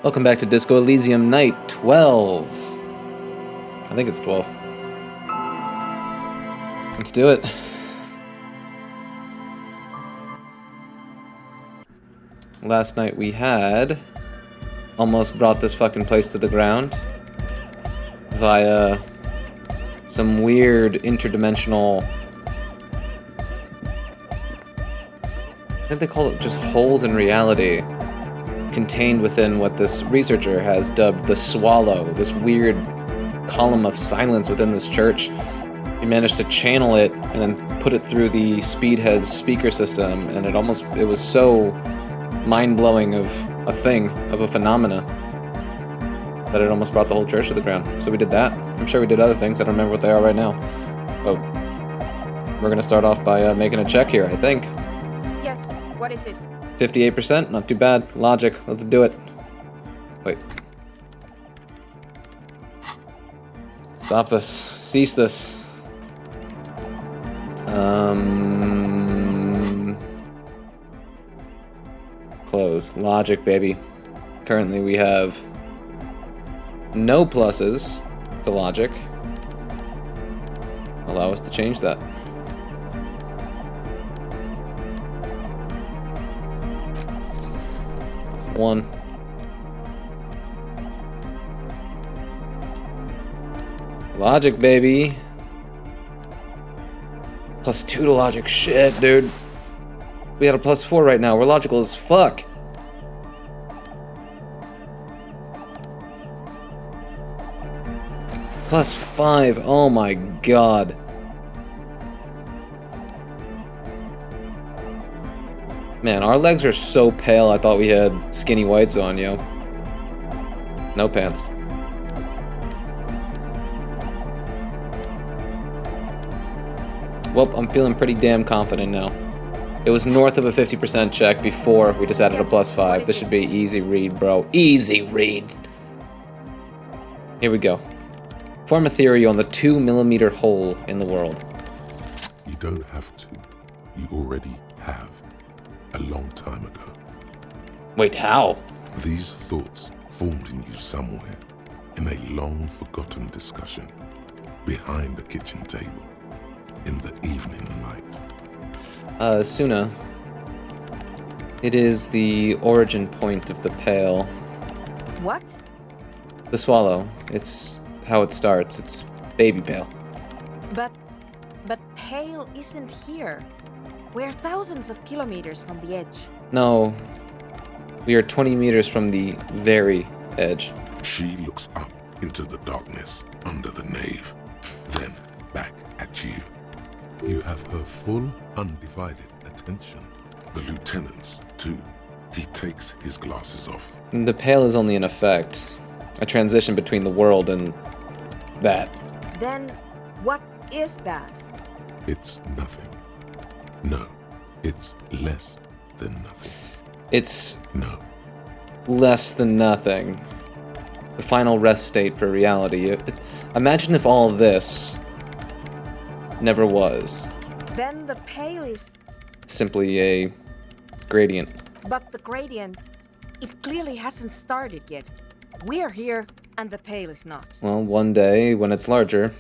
Welcome back to Disco Elysium Night 12. I think it's 12. Let's do it. Last night we had almost brought this fucking place to the ground via some weird interdimensional... I think they call it just holes in reality contained within what this researcher has dubbed the Swallow, this weird column of silence within this church. He managed to channel it and then put it through the Speedhead's speaker system, and it was so mind-blowing of a thing, of a phenomena, that it almost brought the whole church to the ground. So we did that. I'm sure we did other things. I don't remember what they are right now. But we're gonna start off by making a check here, I think. Yes, what is it? 58%, not too bad. Logic, let's do it. Wait. Stop this. Cease this. Close. Logic, baby. Currently we have no pluses to logic. Allow us to change that. One. Logic, baby. +2 to logic. Shit, dude. We had a +4 right now. We're logical as fuck. +5. Oh my god. Man, our legs are so pale, I thought we had skinny whites on, yo. No pants. Well, I'm feeling pretty damn confident now. It was north of a 50% check before we just added a +5. This should be easy read, bro. Easy read. Here we go. Form a theory on the 2mm hole in the world. You don't have to. You already have. A long time ago. Wait, how? These thoughts formed in you somewhere, in a long-forgotten discussion, behind a kitchen table, in the evening light. Suna. It is the origin point of the Pale. What? The Swallow. It's how it starts. It's baby Pale. But Pale isn't here. We're thousands of kilometers from the edge. No. We are 20 meters from the very edge. She looks up into the darkness under the nave, then back at you. You have her full, undivided attention. The lieutenant's, too. He takes his glasses off. The Pale is only an effect. A transition between the world and that. Then what is that? It's nothing. No, it's less than nothing. It's No. less than nothing. The final rest state for reality. Imagine if all this never was. Then the Pale is... Simply a gradient. But the gradient, it clearly hasn't started yet. We're here, and the Pale is not. Well, one day, when it's larger,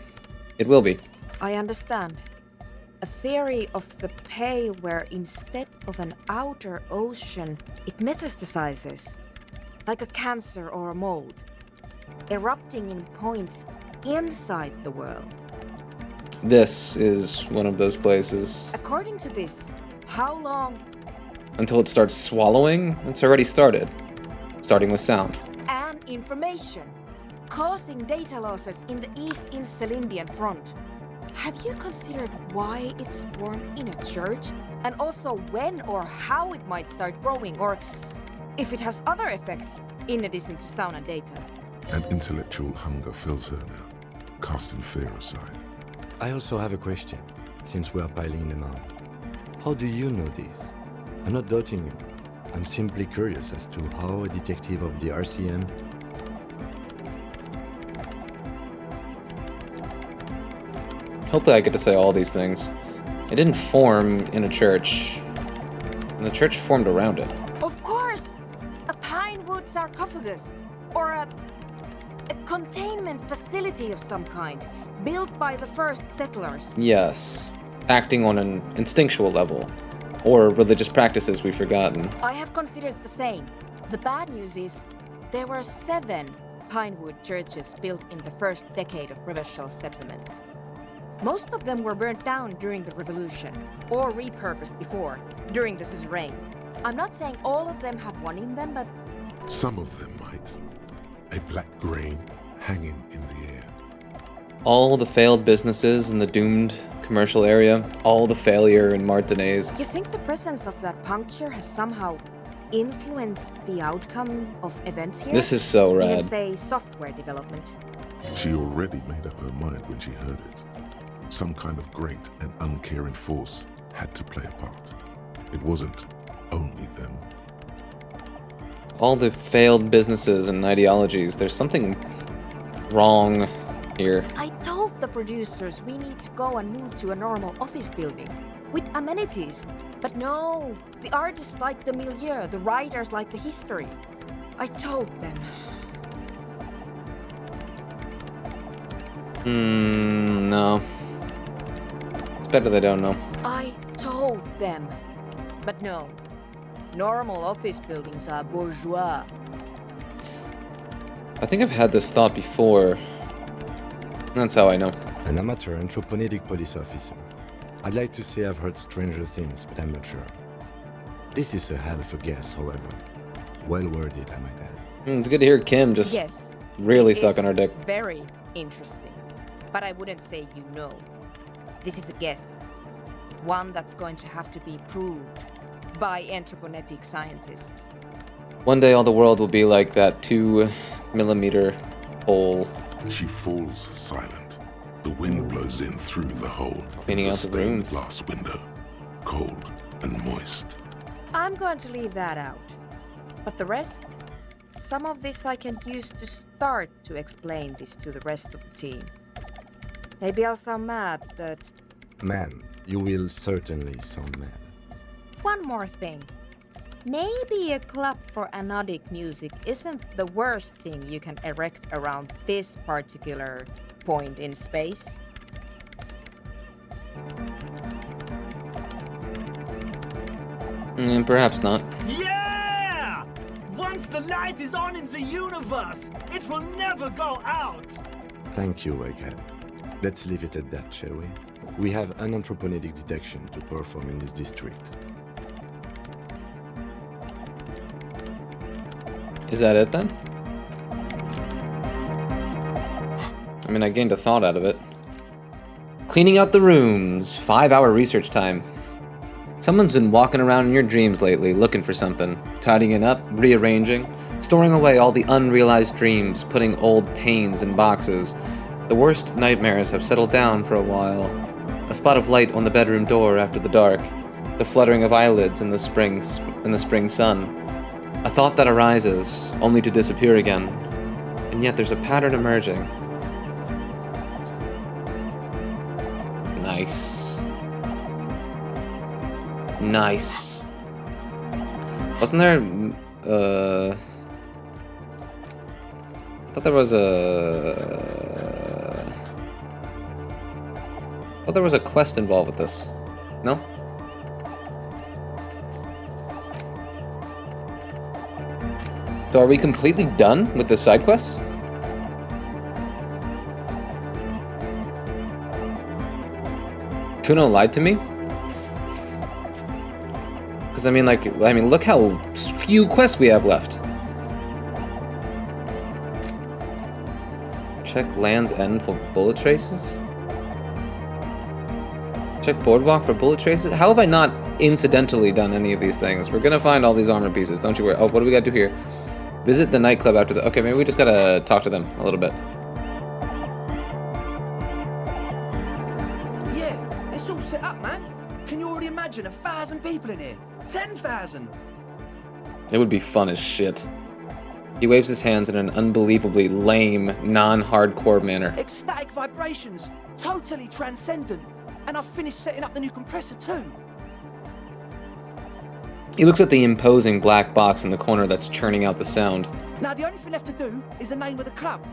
it will be. I understand. A theory of the Pale where instead of an outer ocean, it metastasizes, like a cancer or a mold, erupting in points inside the world. This is one of those places. According to this, how long? Until it starts swallowing, it's already started. Starting with sound. And information, causing data losses in the East Indian front. Have you considered why it's formed in a church? And also when or how it might start growing, or if it has other effects, in addition to sound and data? An intellectual hunger fills her now, casting fear aside. I also have a question, since we are piling them on. How do you know this? I'm not doubting you. I'm simply curious as to how a detective of the RCM... Hopefully I get to say all these things. It didn't form in a church. And the church formed around it. Of course! A pine wood sarcophagus. containment facility of some kind, built by the first settlers. Yes. Acting on an instinctual level. Or religious practices we've forgotten. I have considered the same. The bad news is, there were 7 pinewood churches built in the first decade of Revachol settlement. Most of them were burnt down during the revolution, or repurposed before, during the suzerain. I'm not saying all of them have one in them, but Some of them might. A black grain hanging in the air. All the failed businesses in the doomed commercial area, all the failure in Martinez. you think the presence of that puncture has somehow influenced the outcome of events here? This is so Even rad. say software development. She already made up her mind when she heard it. Some kind of great and uncaring force had to play a part. It wasn't only them. All the failed businesses and ideologies, there's something wrong here. I told the producers we need to go and move to a normal office building with amenities. But no, the artists like the milieu, the writers like the history. I told them. No. It's better they don't know. I told them. But no. Normal office buildings are bourgeois. I think I've had this thought before. That's how I know. An amateur anthropomedic police officer. I'd like to say I've heard stranger things, but I'm not sure. This is a hell of a guess, however. Well worded, I might add. It's good to hear Kim just Yes. really it sucking is her dick. Very interesting. But I wouldn't say you know. This is a guess. One that's going to have to be proved by anthroponetic scientists. One day all the world will be like that 2-millimeter hole. She falls silent. The wind blows in through the hole. Cleaning in out the stained rooms. glass window. Cold and moist. I'm going to leave that out. But the rest? Some of this I can use to start to explain this to the rest of the team. Maybe I'll sound mad, but Man, you will certainly sound mad. one more thing. Maybe a club for anodic music isn't the worst thing you can erect around this particular point in space. Perhaps not. Yeah! Once the light is on in the universe, it will never go out! Thank you, Egghead. Let's leave it at that, shall we? We have an anthropomedic detection to perform in this district. Is that it then? I mean, I gained a thought out of it. Cleaning out the rooms. 5-hour research time. Someone's been walking around in your dreams lately, looking for something. Tidying it up, rearranging, storing away all the unrealized dreams, putting old pains in boxes. The worst nightmares have settled down for a while. A spot of light on the bedroom door after the dark. The fluttering of eyelids in the spring sun. A thought that arises, only to disappear again. And yet there's a pattern emerging. Nice. Nice. Wasn't there, I thought there was a quest involved with this. No? So are we completely done with this side quest? Kuno lied to me? Because I mean, look how few quests we have left. Check Land's End for bullet traces? Check Boardwalk for bullet traces? How have I not incidentally done any of these things? We're gonna find all these armor pieces, don't you worry. Oh, what do we gotta do here? Visit the nightclub after the... Okay, maybe we just gotta talk to them a little bit. Yeah, it's all set up, man. Can you already imagine 1,000 people in here? 10,000? It would be fun as shit. He waves his hands in an unbelievably lame, non-hardcore manner. Ecstatic vibrations, totally transcendent. And I've finished setting up the new compressor too. He looks at the imposing black box in the corner that's churning out the sound. Now the only thing left to do is the name of the club.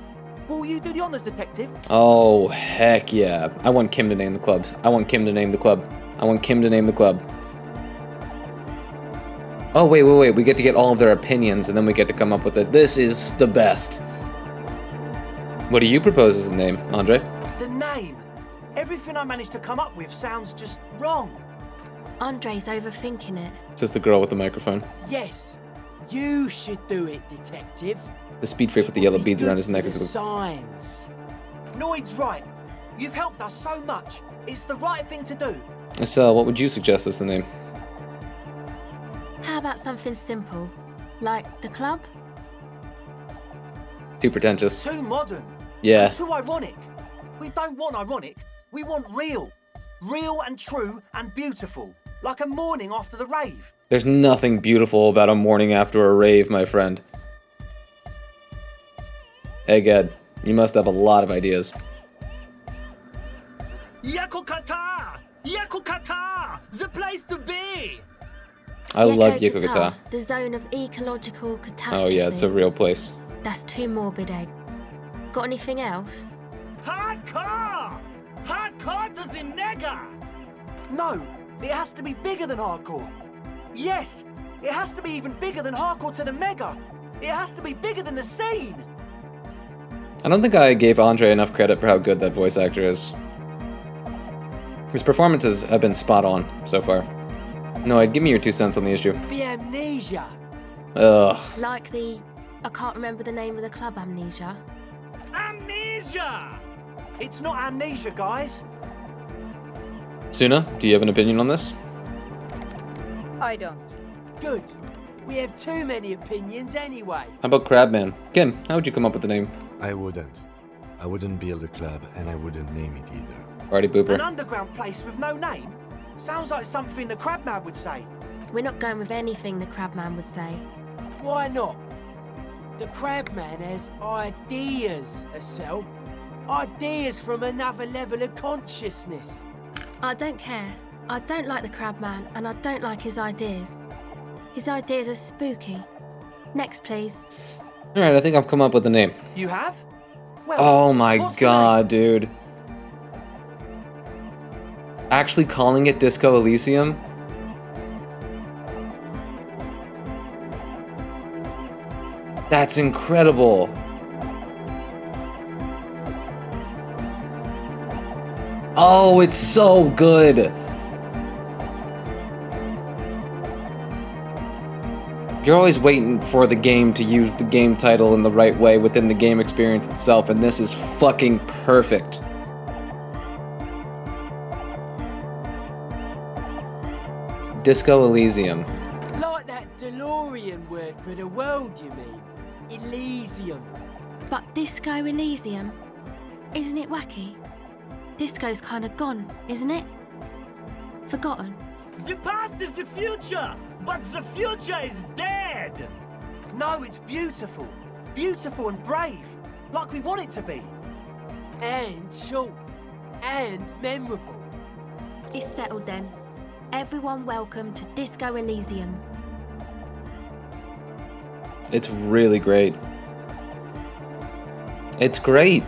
Will you do the honors, detective? Oh, heck yeah. I want Kim to name the clubs. I want Kim to name the club. I want Kim to name the club. Oh, wait. We get to get all of their opinions, and then we get to come up with it. This is the best. What do you propose as the name, Andre? The name. Everything I managed to come up with sounds just wrong. Andre's overthinking it. Says the girl with the microphone. Yes, you should do it, detective. The speed freak with the yellow beads around his neck is... Signs. Noid's right. You've helped us so much. It's the right thing to do. So, what would you suggest as the name? How about something simple? Like the club? Too pretentious. Too modern. Yeah. And too ironic. We don't want ironic. We want real. Real and true and beautiful. Like a morning after the rave. There's nothing beautiful about a morning after a rave, my friend. Hey, Ged. You must have a lot of ideas. Yakukata! Yakukata! The place to be! I love Yekogata. The zone of ecological catastrophe. Oh yeah, it's a real place. That's too morbid, Egg. Got anything else? Hardcore! Hardcore to the nega! No, it has to be bigger than hardcore. Yes, it has to be even bigger than hardcore to the mega. It has to be bigger than the scene. I don't think I gave Andre enough credit for how good that voice actor is. His performances have been spot on so far. No, I'd give me your 2 cents on the issue. The amnesia. Ugh. Like the... I can't remember the name of the club, Amnesia. Amnesia! It's not amnesia, guys. Suna, do you have an opinion on this? I don't. Good. We have too many opinions anyway. How about Crabman? Kim, how would you come up with the name? I wouldn't. I wouldn't build a club, and I wouldn't name it either. Party An pooper. underground place with no name? Sounds like something the Crabman would say. We're not going with anything the Crabman would say. Why not? The Crabman has ideas, Estelle. Ideas from another level of consciousness. I don't care. I don't like the Crabman, and I don't like his ideas. His ideas are spooky. Next, please. Alright, I think I've come up with a name. You have? Well, Oh my what's the god, dude. Actually calling it Disco Elysium? That's incredible. Oh, it's so good. You're always waiting for the game to use the game title in the right way within the game experience itself, and this is fucking perfect. Disco Elysium. Like that DeLorean word for the world, you mean? Elysium. But Disco Elysium? Isn't it wacky? Disco's kind of gone, isn't it? Forgotten. The past is the future, but the future is dead. No, it's beautiful. Beautiful and brave, like we want it to be. And short. And memorable. It's settled then. Everyone welcome to Disco Elysium. It's really great. It's great.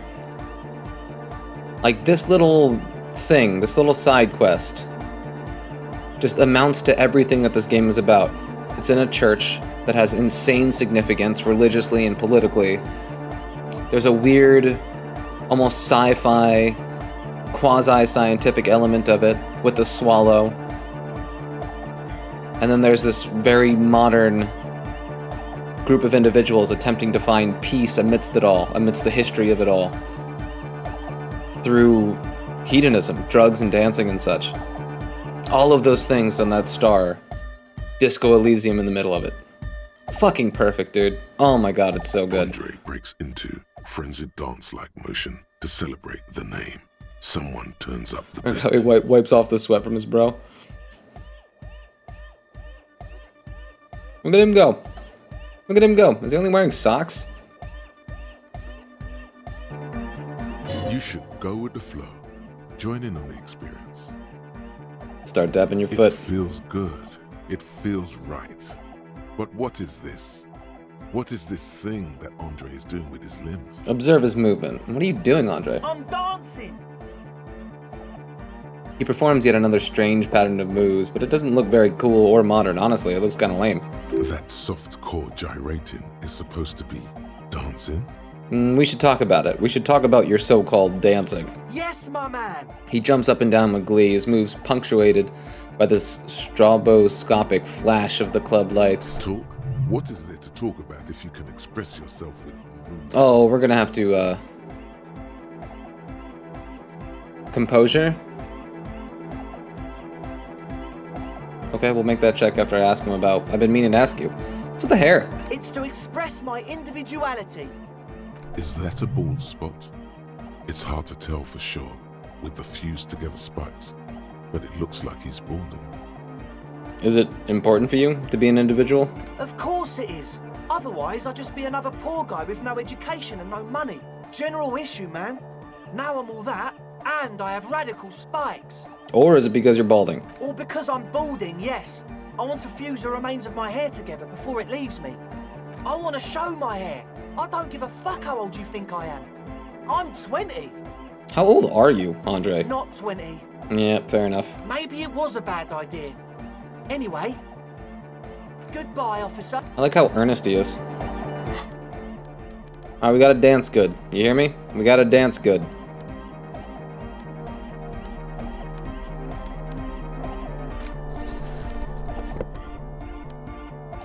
Like, this little thing, this little side quest, just amounts to everything that this game is about. It's in a church that has insane significance religiously and politically. There's a weird, almost sci-fi, quasi-scientific element of it with the swallow. And then there's this very modern group of individuals attempting to find peace amidst it all, amidst the history of it all, through hedonism, drugs and dancing and such. All of those things on that star. Disco Elysium in the middle of it. Fucking perfect, dude. Oh my god, it's so good. Andre breaks into frenzied dance-like motion to celebrate the name. Someone turns up the He beat. wipes off the sweat from his brow. Look at him go. Look at him go. Is he only wearing socks? You should go with the flow. Join in on the experience. Start dapping your It foot. feels good. It feels right. But what is this? What is this thing that Andre is doing with his limbs? Observe his movement. What are you doing, Andre? I'm dancing! He performs yet another strange pattern of moves, but it doesn't look very cool or modern. Honestly, it looks kind of lame. That soft core gyrating is supposed to be dancing? We should talk about it. We should talk about your so-called dancing. Yes, my man! He jumps up and down with glee, his moves punctuated by this stroboscopic flash of the club lights. Talk? What is there to talk about if you can express yourself with moves? Oh, we're gonna have to, composure? Okay, we'll make that check after I ask him about... I've been meaning to ask you. What's with the hair? It's to express my individuality. Is that a bald spot? It's hard to tell for sure, with the fused together spikes, but it looks like he's balding. Is it important for you to be an individual? Of course it is. Otherwise, I'd just be another poor guy with no education and no money. General issue, man. Now I'm all that, and I have radical spikes. Or is it because you're balding? Or because I'm balding, yes. I want to fuse the remains of my hair together before it leaves me. I want to show my hair. I don't give a fuck how old you think I am. I'm 20. How old are you, Andre? Not 20. Yeah, fair enough. Maybe it was a bad idea. Anyway, goodbye, officer. I like how earnest he is. Alright, we gotta dance good. You hear me? We gotta dance good.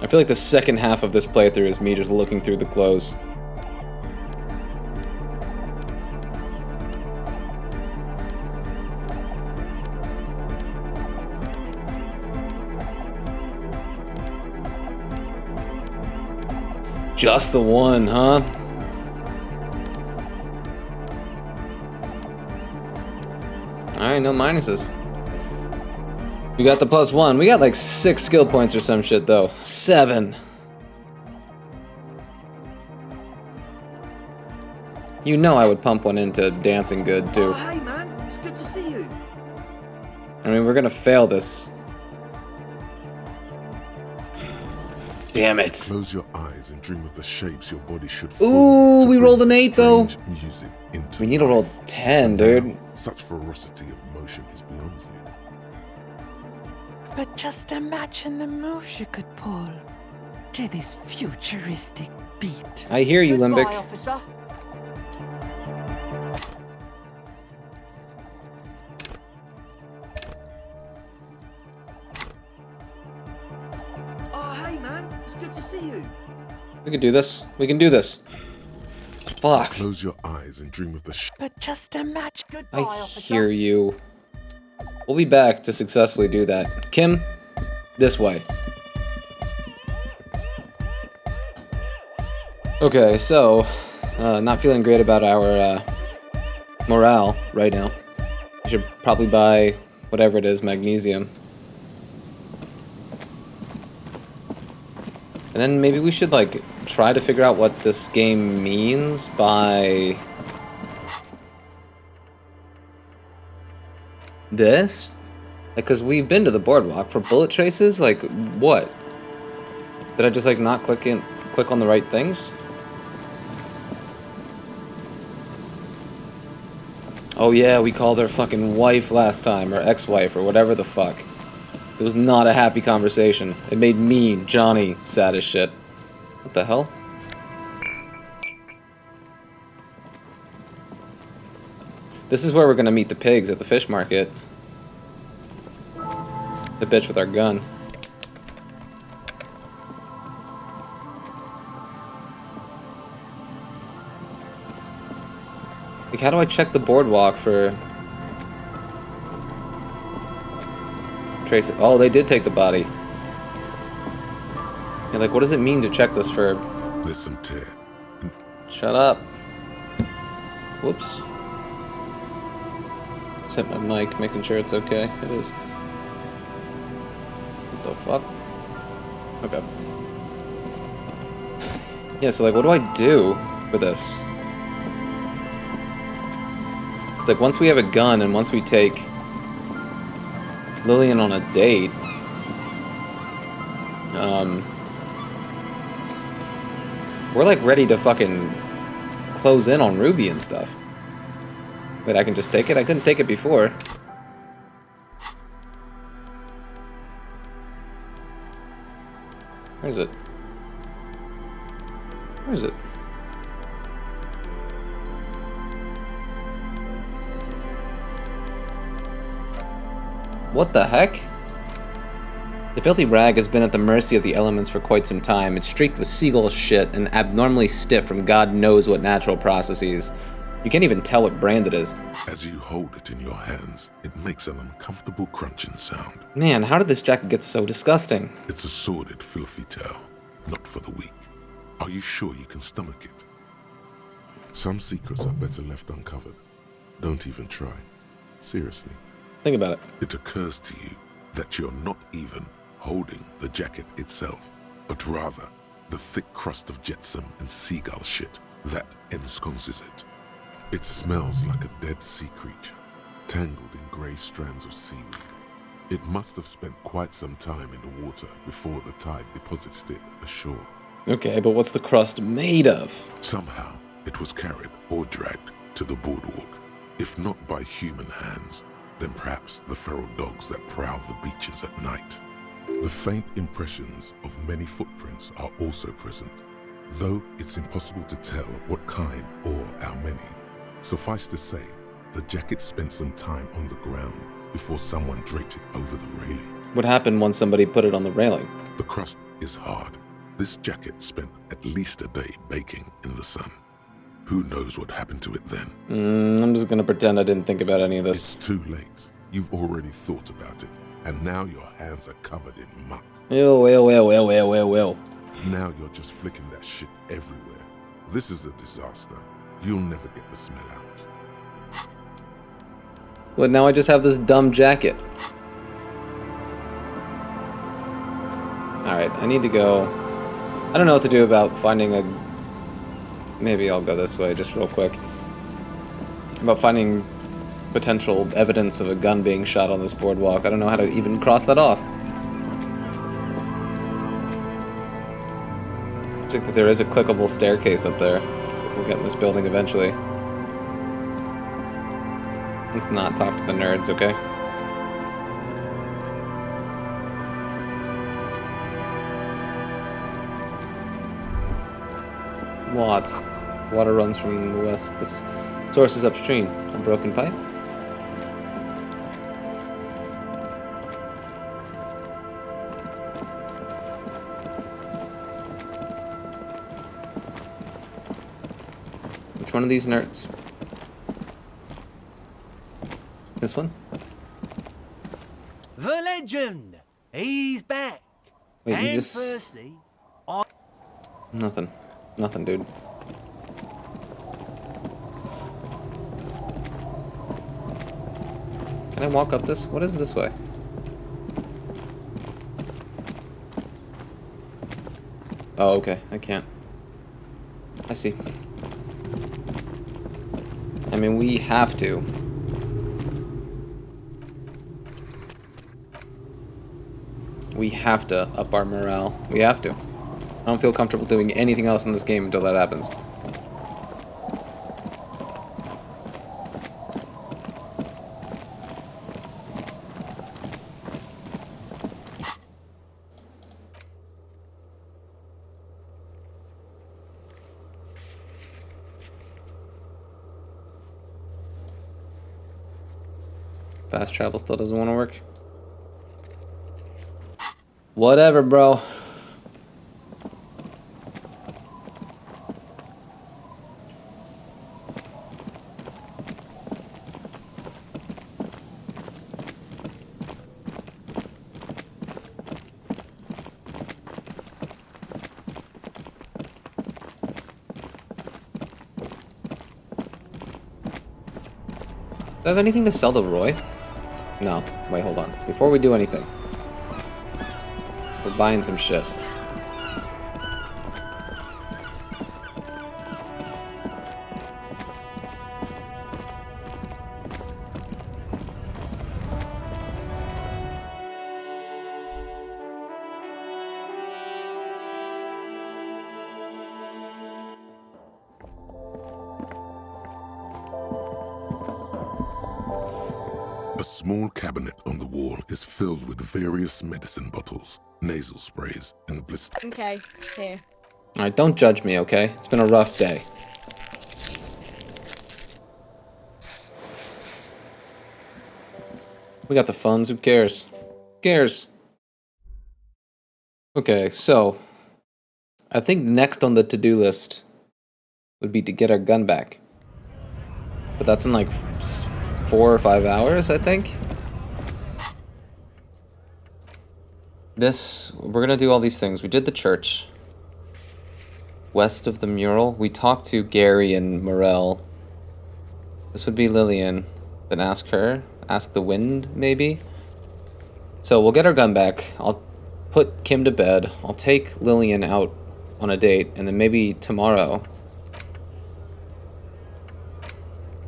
I feel like the second half of this playthrough is me just looking through the clothes. Just the one, huh? Alright, no minuses. We got the +1. We got like 6 skill points or some shit, though. 7. You know I would pump one into dancing good, too. Oh, hey, man. It's good to see you. I mean, we're gonna fail this. Damn it. Close your eyes and dream of the shapes your body should Ooh, form to we bring rolled an 8, though. strange music into We need to roll life. 10, For now, dude. Such ferocity of motion is beyond you. But just imagine the moves you could pull to this futuristic beat. I hear you, Goodbye, Limbic. officer. Oh, hey, man. It's good to see you. We can do this. We can do this. Fuck. Close your eyes and dream of the But just imagine. Goodbye, I officer. hear you. We'll be back to successfully do that. Kim, this way. Okay, so, not feeling great about our morale right now. I should probably buy whatever it is, magnesium. And then maybe we should, like, try to figure out what this game means by this? Like, cause we've been to the boardwalk for bullet traces? Like, what? Did I just, like, not click on the right things? Oh yeah, we called her fucking wife last time, or ex-wife, or whatever the fuck. It was not a happy conversation. It made me, Johnny, sad as shit. What the hell? This is where we're gonna meet the pigs at the fish market. The bitch with our gun. Like, how do I check the boardwalk for... Trace it? Oh, they did take the body. Yeah, like, what does it mean to check this for... Listen, Ted. Shut up. Whoops. Just hit my mic, making sure it's okay. It is. What the fuck? Okay. Yeah, so like, what do I do for this? It's like, once we have a gun and once we take Lillian on a date, We're like ready to fucking close in on Ruby and stuff. Wait, I can just take it? I couldn't take it before. Where is it? Where is it? What the heck? The filthy rag has been at the mercy of the elements for quite some time. It's streaked with seagull shit and abnormally stiff from God knows what natural processes. You can't even tell what brand it is. As you hold it in your hands, it makes an uncomfortable crunching sound. Man, how did this jacket get so disgusting? It's a sordid, filthy tale, not for the weak. Are you sure you can stomach it? Some secrets are better left uncovered. Don't even try. Seriously. Think about it. It occurs to you that you're not even holding the jacket itself, but rather the thick crust of jetsam and seagull shit that ensconces it. It smells like a dead sea creature, tangled in grey strands of seaweed. It must have spent quite some time in the water before the tide deposited it ashore. Okay, but what's the crust made of? Somehow, it was carried or dragged to the boardwalk. If not by human hands, then perhaps the feral dogs that prowl the beaches at night. The faint impressions of many footprints are also present, though it's impossible to tell what kind or how many. Suffice to say, the jacket spent some time on the ground before someone draped it over the railing. What happened once somebody put it on the railing? The crust is hard. This jacket spent at least a day baking in the sun. Who knows what happened to it then? I'm just gonna pretend I didn't think about any of this. It's too late. You've already thought about it, and now your hands are covered in muck. Ew. Now you're just flicking that shit everywhere. This is a disaster. You'll never get the smell out. But now I just have this dumb jacket. Alright, I need to go. I don't know what to do about finding a... Maybe I'll go this way just real quick. About finding potential evidence of a gun being shot on this boardwalk. I don't know how to even cross that off. Looks like that there is a clickable staircase up there. So we'll get in this building eventually. Let's not talk to the nerds, okay? What? Water runs from the west. This source is upstream. A broken pipe? Which one of these nerds? This one? The legend! He's back! Wait, you and just... firstly, Nothing. Nothing, dude. Can I walk up this? What is this way? Oh, okay. I can't. I see. I mean, we have to. We have to up our morale. We have to. I don't feel comfortable doing anything else in this game until that happens. Fast travel still doesn't want to work. Whatever, bro. Do I have anything to sell to Roy? No. Wait, hold on. Before we do anything, we're buying some shit. A small cabinet on the wall is filled with various medicine bottles, nasal sprays, and blisters. Okay, here. Alright, don't judge me, okay? It's been a rough day. We got the funds, who cares? Who cares? Okay, so I think next on the to-do list would be to get our gun back. But that's in like 4 or 5 hours, I think. We're gonna do all these things. We did the church. West of the mural. We talked to Gary and Morel. This would be Lillian. Then ask her. Ask the wind, maybe? So we'll get our gun back. I'll put Kim to bed. I'll take Lillian out on a date. And then maybe tomorrow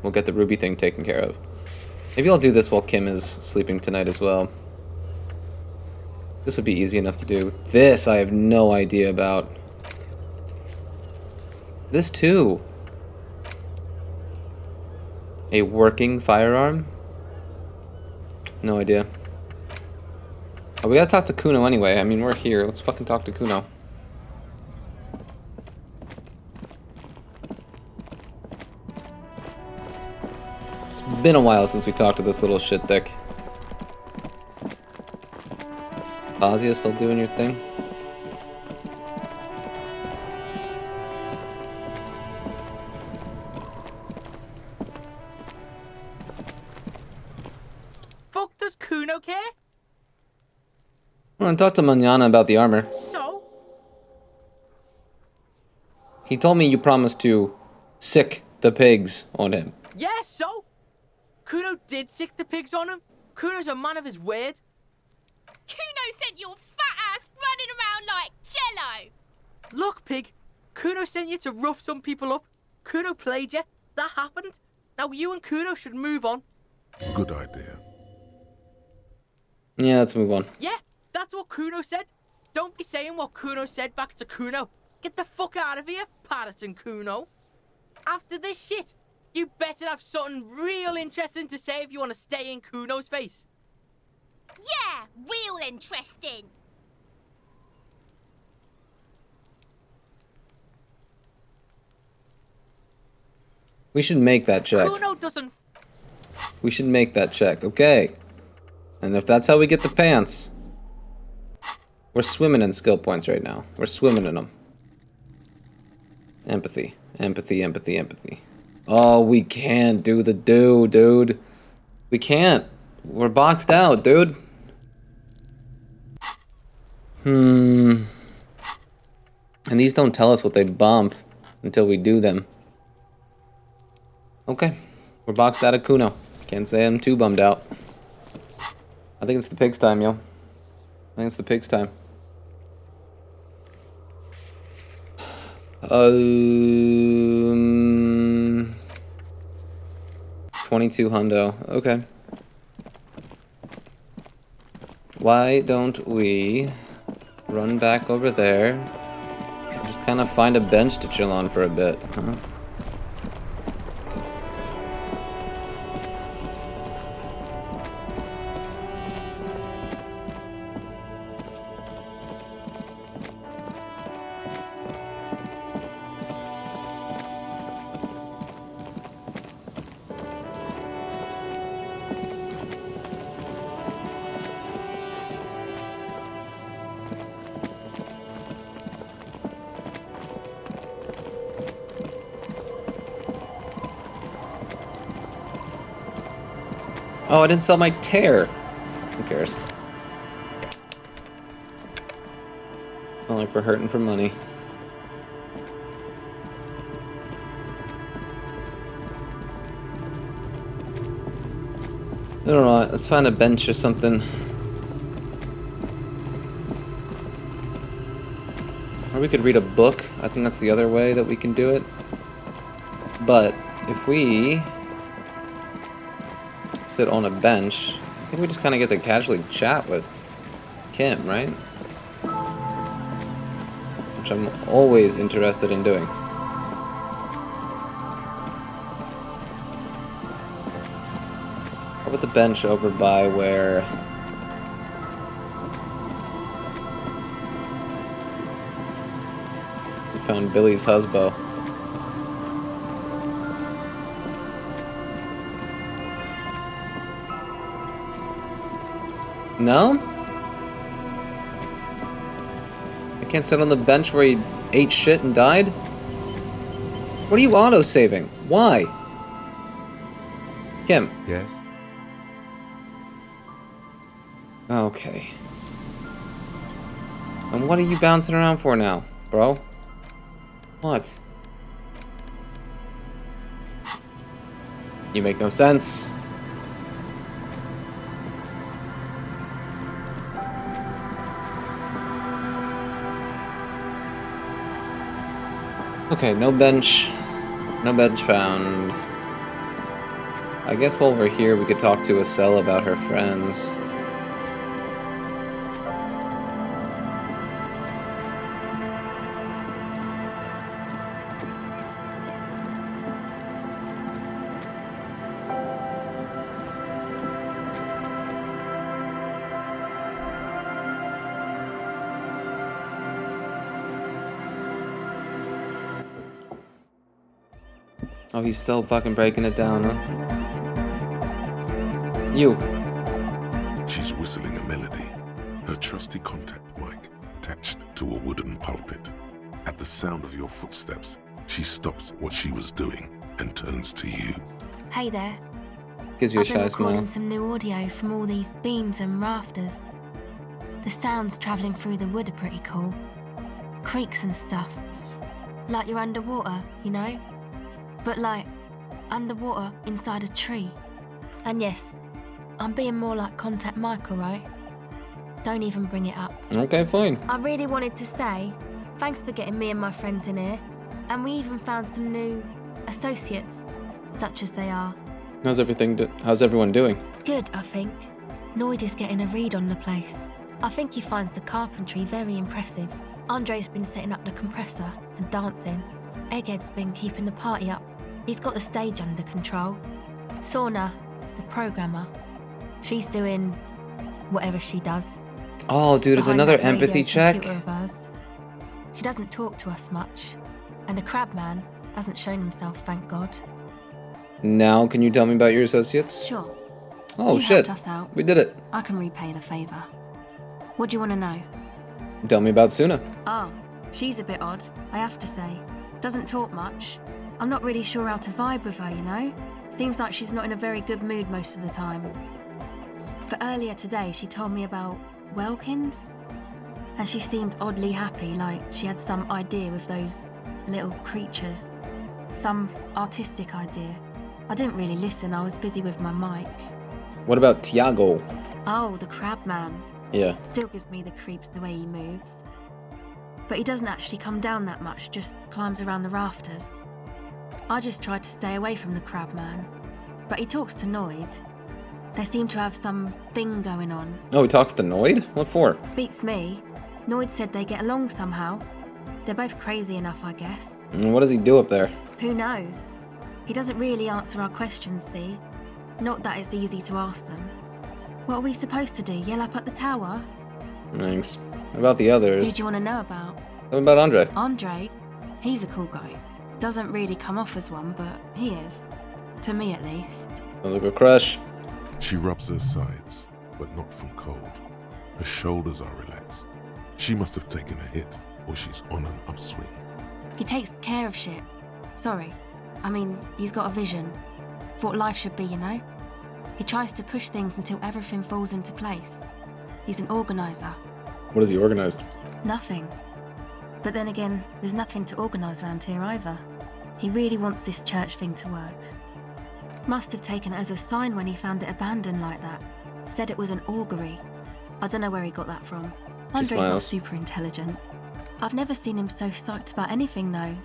we'll get the Ruby thing taken care of. Maybe I'll do this while Kim is sleeping tonight as well. This would be easy enough to do. This I have no idea about. This too. A working firearm? No idea. Oh, we gotta talk to Kuno anyway. I mean, we're here. Let's fucking talk to Kuno. It's been a while since we talked to this little shit dick. Ozzy still doing your thing? Fuck does Kuno care? I want to talk to Manana about the armor. So? He told me you promised to sick the pigs on him. Yeah, so? Kuno did sick the pigs on him. Kuno's a man of his word. Kuno sent your fat ass running around like jello. Look, pig. Kuno sent you to rough some people up. Kuno played you. That happened. Now you and Kuno should move on. Good idea. Yeah, let's move on. Yeah, that's what Kuno said. Don't be saying what Kuno said back to Kuno. Get the fuck out of here, Patterson Kuno. After this shit, you better have something real interesting to say if you want to stay in Kuno's face. Yeah, real interesting. We should make that check. Kuno doesn't... We should make that check, okay. And if that's how we get the pants... We're swimming in skill points right now. We're swimming in them. Empathy. Empathy, empathy, empathy. Oh, we can't do the dude. We can't. We're boxed out, dude. And these don't tell us what they bump until we do them. Okay. We're boxed out of Kuno. Can't say I'm too bummed out. I think it's the pig's time, yo. I think it's the pig's time. 22 hundo. Okay. Why don't we run back over there? Just kind of find a bench to chill on for a bit, huh? Oh, I didn't sell my tear. Who cares? Not like we're hurting for money. I don't know, let's find a bench or something. Or we could read a book. I think that's the other way that we can do it. But if we sit on a bench, I think we just kind of get to casually chat with Kim, right? Which I'm always interested in doing. Are about the bench over by where... we found Billy's husband. No? I can't sit on the bench where he ate shit and died? What are you auto-saving? Why? Kim. Yes? Okay. And what are you bouncing around for now, bro? What? You make no sense. Okay, no bench. No bench found. I guess while we're here, we could talk to Estelle about her friends. Oh, he's still fucking breaking it down, huh? You. She's whistling a melody, her trusty contact mic attached to a wooden pulpit. At the sound of your footsteps, she stops what she was doing and turns to you. Hey there. Gives you a I've been shy recording smile. some new audio from all these beams and rafters. The sounds travelling through the wood are pretty cool. Creaks and stuff. Like you're underwater, you know? But like, underwater inside a tree. And yes, I'm being more like Contact Mike, alright? Don't even bring it up. Okay, fine. I really wanted to say, thanks for getting me and my friends in here. And we even found some new associates, such as they are. How's everyone doing? Good, I think. Noid is getting a read on the place. I think he finds the carpentry very impressive. Andre's been setting up the compressor and dancing. Egghead's been keeping the party up. He's got the stage under control. Sauna, the programmer, she's doing whatever she does. Oh, dude, it's behind another that radio empathy check? computer of hers. She doesn't talk to us much. And the crabman hasn't shown himself, thank God. Now, can you tell me about your associates? Sure. Oh, You shit. helped us out. We did it. I can repay the favour. What do you want to know? Tell me about Suna. Oh, she's a bit odd, I have to say. Doesn't talk much. I'm not really sure how to vibe with her, you know? Seems like she's not in a very good mood most of the time. But earlier today, she told me about Welkins. And she seemed oddly happy, like she had some idea with those little creatures. Some artistic idea. I didn't really listen, I was busy with my mic. What about Tiago? Oh, the crab man. Yeah. Still gives me the creeps the way he moves. But he doesn't actually come down that much, just climbs around the rafters. I just tried to stay away from the crab man. But he talks to Noid. They seem to have some thing going on. Oh, he talks to Noid? What for? Beats me. Noid said they get along somehow. They're both crazy enough, I guess. And what does he do up there? Who knows? He doesn't really answer our questions, see? Not that it's easy to ask them. What are we supposed to do, yell up at the tower? Thanks. What about the Who others? do you want to know about? What about Andre? Andre? He's a cool guy. Doesn't really come off as one, but he is. To me, at least. Sounds like a crush. She rubs her sides, but not from cold. Her shoulders are relaxed. She must have taken a hit, or she's on an upswing. He takes care of shit. Sorry. I mean, he's got a vision. For what life should be, you know? He tries to push things until everything falls into place. He's an organizer. What has he organized? Nothing. But then again, there's nothing to organise around here either. He really wants this church thing to work. Must have taken it as a sign when he found it abandoned like that. Said it was an augury. I don't know where he got that from. Andre's not smiles. super intelligent. I've never seen him so psyched about anything though.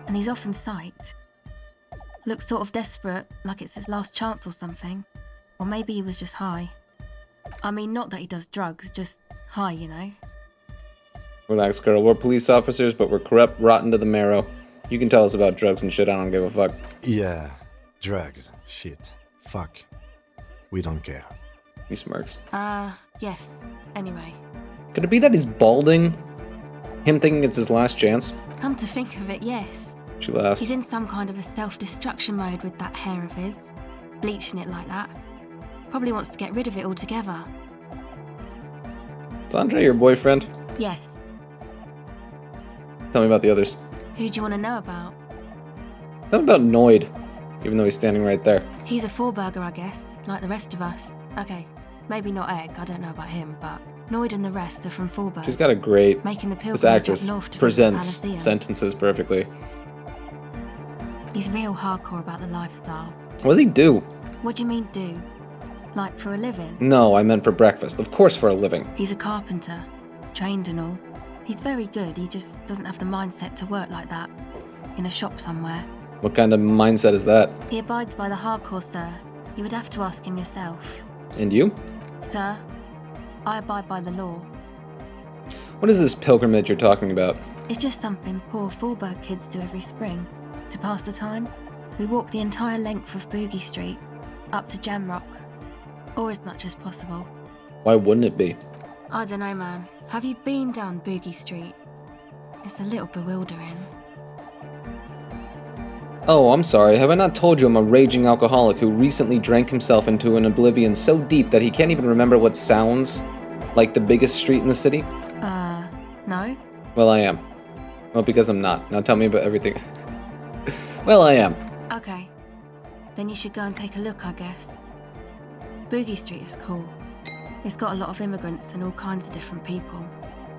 And he's often psyched. Looks sort of desperate, like it's his last chance or something. Or maybe he was just high. I mean, not that he does drugs, just high, you know? Relax, girl. We're police officers, but we're corrupt, rotten to the marrow. You can tell us about drugs and shit. I don't give a fuck. Yeah, drugs, shit, fuck. We don't care. He smirks. Yes. Anyway. Could it be that he's balding? Him thinking it's his last chance? Come to think of it, yes. She laughs. He's in some kind of a self-destruction mode with that hair of his. Bleaching it like that. Probably wants to get rid of it altogether. Is Andre your boyfriend? Yes. Tell me about the others. Who do you want to know about? Tell me about Noid, even though he's standing right there. He's a four-burger, I guess, like the rest of us. Okay, maybe not Egg, I don't know about him, but Noid and the rest are from Fourburg. She's got a great... Making the This pilgrimage up actress north to presents visit the Elysium. sentences perfectly. He's real hardcore about the lifestyle. What does he do? What do you mean, do? Like for a living? No, I meant for breakfast. Of course for a living. He's a carpenter, trained and all. He's very good, he just doesn't have the mindset to work like that. In a shop somewhere. What kind of mindset is that? He abides by the hardcore, sir. You would have to ask him yourself. And you? Sir, I abide by the law. What is this pilgrimage you're talking about? It's just something poor Fourburg kids do every spring. To pass the time, we walk the entire length of Boogie Street, up to Jamrock. Or as much as possible. Why wouldn't it be? I don't know, man. Have you been down Boogie Street? It's a little bewildering. Oh, I'm sorry. Have I not told you I'm a raging alcoholic who recently drank himself into an oblivion so deep that he can't even remember what sounds like the biggest street in the city? No? Well, I am. Well, because I'm not. Now tell me about everything. Well, I am. Okay. Then you should go and take a look, I guess. Boogie Street is cool. It's got a lot of immigrants and all kinds of different people.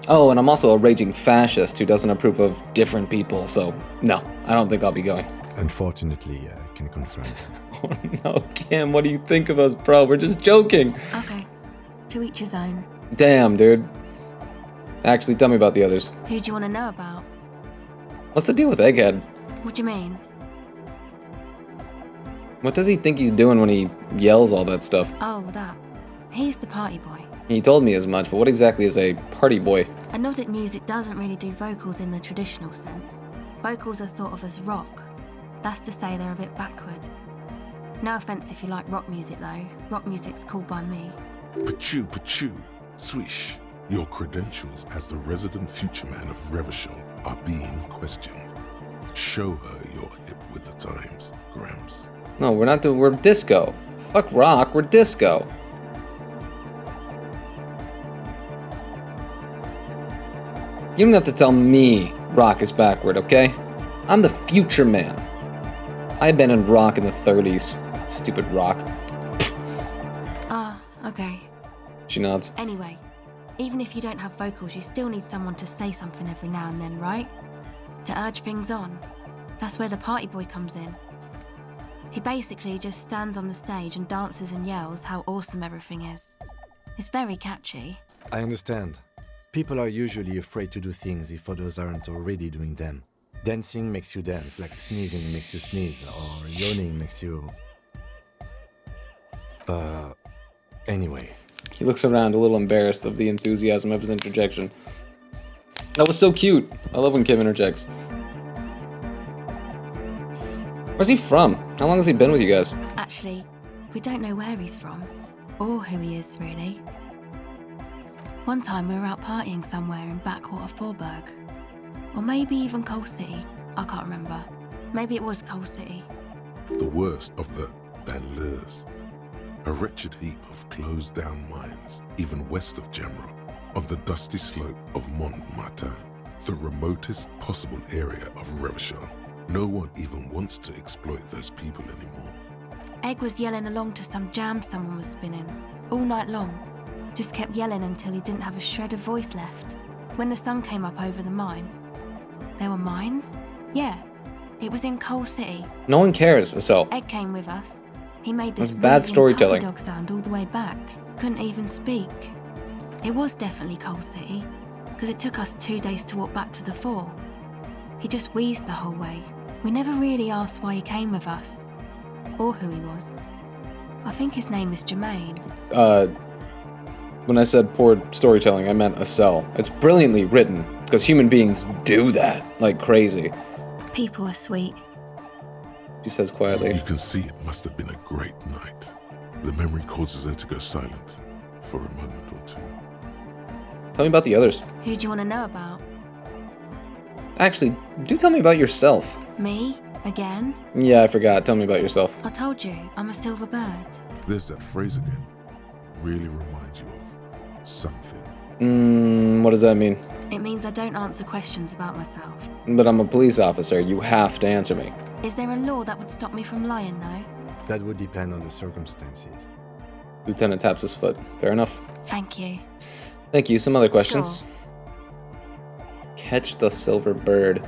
Oh, and I'm also a raging fascist who doesn't approve of different people, so no, I don't think I'll be going. Unfortunately, I can confirm. Oh no, Kim, what do you think of us, bro? We're just joking. Okay. To each his own. Damn, dude. Actually, tell me about the others. Who do you want to know about? What's the deal with Egghead? What do you mean? What does he think he's doing when he yells all that stuff? Oh, that. He's the party boy. He told me as much, but what exactly is a party boy? And Nordic music doesn't really do vocals in the traditional sense. Vocals are thought of as rock. That's to say they're a bit backward. No offense if you like rock music though. Rock music's cool by me. Pachu, Swish. Your credentials as the resident future man of Revachol are being questioned. Show her you're hip with the times, Gramps. No, we're disco. Fuck rock, we're disco. You don't have to tell me rock is backward, okay? I'm the future man. I abandoned rock in the 30s. Stupid rock. Okay. She nods. Anyway, even if you don't have vocals, you still need someone to say something every now and then, right? To urge things on. That's where the party boy comes in. He basically just stands on the stage and dances and yells how awesome everything is. It's very catchy. I understand. People are usually afraid to do things if others aren't already doing them. Dancing makes you dance, like sneezing makes you sneeze, or yawning makes you... Anyway. He looks around a little embarrassed of the enthusiasm of his interjection. That was so cute. I love when Kim interjects. Where's he from? How long has he been with you guys? Actually, we don't know where he's from, or who he is, really. One time we were out partying somewhere in backwater Fourburg. Or maybe even Coal City. I can't remember. Maybe it was Coal City. The worst of the banlieues. A wretched heap of closed-down mines, even west of Jamrock, on the dusty slope of Montmartin, the remotest possible area of Revachol. No one even wants to exploit those people anymore. Egg was yelling along to some jam someone was spinning, all night long. Just kept yelling until he didn't have a shred of voice left. When the sun came up over the mines. There were mines? Yeah. It was in Coal City. No one cares, so. Egg came with us. He made this That's bad storytelling. puppy dog sound all the way back. Couldn't even speak. It was definitely Coal City, because it took us 2 days to walk back to the fort. He just wheezed the whole way. We never really asked why he came with us, or who he was. I think his name is Jermaine. When I said poor storytelling, I meant a cell. It's brilliantly written, because human beings do that like crazy. People are sweet. She says quietly. You can see it must have been a great night. The memory causes her to go silent for a moment or two. Tell me about the others. Who do you want to know about? Actually, do tell me about yourself. Me? Again? Yeah, I forgot. Tell me about yourself. I told you, I'm a silver bird. There's that phrase again. Really reminds you of something. What does that mean? It means I don't answer questions about myself. But I'm a police officer. You have to answer me. Is there a law that would stop me from lying, though? That would depend on the circumstances. Lieutenant taps his foot. Fair enough. Thank you. Thank you. Some other questions? Sure. Catch the silver bird.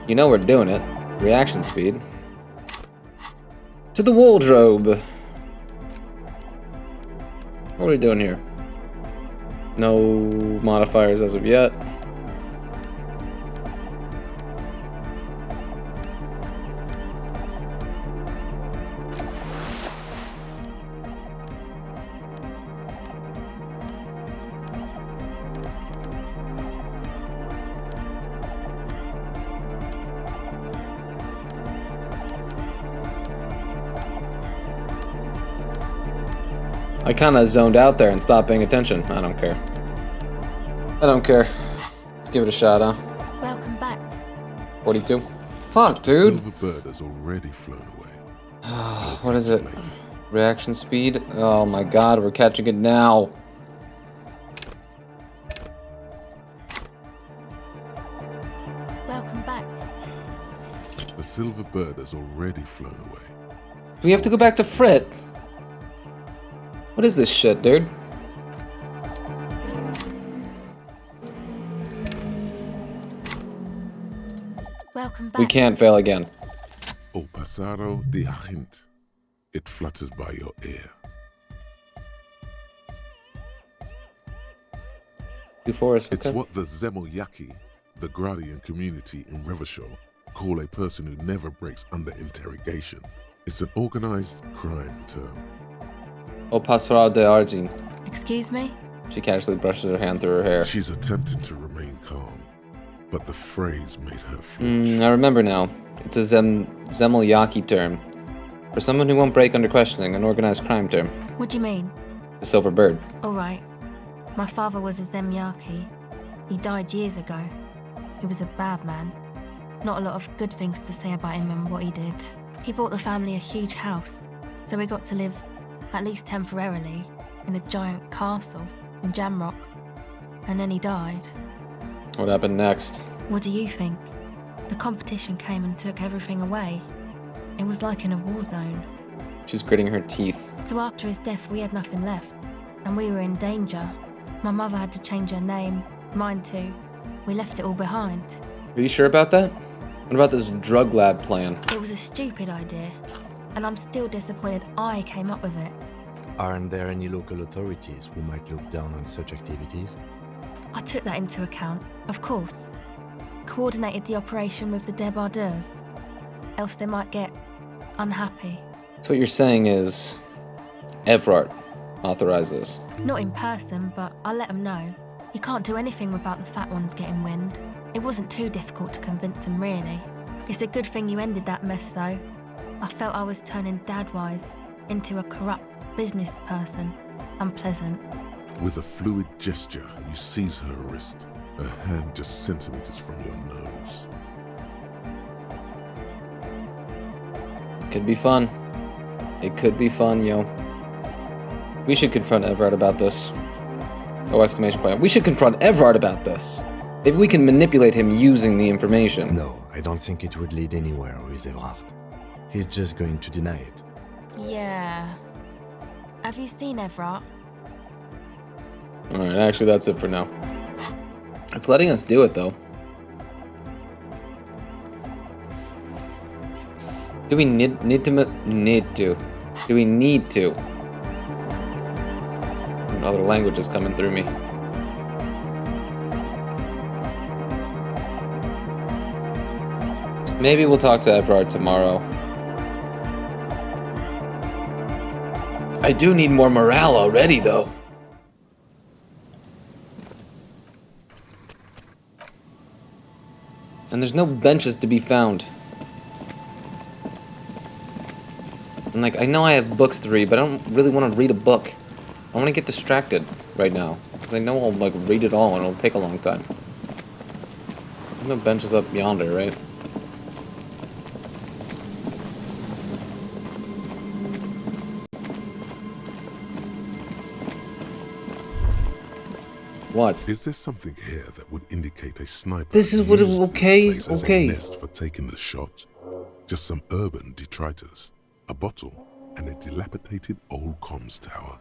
You know we're doing it. Reaction speed. To the wardrobe. What are we doing here? No modifiers as of yet. I kind of zoned out there and stopped paying attention. I don't care. I don't care. Let's give it a shot, huh? Welcome back. 42. Fuck, dude. Silver bird has already flown away. What is it? Reaction speed? Oh my god, we're catching it now. Welcome back. The silver bird has already flown away. Do we have to go back to Frit? What is this shit, dude? Welcome back. We can't fail again. O pasaro de agint. It flutters by your ear. Before us. It's Okay. what the Zemoyaki, the Gradian community in Revachol, call a person who never breaks under interrogation. It's an organized crime term. O passerà de argin. Excuse me? She casually brushes her hand through her hair. She's attempting to remain calm, but the phrase made her flinch. I remember now. It's a Zemoyaki term. For someone who won't break under questioning, an organized crime term. What do you mean? The silver bird. All right. My father was a Zemyaki. He died years ago. He was a bad man. Not a lot of good things to say about him and what he did. He bought the family a huge house, so we got to live, at least temporarily, in a giant castle in Jamrock. And then he died. What happened next? What do you think? The competition came and took everything away. It was like in a war zone. She's gritting her teeth. So after his death, we had nothing left, and we were in danger. My mother had to change her name, mine too. We left it all behind. Are you sure about that? What about this drug lab plan? It was a stupid idea, and I'm still disappointed I came up with it. Aren't there any local authorities who might look down on such activities? I took that into account, of course. Coordinated the operation with the débardeurs, else they might get unhappy. So what you're saying is Evrart authorized this. Not in person, but I let them know. You can't do anything without the fat ones getting wind. It wasn't too difficult to convince them, really. It's a good thing you ended that mess, though. I felt I was turning Dadwise into a corrupt business person. Unpleasant. With a fluid gesture, you seize her wrist, her hand just centimeters from your nose. It could be fun. It could be fun, yo. We should confront Evrart about this. Oh, exclamation point. We should confront Evrart about this. Maybe we can manipulate him using the information. No, I don't think it would lead anywhere with Evrard. He's just going to deny it. Yeah. Have you seen Evrart? Alright, actually that's it for now. It's letting us do it, though. Do we need to? Do we need to? Other languages coming through me. Maybe we'll talk to Evrard tomorrow. I do need more morale already, though. And there's no benches to be found. And like, I know I have books to read, but I don't really want to read a book. I want to get distracted right now. Because I know I'll like read it all and it'll take a long time. The bench is up yonder, right? What? Is there something here that would indicate a sniper? This is what it, used okay, this place as okay. a nest for taking the shot? Just some urban detritus, a bottle, and a dilapidated old comms tower.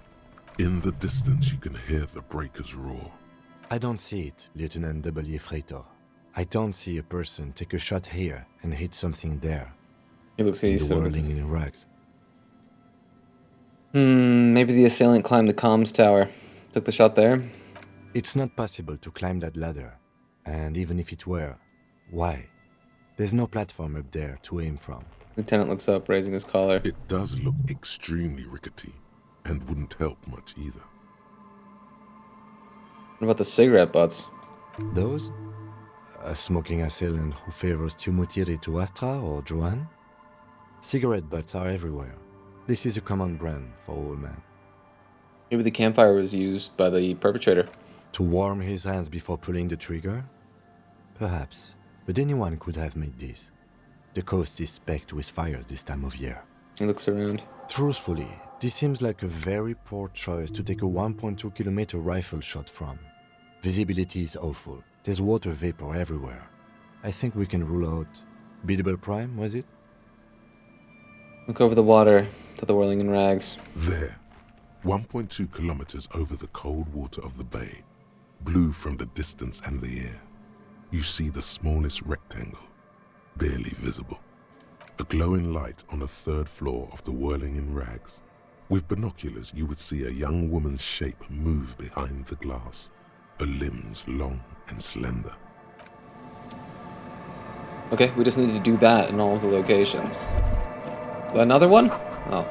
In the distance, you can hear the breakers roar. I don't see it, Lieutenant W. Freitor. I don't see a person take a shot here and hit something there. He looks in east the of whirling in rags. Maybe the assailant climbed the comms tower. Took the shot there. It's not possible to climb that ladder. And even if it were, why? There's no platform up there to aim from. Lieutenant looks up, raising his collar. It does look extremely rickety, and wouldn't help much either. What about the cigarette butts? Those? A smoking assailant who favors Tumutiri to Astra or Joan? Cigarette butts are everywhere. This is a common brand for all men. Maybe the campfire was used by the perpetrator. To warm his hands before pulling the trigger? Perhaps. But anyone could have made this. The coast is specked with fires this time of year. He looks around. Truthfully, this seems like a very poor choice to take a 1.2 kilometer rifle shot from. Visibility is awful. There's water vapor everywhere. I think we can rule out Biddable Prime, was it? Look over the water to the whirling in rags. There, 1.2 kilometers over the cold water of the bay, blue from the distance and the air, you see the smallest rectangle, barely visible. A glowing light on the third floor of the whirling in rags. With binoculars, you would see a young woman's shape move behind the glass, her limbs long and slender. Okay, we just need to do that in all of the locations. Another one? Oh.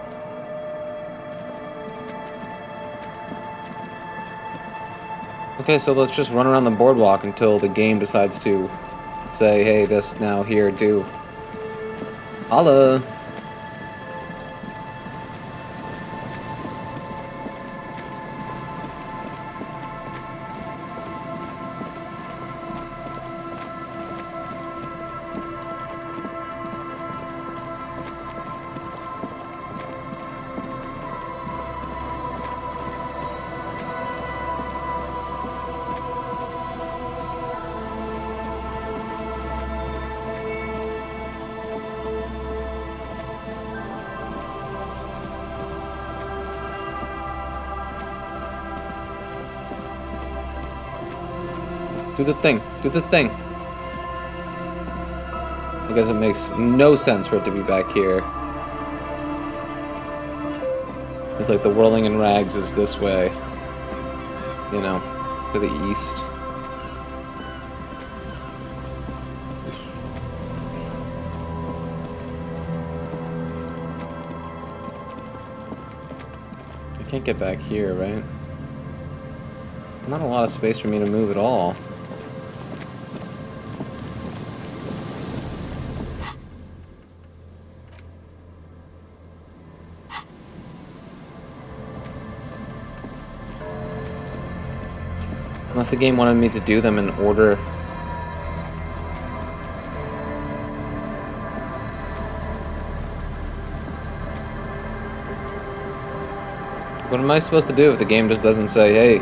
Okay, so let's just run around the boardwalk until the game decides to say, hey, this, now, here, do. Holla! Do the thing. Do the thing. I guess it makes no sense for it to be back here. It's like the whirling in rags is this way. You know, to the east. I can't get back here, right? Not a lot of space for me to move at all. Unless the game wanted me to do them in order. What am I supposed to do if the game just doesn't say, hey,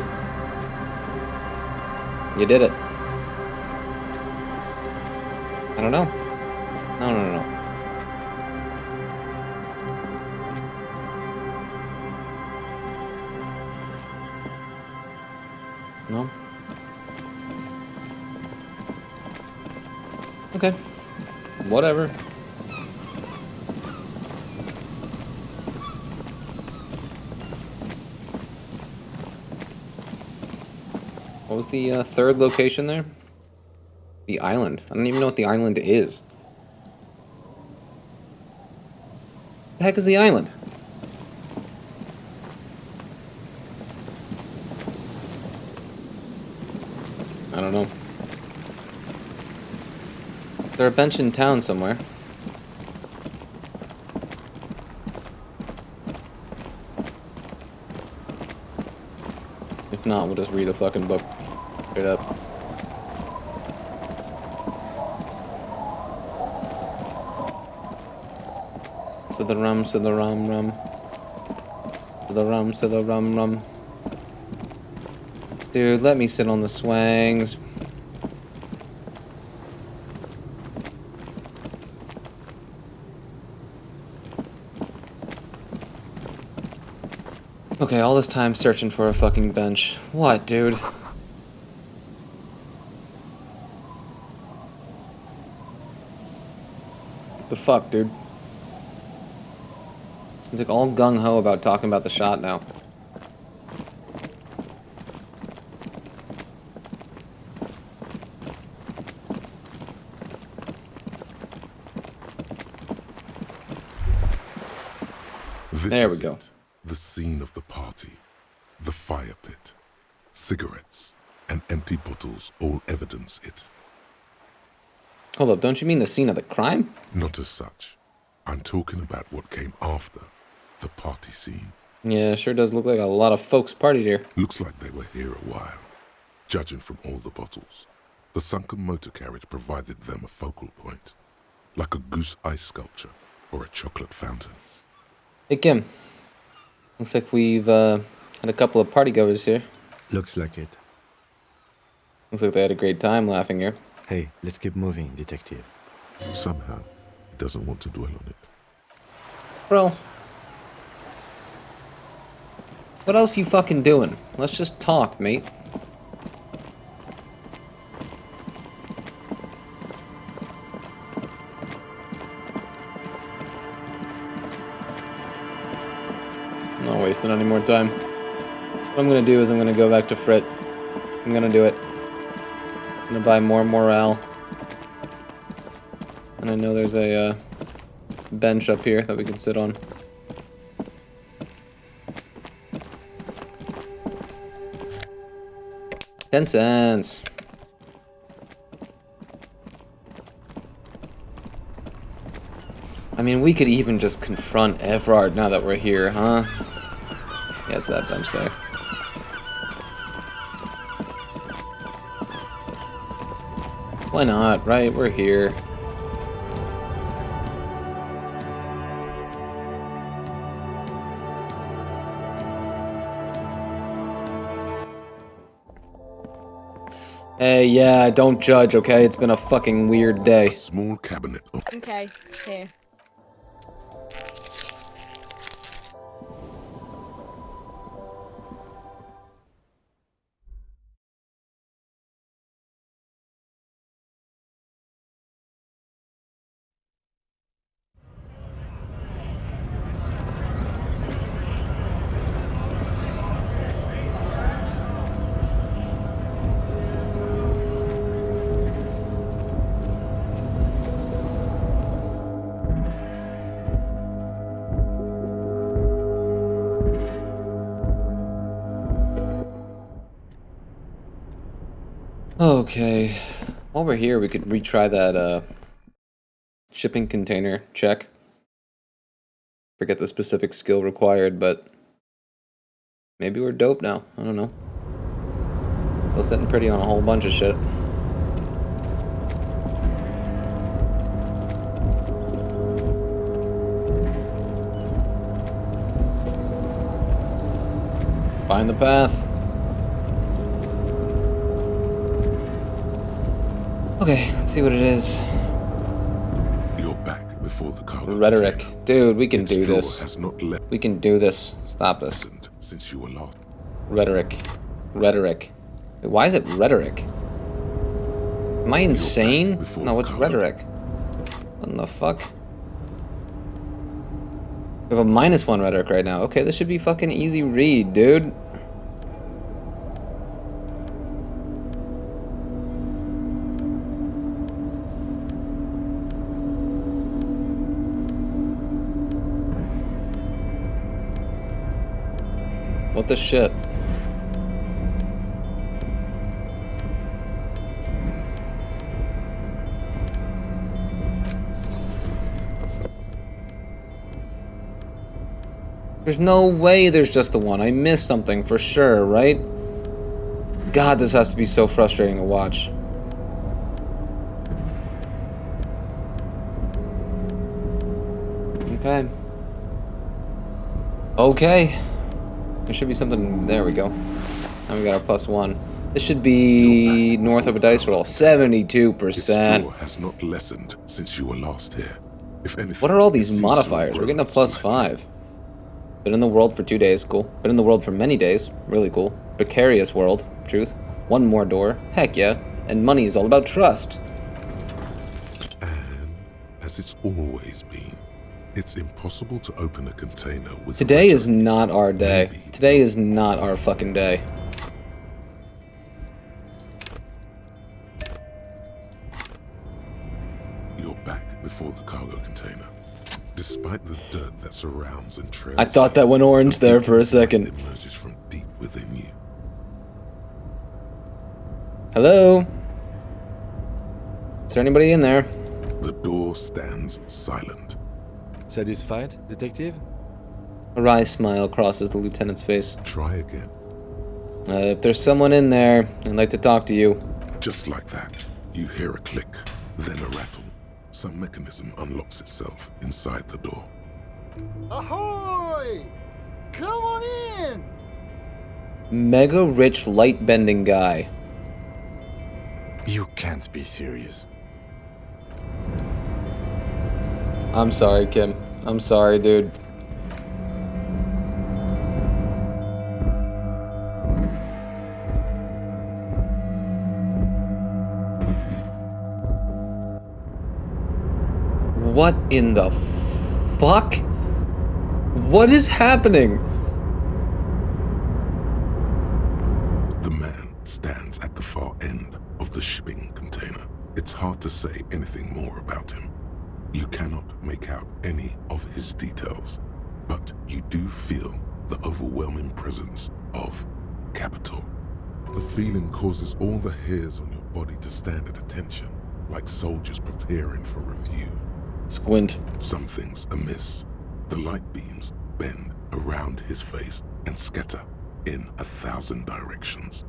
you did it? I don't know. No. No? Okay. Whatever. What was the third location there? The island. I don't even know what the island is. The heck is the island? I don't know. There's a bench in town somewhere. If not, we'll just read a fucking book. Straight up. So the rum, so the rum, rum. So the rum, so the rum, rum. Dude, let me sit on the swangs. Okay, all this time searching for a fucking bench. What, dude? The fuck, dude? He's like all gung-ho about talking about the shot now. There we go. The scene of the party, the fire pit, cigarettes, and empty bottles all evidence it. Hold up, don't you mean the scene of the crime? Not as such. I'm talking about what came after the party scene. Yeah, sure does look like a lot of folks partied here. Looks like they were here a while, judging from all the bottles. The sunken motor carriage provided them a focal point, like a goose ice sculpture or a chocolate fountain. Hey, Kim. Looks like we've had a couple of partygoers here. Looks like it. Looks like they had a great time laughing here. Hey, let's keep moving, detective. Somehow, he doesn't want to dwell on it. Bro. What else you fucking doing? Let's just talk, mate. Not wasting any more time. What I'm gonna do is I'm gonna go back to Frit. I'm gonna do it. I'm gonna buy more morale. And I know there's a bench up here that we can sit on. $0.10. I mean, we could even just confront Everard now that we're here, huh? Yeah, it's that bench there. Why not, right? We're here. Hey, yeah, don't judge, okay? It's been a fucking weird day. A small cabinet. Okay, here. Okay. While we're here, we could retry that, shipping container check. Forget the specific skill required, but maybe we're dope now. I don't know. Still sitting pretty on a whole bunch of shit. Find the path. Okay, let's see what it is. You're back before the cargo. Rhetoric. Dude, we can Its do jaw this. has not left We can do this. Stop this. since you were lost. Rhetoric. Rhetoric. Wait, why is it rhetoric? Am I insane? No, it's rhetoric. What in the fuck? We have a -1 rhetoric right now. Okay, this should be fucking easy read, dude. What the shit? There's no way there's just the one. I missed something for sure, right? God, this has to be so frustrating to watch. Okay. Okay. There should be something. There we go. Now we got our +1. This should be north of a dice roll. 72%. Its draw has not lessened since you were last here. If anything, What are all it these seems to have modifiers? We're getting a grown slightly. +5. Been in the world for 2 days. Cool. Been in the world for many days. Really cool. Precarious world. Truth. One more door. Heck yeah. And money is all about trust. And as it's always been, it's impossible to open a container with Today a is not our day. Maybe. Today is not our fucking day. You're back before the cargo container. Despite the dirt that surrounds and trails I thought that went orange there for a second. emerges from deep within you. Hello? Is there anybody in there? The door stands silent. Satisfied, detective? A wry smile crosses the lieutenant's face. Try again. If there's someone in there, I'd like to talk to you. Just like that, you hear a click, then a rattle. Some mechanism unlocks itself inside the door. Ahoy! Come on in! Mega rich light bending guy. You can't be serious. I'm sorry, Kim. I'm sorry, dude. What in the fuck? What is happening? The man stands at the far end of the shipping container. It's hard to say anything more about him. You cannot make out any of his details, but you do feel the overwhelming presence of capital. The feeling causes all the hairs on your body to stand at attention, like soldiers preparing for review. Squint. Something's amiss. The light beams bend around his face and scatter in 1,000 directions.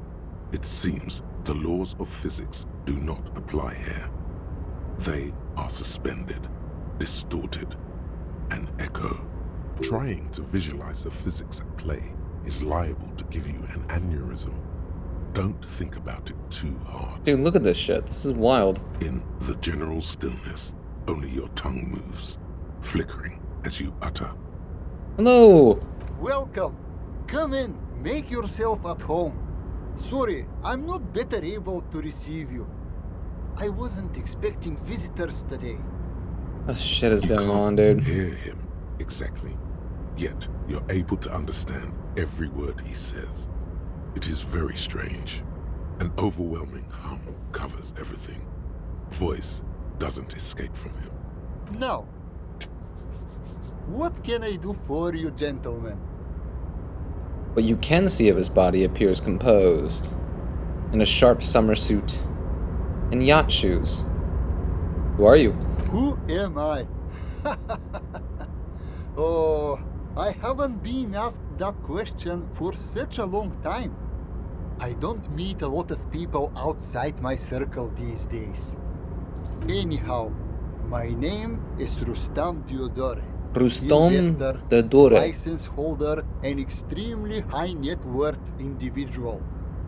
It seems the laws of physics do not apply here. They are suspended, distorted, and echo. Trying to visualize the physics at play is liable to give you an aneurysm. Don't think about it too hard. Dude, look at this shit. This is wild. In the general stillness, only your tongue moves, flickering as you utter. Hello. Welcome. Come in. Make yourself at home. Sorry, I'm not better able to receive you. I wasn't expecting visitors today. What shit is You going can't on, dude? hear him exactly, yet you're able to understand every word he says. It is very strange. An overwhelming hum covers everything. Voice doesn't escape from him. Now, what can I do for you, gentlemen? What you can see of his body appears composed, in a sharp summer suit, and yacht shoes. Who are you? Who am I? Oh, I haven't been asked that question for such a long time. I don't meet a lot of people outside my circle these days. Anyhow, my name is Rustam Diodore. Rustam Investor, Diodore. license holder, an extremely high net worth individual.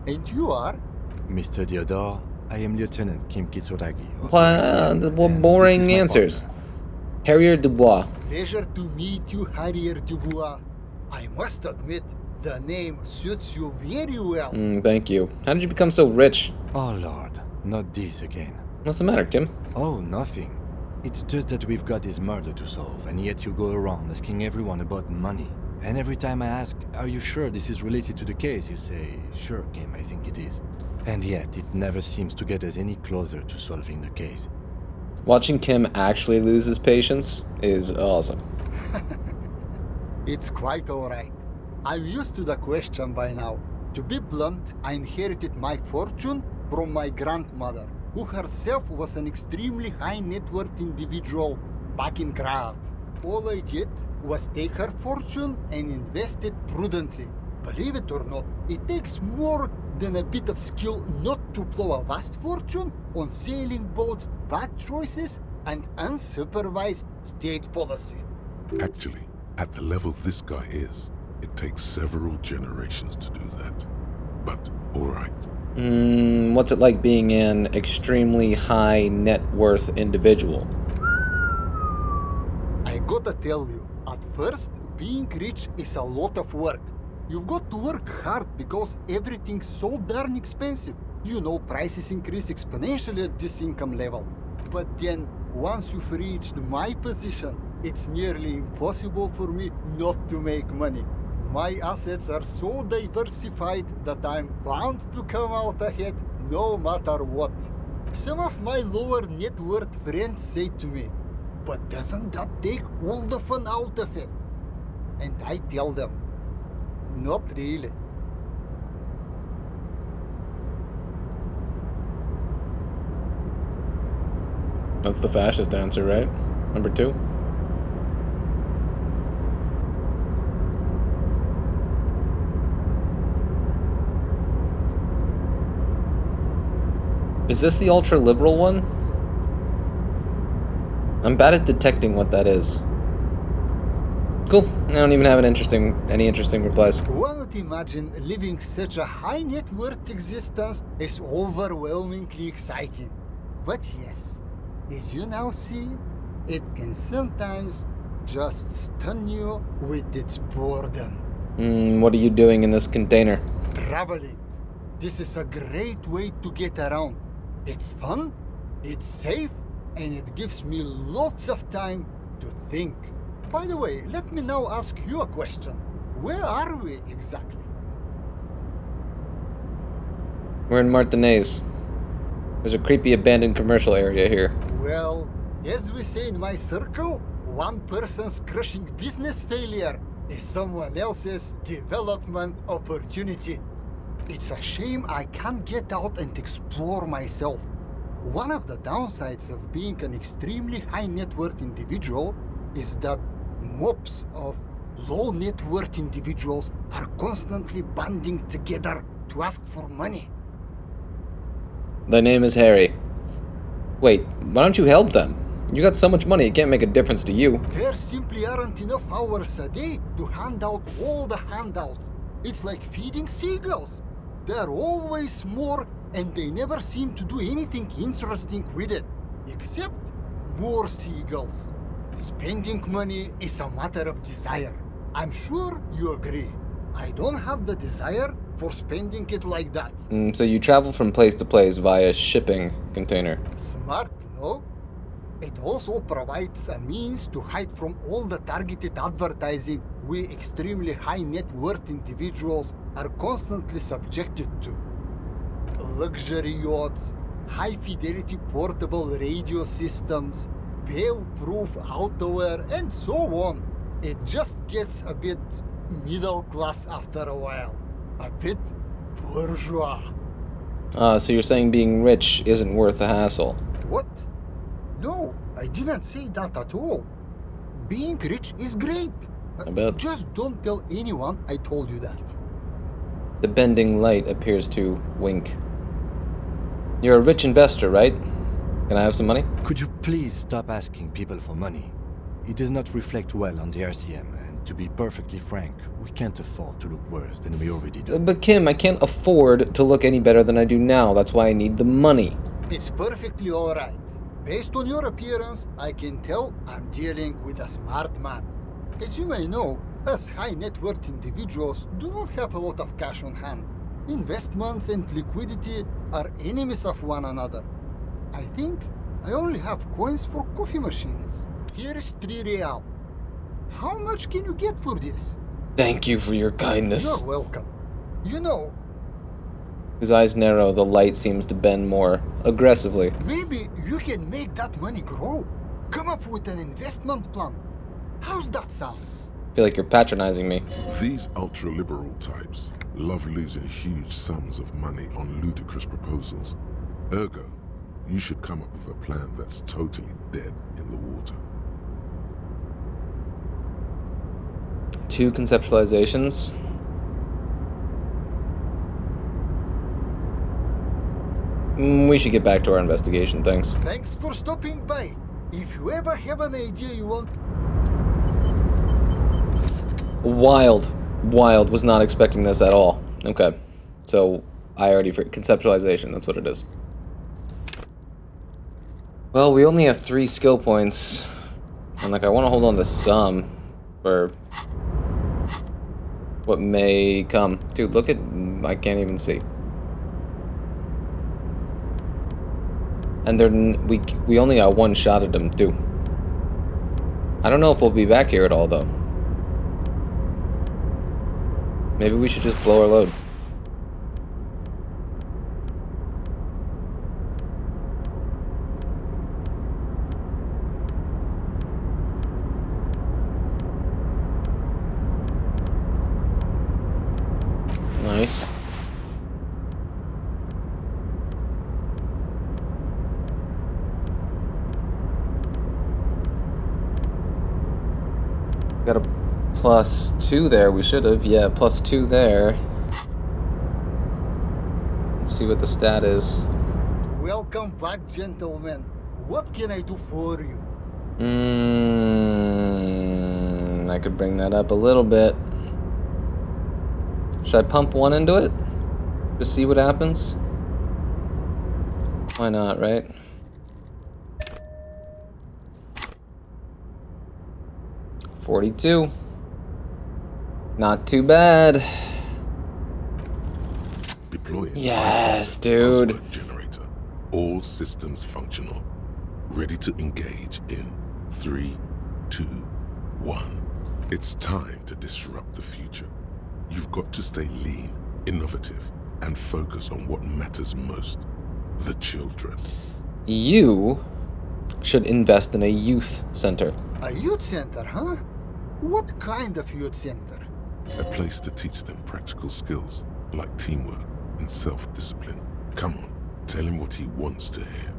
And you are? Mr. Diodore, I am Lieutenant Kim Kitsuragi. of What? Elysium, The and boring this is my answers. partner. Harrier Dubois. Pleasure to meet you, Harrier Dubois. I must admit, the name suits you very well. Thank you. How did you become so rich? Oh Lord, not this again. What's the matter, Kim? Oh, nothing. It's just that we've got this murder to solve, and yet you go around asking everyone about money. And every time I ask, are you sure this is related to the case, you say, sure, Kim, I think it is. And yet, it never seems to get us any closer to solving the case. Watching Kim actually lose his patience is awesome. It's quite alright. I'm used to the question by now. To be blunt, I inherited my fortune from my grandmother, who herself was an extremely high net worth individual back in Grad. All I did was take her fortune and invest it prudently. Believe it or not, it takes more than a bit of skill not to blow a vast fortune on sailing boats, bad choices, and unsupervised state policy. Actually, at the level this guy is, it takes several generations to do that. But, alright. What's it like being an extremely high net worth individual? I gotta tell you, at first, being rich is a lot of work. You've got to work hard because everything's so darn expensive. You know, prices increase exponentially at this income level. But then, once you've reached my position, it's nearly impossible for me not to make money. My assets are so diversified that I'm bound to come out ahead no matter what. Some of my lower net worth friends say to me, but doesn't that take all the fun out of it? And I tell them, not really. That's the fascist answer, right? Number 2? Is this the ultra-liberal one? I'm bad at detecting what that is. Cool. I don't even have any interesting replies. One would imagine living such a high net worth existence is overwhelmingly exciting. But yes, as you now see, it can sometimes just stun you with its boredom. What are you doing in this container? Traveling. This is a great way to get around. It's fun, it's safe, and it gives me lots of time to think. By the way, let me now ask you a question. Where are we exactly? We're in Martinez. There's a creepy abandoned commercial area here. Well, as we say in my circle, one person's crushing business failure is someone else's development opportunity. It's a shame I can't get out and explore myself. One of the downsides of being an extremely high net worth individual is that mobs of low net worth individuals are constantly banding together to ask for money. Thy name is Harry. Wait, why don't you help them? You got so much money, it can't make a difference to you. There simply aren't enough hours a day to hand out all the handouts. It's like feeding seagulls. There are always more, and they never seem to do anything interesting with it, except more seagulls. Spending money is a matter of desire. I'm sure you agree. I don't have the desire for spending it like that. So you travel from place to place via shipping container. Smart, no? It also provides a means to hide from all the targeted advertising we extremely high net worth individuals are constantly subjected to. Luxury yachts, high fidelity portable radio systems, bail-proof outerwear, and so on. It just gets a bit middle class after a while. A bit bourgeois. So you're saying being rich isn't worth the hassle? What? No, I didn't say that at all. Being rich is great. I bet. Just don't tell anyone I told you that. The bending light appears to wink. You're a rich investor, right? Can I have some money? Could you please stop asking people for money? It does not reflect well on the RCM, and to be perfectly frank, we can't afford to look worse than we already do. But Kim, I can't afford to look any better than I do now. That's why I need the money. It's perfectly alright. Based on your appearance, I can tell I'm dealing with a smart man. As you may know, us high net worth individuals do not have a lot of cash on hand. Investments and liquidity are enemies of one another. I think I only have coins for coffee machines. Here is 3 real. How much can you get for this? Thank you for your kindness. You're welcome. You know, His eyes narrow, the light seems to bend more aggressively. maybe you can make that money grow. Come up with an investment plan. How's that sound? I feel like you're patronizing me. These ultra-liberal types love losing huge sums of money on ludicrous proposals. Ergo, you should come up with a plan that's totally dead in the water. 2 conceptualizations. We should get back to our investigation, thanks. Thanks for stopping by. If you ever have an idea you want... Wild. Wild. Was not expecting this at all. Okay. So, I already... Conceptualization, that's what it is. Well, we only have 3 skill points. And, like, I want to hold on to some for what may come. Dude, look at... I can't even see. And they're... We only got 1 shot at them, too. I don't know if we'll be back here at all, though. Maybe we should just blow our load. Nice. Got a +2 there. We should have. Yeah, +2 there. Let's see what the stat is. Welcome back, gentlemen. What can I do for you? I could bring that up a little bit. Should I pump 1 into it? Just see what happens? Why not, right? $42. Not too bad. Deploying. Yes, dude. Generator. All systems functional. Ready to engage in 3, 2, 1. It's time to disrupt the future. You've got to stay lean, innovative, and focus on what matters most. The children. You should invest in a youth center. A youth center, huh? What kind of youth center? A place to teach them practical skills, like teamwork and self-discipline. Come on, tell him what he wants to hear.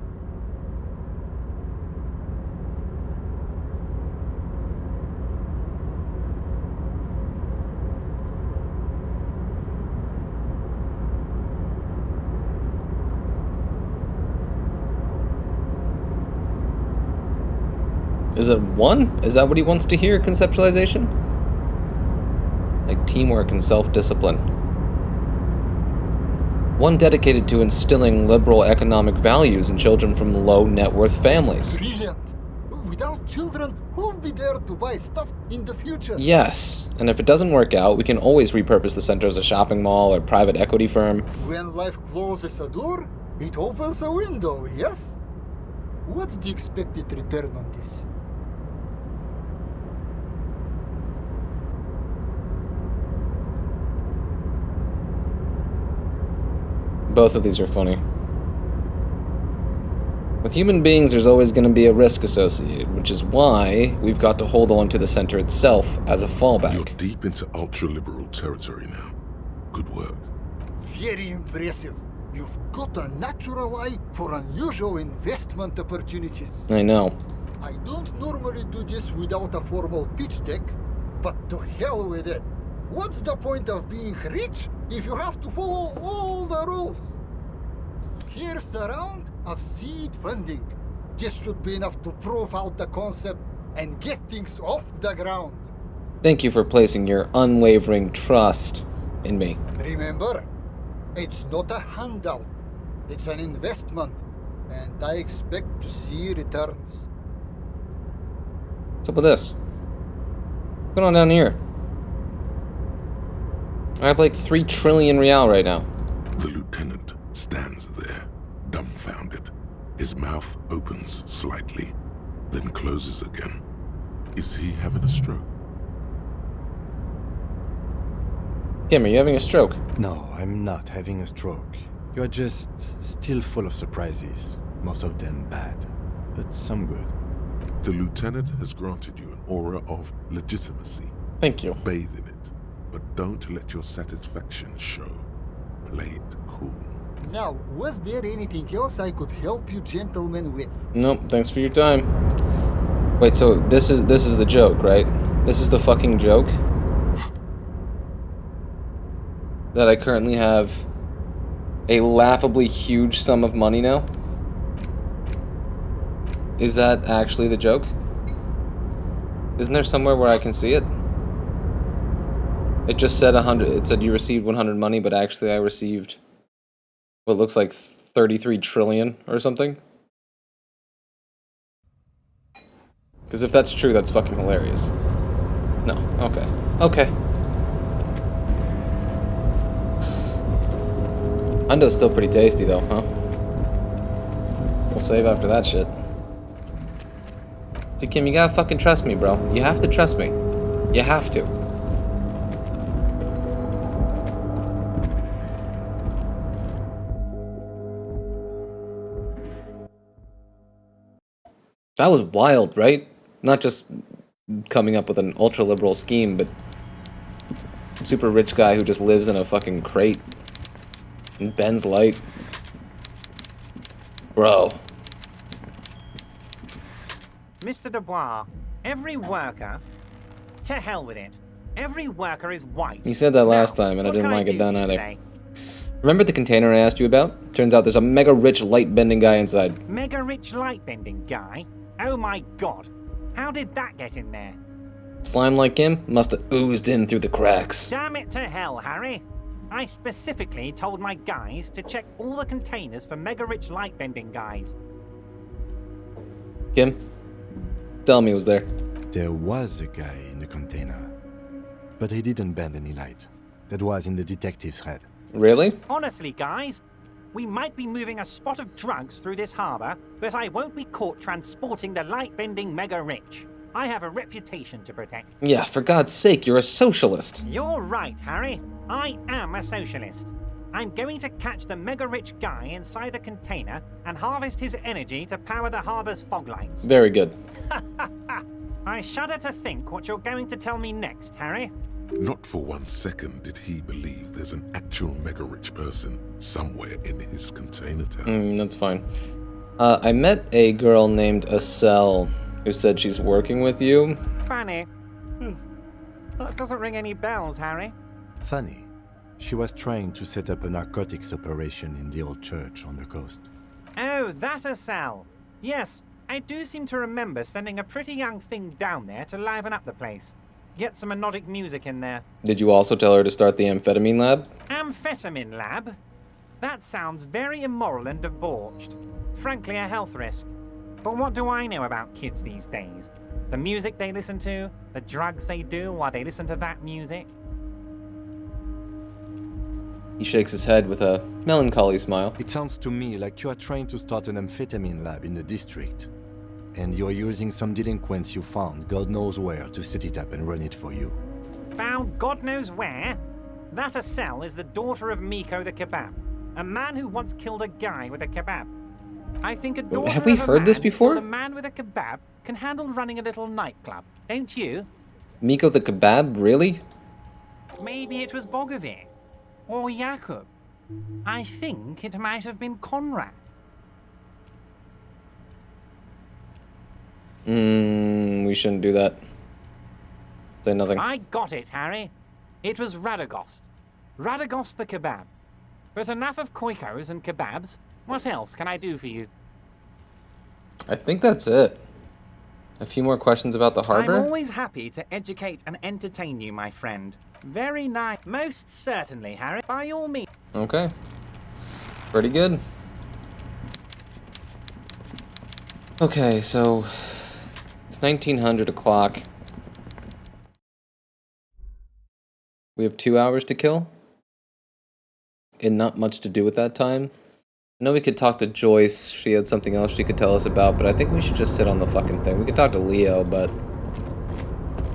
Is it 1? Is that what he wants to hear, conceptualization? Like teamwork and self-discipline. 1 dedicated to instilling liberal economic values in children from low net worth families. Brilliant! Without children, who'll be there to buy stuff in the future? Yes, and if it doesn't work out, we can always repurpose the center as a shopping mall or private equity firm. When life closes a door, it opens a window, yes? What's the expected return on this? Both of these are funny. With human beings, there's always going to be a risk associated, which is why we've got to hold on to the center itself as a fallback. You're deep into ultra-liberal territory now. Good work. Very impressive. You've got a natural eye for unusual investment opportunities. I know. I don't normally do this without a formal pitch deck, but to hell with it. What's the point of being rich if you have to follow all the rules? Here's the round of seed funding. This should be enough to prove out the concept and get things off the ground. Thank you for placing your unwavering trust in me. Remember, it's not a handout. It's an investment, and I expect to see returns. What's up with this? What's going on down here? I have like 3 trillion real right now. The lieutenant stands there, dumbfounded. His mouth opens slightly, then closes again. Is he having a stroke? Kim, are you having a stroke? No, I'm not having a stroke. You are just still full of surprises. Most of them bad, but some good. The lieutenant has granted you an aura of legitimacy. Thank you. Bathe in it, but don't let your satisfaction show. Play it cool. Now, was there anything else I could help you gentlemen with? Nope, thanks for your time. Wait, so this is the joke, right? This is the fucking joke? That I currently have a laughably huge sum of money now? Is that actually the joke? Isn't there somewhere where I can see it? It just said 100. It said you received 100 money, but actually I received what looks like 33 trillion or something. Because if that's true, that's fucking hilarious. No. Okay. Okay. Hundo's still pretty tasty, though, huh? We'll save after that shit. See, Kim, you gotta fucking trust me, bro. You have to trust me. You have to. That was wild, right? Not just coming up with an ultra-liberal scheme, but super rich guy who just lives in a fucking crate. In Ben's light. Bro. Mr. Dubois, every worker... To hell with it. Every worker is white. You said that last time, and I didn't like it then either. Remember the container I asked you about? Turns out there's a mega-rich light-bending guy inside. Mega-rich light-bending guy? Oh my god. How did that get in there? Slime like him must have oozed in through the cracks. Damn it to hell, Harry. I specifically told my guys to check all the containers for mega-rich light-bending guys. Kim, tell me he was there. There was a guy in the container, but he didn't bend any light. That was in the detective's head. Really? Honestly, guys, we might be moving a spot of drugs through this harbor, but I won't be caught transporting the light-bending mega-rich. I have a reputation to protect. Yeah, for God's sake, you're a socialist. You're right, Harry. I am a socialist. I'm going to catch the mega-rich guy inside the container and harvest his energy to power the harbor's fog lights. Very good. I shudder to think what you're going to tell me next, Harry. Not for 1 second did he believe there's an actual mega-rich person somewhere in his container town. That's fine. I met a girl named Estelle who said she's working with you. Funny. That doesn't ring any bells, Harry. Funny. She was trying to set up a narcotics operation in the old church on the coast. Oh, that Estelle. Yes, I do seem to remember sending a pretty young thing down there to liven up the place. Get some melodic music in there. Did you also tell her to start the amphetamine lab? Amphetamine lab? That sounds very immoral and debauched. Frankly, a health risk. But what do I know about kids these days? The music they listen to, the drugs they do while they listen to that music? He shakes his head with a melancholy smile. It sounds to me like you are trying to start an amphetamine lab in the district. And you're using some delinquents you found, God knows where, to set it up and run it for you. Found God knows where? That Estelle is the daughter of Miko the Kebab, a man who once killed a guy with a kebab. I think a daughter Have we of a heard man this before? A man with a kebab can handle running a little nightclub, don't you? Miko the Kebab? Really? Maybe it was Bogovir. Or Jakub. I think it might have been Conrad. We shouldn't do that. Say nothing. I got it, Harry. It was Radagost. Radagost the Kebab. But enough of koikos and kebabs. What else can I do for you? I think that's it. A few more questions about the harbor? I'm always happy to educate and entertain you, my friend. Very nice. Most certainly, Harry. By all means. Okay. Pretty good. Okay, so it's 1900 o'clock. We have 2 hours to kill. And not much to do with that time. I know we could talk to Joyce. She had something else she could tell us about, but I think we should just sit on the fucking thing. We could talk to Leo, but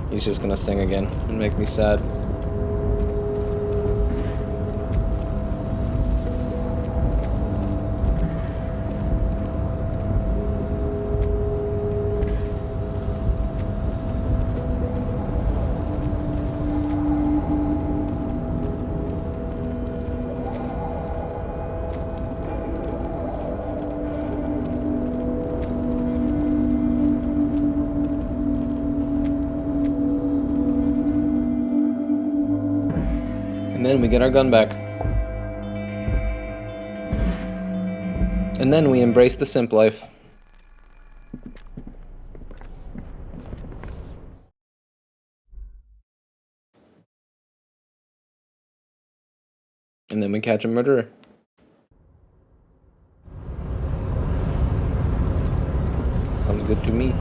he's just gonna sing again and make me sad. And then we get our gun back. And then we embrace the simp life. And then we catch a murderer. Sounds good to me.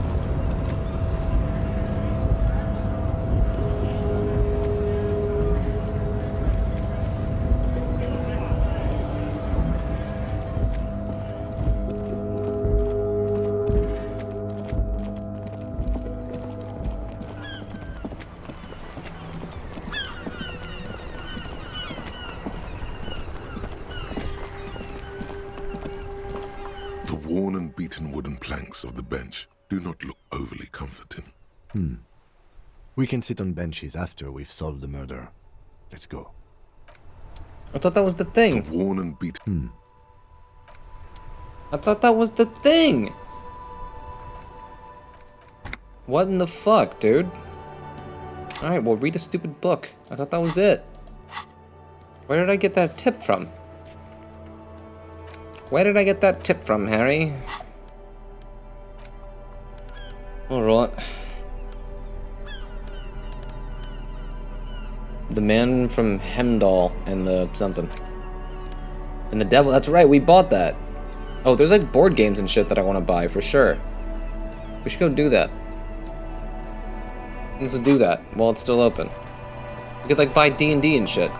The worn and beaten wooden planks of the bench do not look overly comforting. We can sit on benches after we've solved the murder. Let's go. I thought that was the thing. The worn and beaten. I thought that was the thing. What in the fuck, dude? Alright, well, read a stupid book. I thought that was it. Where did I get that tip from? Where did I get that tip from, Harry? Alright. The man from Hemdall and the something. And the devil, that's right, we bought that. Oh, there's like board games and shit that I want to buy for sure. We should go do that. Let's do that while it's still open. We could like buy D&D and shit.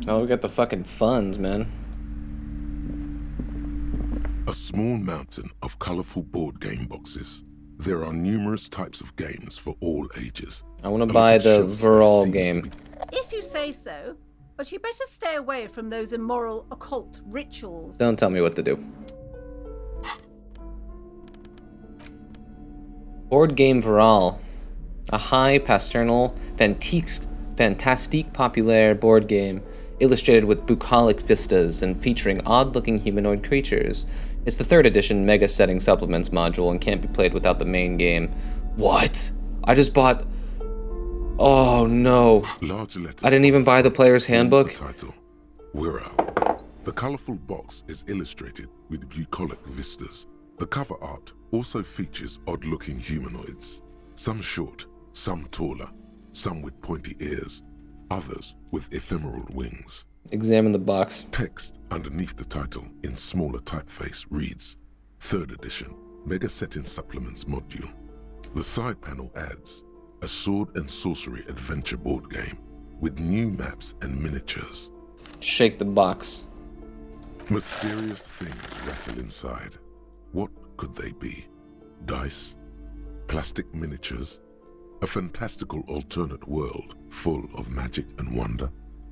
Oh, we got the fucking funds, man. A small mountain of colorful board game boxes. There are numerous types of games for all ages. I want to buy the Verall game. If you say so, but you better stay away from those immoral occult rituals. Don't tell me what to do. Board game Verall. A high pastoral, fantastique populaire board game illustrated with bucolic vistas and featuring odd-looking humanoid creatures. It's the 3rd edition Mega Setting Supplements module and can't be played without the main game. What? I just bought... Oh no. I didn't even buy the player's handbook? The title, Wirral. The colorful box is illustrated with bucolic vistas. The cover art also features odd-looking humanoids. Some short, some taller, some with pointy ears, others with ephemeral wings. Examine the box. Text underneath the title in smaller typeface reads, 3rd edition, Mega Setting Supplements module. The side panel adds, a sword and sorcery adventure board game with new maps and miniatures. Shake the box. Mysterious things rattle inside. What could they be? Dice? Plastic miniatures? A fantastical alternate world full of magic and wonder?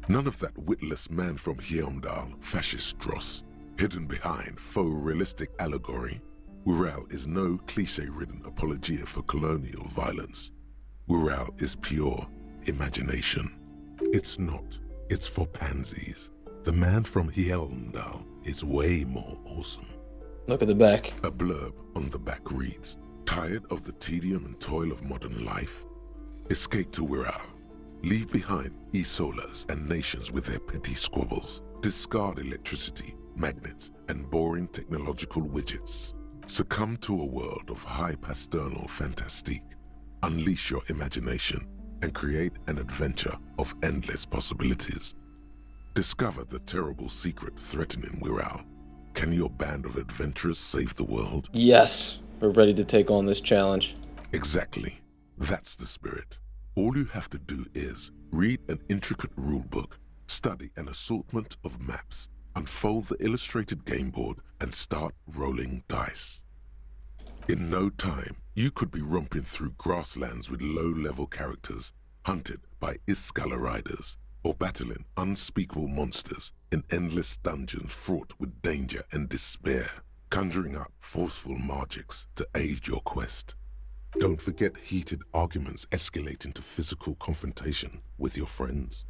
None of that witless man from Heimdall, fascist dross, hidden behind faux realistic allegory. Wirral is no cliché-ridden apologia for colonial violence. Wirral is pure imagination. It's not. It's for pansies. The man from Heimdall is way more awesome. Look at the back. A blurb on the back reads, tired of the tedium and toil of modern life? Escape to Wirral. Leave behind Isolas and nations with their petty squabbles. Discard electricity, magnets, and boring technological widgets. Succumb to a world of high pastoral fantastique. Unleash your imagination and create an adventure of endless possibilities. Discover the terrible secret threatening Wirral. Can your band of adventurers save the world? Yes, we're ready to take on this challenge. Exactly. That's the spirit. All you have to do is read an intricate rulebook, study an assortment of maps, unfold the illustrated game board, and start rolling dice. In no time, you could be romping through grasslands with low-level characters, hunted by Iskala riders, or battling unspeakable monsters in endless dungeons fraught with danger and despair, conjuring up forceful magics to aid your quest. Don't forget heated arguments escalating to physical confrontation with your friends.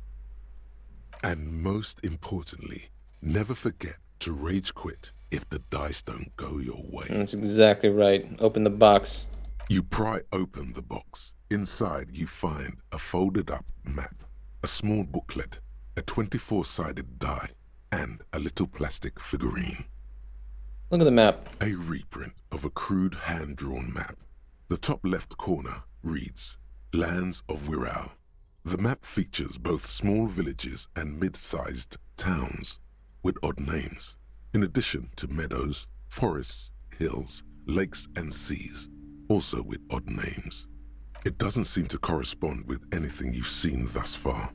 And most importantly, never forget to rage quit if the dice don't go your way. That's exactly right. Open the box. You pry open the box. Inside you find a folded up map, a small booklet, a 24-sided die, and a little plastic figurine. Look at the map. A reprint of a crude hand-drawn map. The top left corner reads, Lands of Wirral. The map features both small villages and mid-sized towns with odd names, in addition to meadows, forests, hills, lakes and seas, also with odd names. It doesn't seem to correspond with anything you've seen thus far.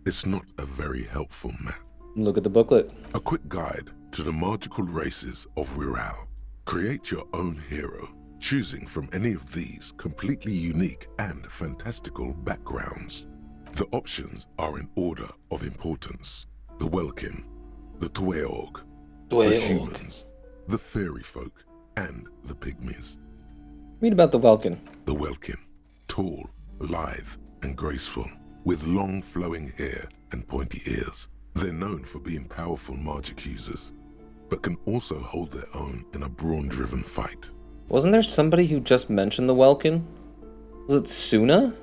It's not a very helpful map. Look at the booklet. A quick guide to the magical races of Wirral. Create your own hero, choosing from any of these completely unique and fantastical backgrounds. The options are in order of importance. The Welkin, the Tweog, the humans, the fairy folk, and the pygmies. Read about the Welkin. The Welkin, tall, lithe, and graceful, with long flowing hair and pointy ears. They're known for being powerful magic users, but can also hold their own in a brawn-driven fight. Wasn't there somebody who just mentioned the Welkin? Was it Suna?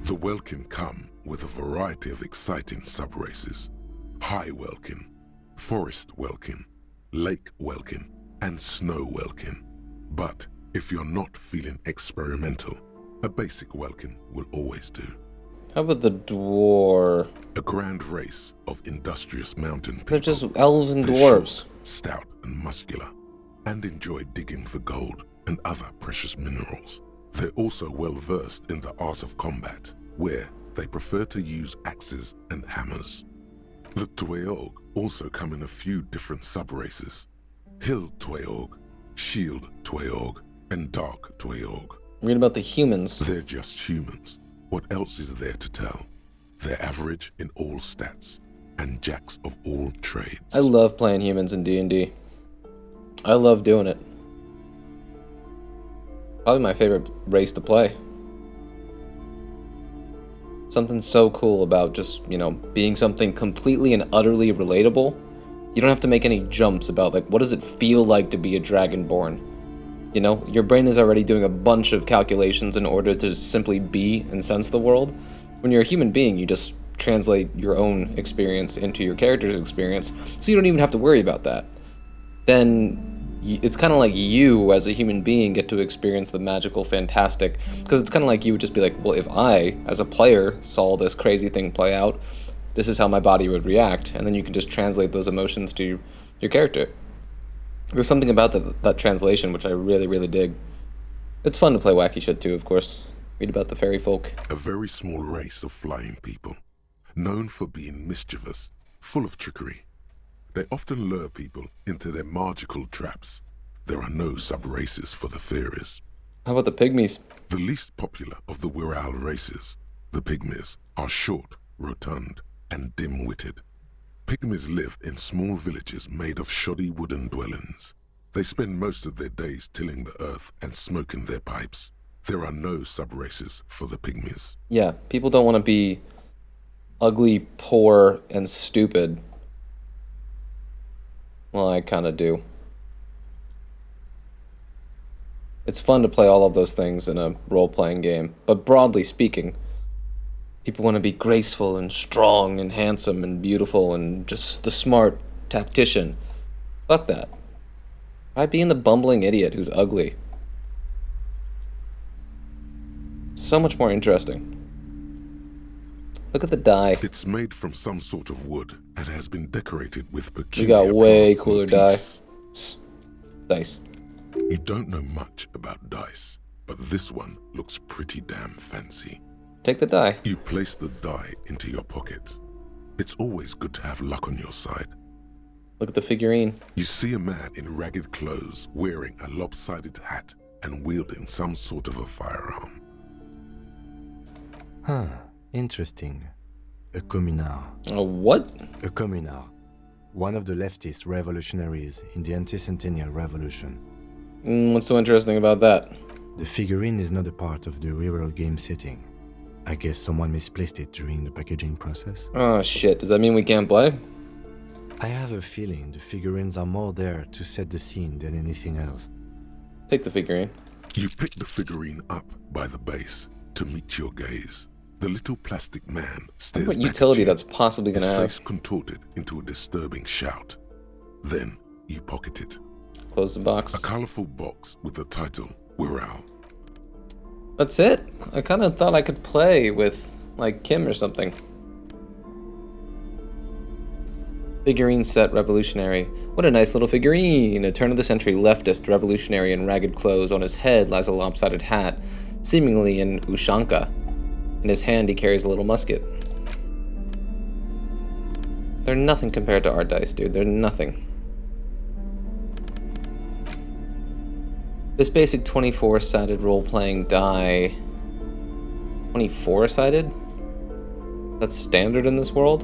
The Welkin come with a variety of exciting sub-races. High Welkin, Forest Welkin, Lake Welkin, and Snow Welkin. But if you're not feeling experimental, a basic Welkin will always do. How about the Dwarf? A grand race of industrious mountain people. They're just elves and They're dwarves. Short, stout and muscular, and enjoy digging for gold and other precious minerals. They're also well versed in the art of combat, where they prefer to use axes and hammers. The Tweog also come in a few different sub-races. Hill Tweog, Shield Tweog, and Dark Tweog. Read about the humans. They're just humans. What else is there to tell? They're average in all stats, and jacks of all trades. I love playing humans in D&D. I love doing it. Probably my favorite race to play. Something so cool about just, being something completely and utterly relatable. You don't have to make any jumps about, what does it feel like to be a Dragonborn? Your brain is already doing a bunch of calculations in order to simply be and sense the world. When you're a human being, you just translate your own experience into your character's experience, so you don't even have to worry about that. Then it's kind of like you, as a human being, get to experience the magical, fantastic, because it's kind of like you would just be like, well, if I, as a player, saw this crazy thing play out, this is how my body would react, and then you can just translate those emotions to your character. There's something about that translation which I really, really dig. It's fun to play wacky shit too, of course. Read about the fairy folk. A very small race of flying people, known for being mischievous, full of trickery. They often lure people into their magical traps. There are no sub-races for the fairies. How about the pygmies? The least popular of the Wirral races, the pygmies, are short, rotund, and dim-witted. Pygmies live in small villages made of shoddy wooden dwellings. They spend most of their days tilling the earth and smoking their pipes. There are no sub-races for the pygmies. Yeah, people don't want to be ugly, poor, and stupid. Well, I kind of do. It's fun to play all of those things in a role-playing game, but broadly speaking, people want to be graceful and strong and handsome and beautiful and just the smart tactician. Fuck that. Try being the bumbling idiot who's ugly. So much more interesting. Look at the die. It's made from some sort of wood and has been decorated with We peculiar got way plant cooler motifs. Dice. You don't know much about dice, but this one looks pretty damn fancy. Take the die. You place the die into your pocket. It's always good to have luck on your side. Look at the figurine. You see a man in ragged clothes wearing a lopsided hat and wielding some sort of a firearm. Huh, interesting. A communard. A what? A communard. One of the leftist revolutionaries in the anti-centennial revolution. What's so interesting about that? The figurine is not a part of the real game setting. I guess someone misplaced it during the packaging process. Oh shit, does that mean we can't play? I have a feeling the figurines are more there to set the scene than anything else. Take the figurine. You pick the figurine up by the base to meet your gaze. The little plastic man stares What back utility at you, that's possibly going to his have? face contorted into a disturbing shout. Then you pocket it. Close the box. A colorful box with the title, We're Out. That's it? I kind of thought I could play with, like, Kim or something. Figurine set revolutionary. What a nice little figurine! A turn-of-the-century leftist revolutionary in ragged clothes. On his head lies a lopsided hat, seemingly in Ushanka. In his hand he carries a little musket. They're nothing compared to our dice, dude. They're nothing. This basic 24-sided role-playing die... 24-sided? That's standard in this world?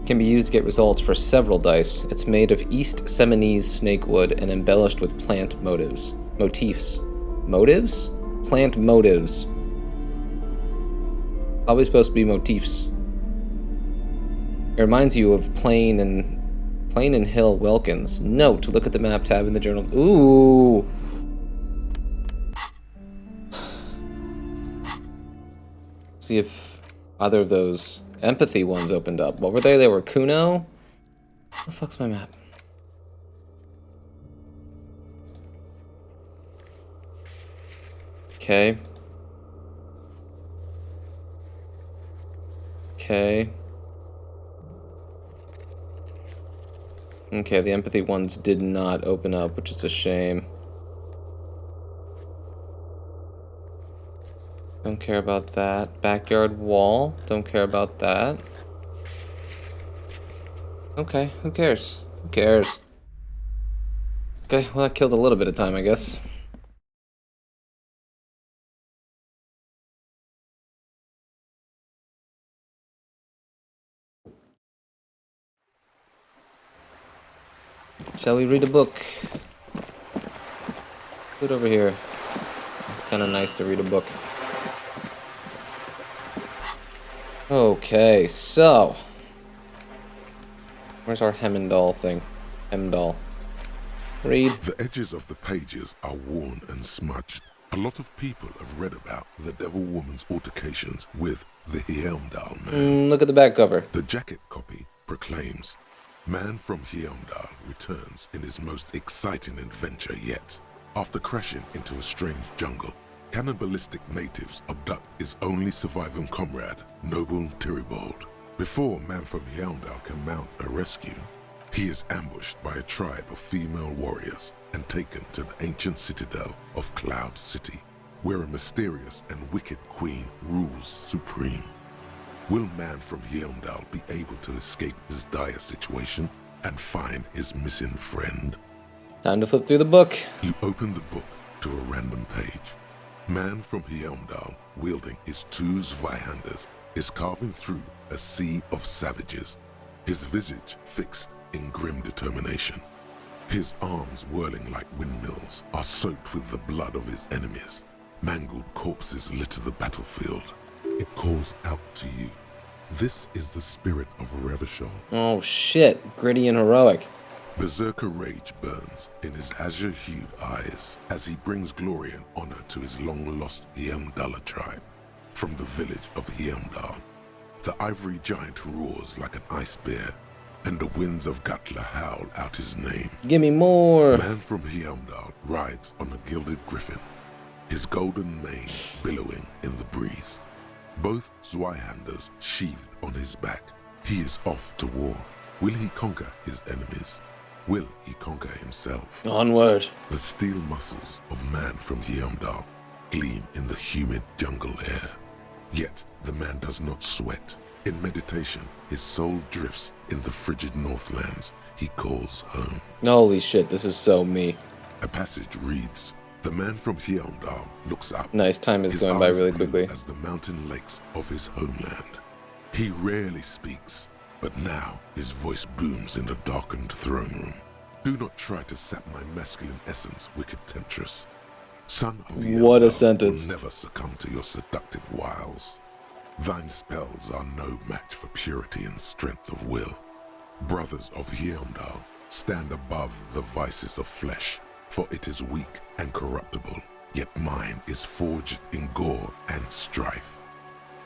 Can be used to get results for several dice. It's made of East Seminese snakewood and embellished with plant motifs. Motives? Plant motives. Probably supposed to be motifs. It reminds you of Plain and Hill Wilkins. Note, look at the map tab in the journal. Ooh! See if either of those empathy ones opened up. What were they? They were Kuno? What the fuck's my map? Okay. Okay. Okay, the empathy ones did not open up, which is a shame. Don't care about that. Backyard wall. Don't care about that. Okay, who cares? Who cares? Okay, well that killed a little bit of time, I guess. Shall we read a book? Put it over here. It's kind of nice to read a book. Okay, so... Where's our Hemendal thing? Hemendal. Read. The edges of the pages are worn and smudged. A lot of people have read about the Devil Woman's altercations with the Heimdall man. Look at the back cover. The jacket copy proclaims, Man from Heimdall returns in his most exciting adventure yet. After crashing into a strange jungle, cannibalistic natives abduct his only surviving comrade, Noble Tyribald. Before Man from Heimdall can mount a rescue, he is ambushed by a tribe of female warriors and taken to the ancient citadel of Cloud City, where a mysterious and wicked queen rules supreme. Will Man from Heimdall be able to escape his dire situation and find his missing friend? Time to flip through the book. You open the book to a random page. Man from Heimdall, wielding his two Zweihanders, is carving through a sea of savages, his visage fixed in grim determination. His arms, whirling like windmills, are soaked with the blood of his enemies. Mangled corpses litter the battlefield. It calls out to you. This is the spirit of Revachol. Oh shit, gritty and heroic. Berserker rage burns in his azure-hued eyes as he brings glory and honor to his long-lost Heimdall tribe. From the village of Heimdall, the ivory giant roars like an ice bear, and the winds of Gatla howl out his name. Give me more. Man from Heimdall rides on a gilded griffin, his golden mane billowing in the breeze. Both Zweihanders sheathed on his back. He is off to war. Will he conquer his enemies? Will he conquer himself? Onward. The steel muscles of Man from Heimdall gleam in the humid jungle air. Yet the man does not sweat. In meditation, his soul drifts in the frigid northlands he calls home. Holy shit, this is so me. A passage reads, The man from Heimdall looks up. Nice, time is His going by eyes really blue quickly. as the mountain lakes of his homeland. He rarely speaks, but now his voice booms in the darkened throne room. Do not try to sap my masculine essence, wicked temptress. Son of What a Heimdall sentence. will never succumb to your seductive wiles. Thine spells are no match for purity and strength of will. Brothers of Heimdall, stand above the vices of flesh, for it is weak and corruptible, yet mine is forged in gore and strife.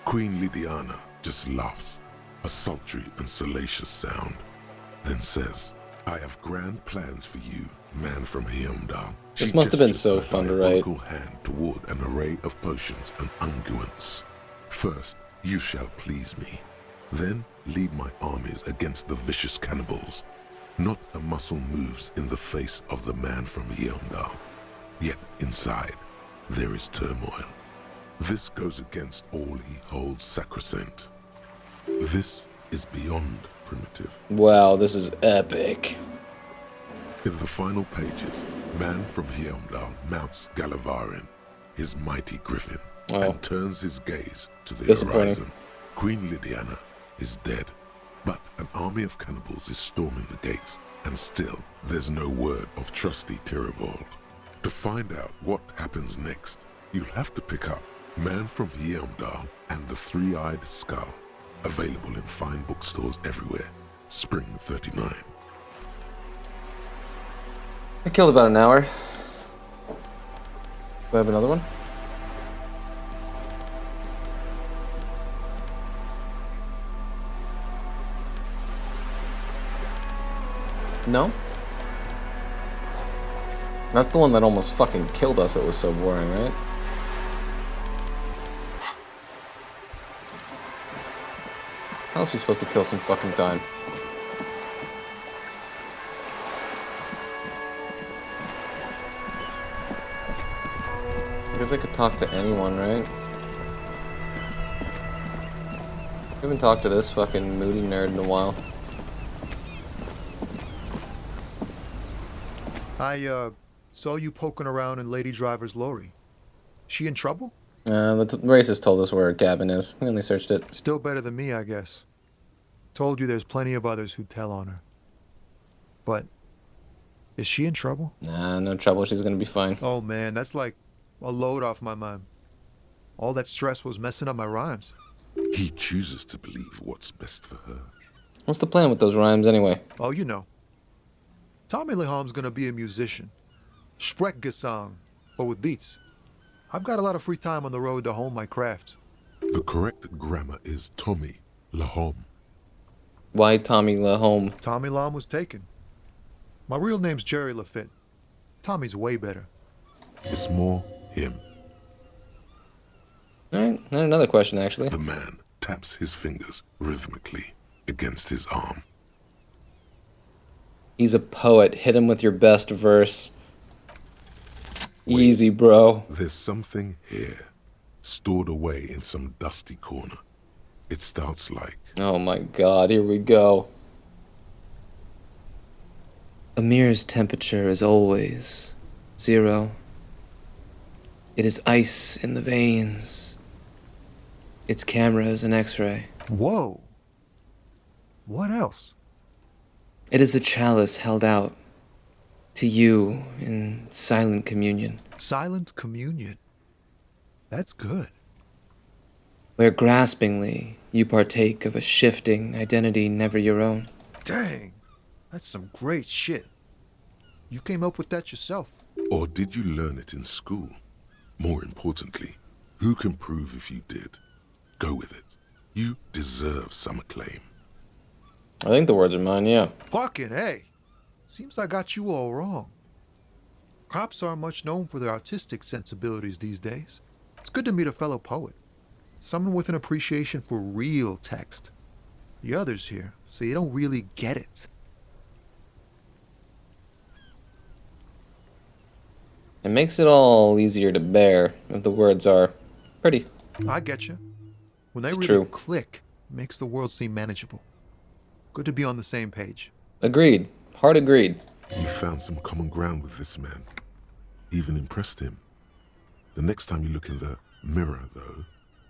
Queen Lydiana just laughs, a sultry and salacious sound, then says, I have grand plans for you, man from Heimdall. This must have been so fun to write. Hand toward an array of potions and unguents. First, you shall please me. Then lead my armies against the vicious cannibals. Not a muscle moves in the face of the man from Heimdall. Yet inside, there is turmoil. This goes against all he holds sacrosanct. This is beyond primitive. Wow, this is epic. In the final pages, man from Heimdall mounts Gallivaren, his mighty griffin, and turns his gaze to the horizon. Queen Lydiana is dead, but an army of cannibals is storming the gates, and still there's no word of trusty Tyribald. To find out what happens next, you'll have to pick up Man from Heimdall and the Three-Eyed Skull, available in fine bookstores everywhere. Spring 39. I killed about an hour. Do I have another one? No? That's the one that almost fucking killed us. It was so boring, right? How else are we supposed to kill some fucking time? I guess I could talk to anyone, right? I haven't talked to this fucking moody nerd in a while. I saw you poking around in Lady Driver's lorry. She in trouble? The racist told us where her cabin is. We only searched it. Still better than me, I guess. Told you there's plenty of others who'd tell on her. But, is she in trouble? Nah, no trouble. She's gonna be fine. Oh man, that's like a load off my mind. All that stress was messing up my rhymes. He chooses to believe what's best for her. What's the plan with those rhymes anyway? Oh, you know. Tommy Leham's gonna be a musician. Sprechgesang, but with beats. I've got a lot of free time on the road to hone my craft. The correct grammar is Tommy Lahom. Why Tommy Lahome? Tommy Lahom was taken. My real name's Jerry Lafitte. Tommy's way better. It's more him. Alright, and another question actually. The man taps his fingers rhythmically against his arm. He's a poet. Hit him with your best verse. Wait, easy, bro. There's something here, stored away in some dusty corner. It starts like... Oh my god, here we go. Amir's temperature is always 0. It is ice in the veins. Its camera is an X-ray. Whoa. What else? It is a chalice held out to you in silent communion. Silent communion? That's good. Where graspingly you partake of a shifting identity never your own. Dang, that's some great shit. You came up with that yourself. Or did you learn it in school? More importantly, who can prove if you did? Go with it. You deserve some acclaim. I think the words are mine, yeah. Fucking hey. Seems I got you all wrong. Cops aren't much known for their artistic sensibilities these days. It's good to meet a fellow poet. Someone with an appreciation for real text. The others here, so you don't really get it. It makes it all easier to bear if the words are pretty. I get you. When they It's really true. click, it makes the world seem manageable. Good to be on the same page. Agreed. Hard agreed. You found some common ground with this man. Even impressed him. The next time you look in the mirror, though,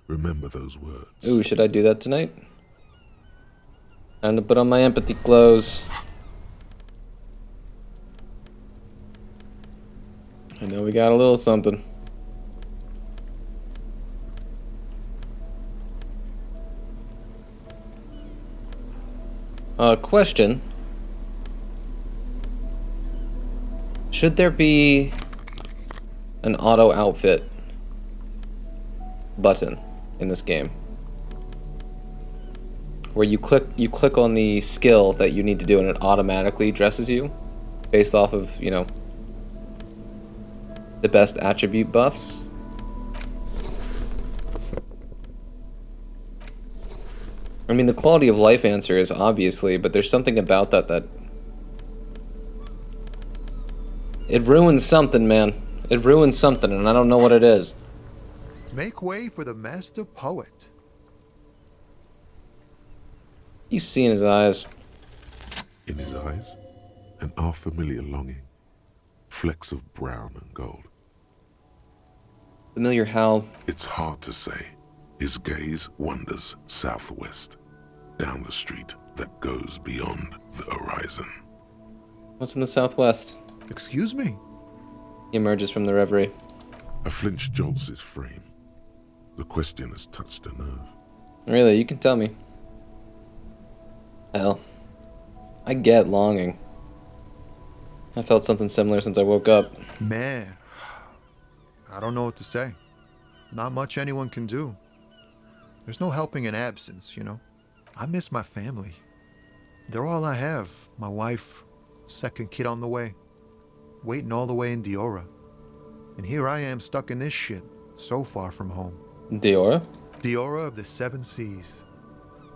remember those words. Ooh, should I do that tonight? Time to put on my empathy clothes. I know we got a little something. Question. Should there be an auto outfit button in this game? Where you click on the skill that you need to do and it automatically dresses you based off of, you know, the best attribute buffs. I mean, the quality of life answer is obviously, but there's something about that it ruins something, man. It ruins something, and I don't know what it is. Make way for the master poet. You see in his eyes. In his eyes, an unfamiliar longing. Flecks of brown and gold. Familiar how? It's hard to say. His gaze wanders southwest, down the street that goes beyond the horizon. What's in the southwest? Excuse me? He emerges from the reverie. A flinch jolts his frame. The question has touched a nerve. Really, you can tell me. Hell, I get longing. I felt something similar since I woke up. Man, I don't know what to say. Not much anyone can do. There's no helping in absence, you know. I miss my family. They're all I have. My wife, second kid on the way, waiting all the way in Diora. And here I am stuck in this shit, so far from home. Diora? Diora of the Seven Seas.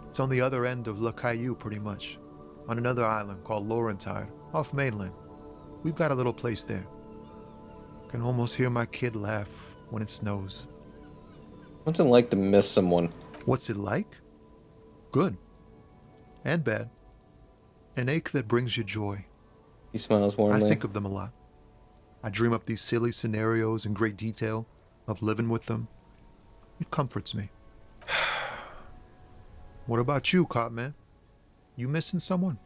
It's on the other end of Le Caillou, pretty much. On another island called Laurentide, off mainland. We've got a little place there. Can almost hear my kid laugh when it snows. What's it like to miss someone? What's it like? Good. And bad. An ache that brings you joy. He smiles warmly. I think of them a lot. I dream up these silly scenarios in great detail of living with them. It comforts me. What about you, Cop Man? You missing someone?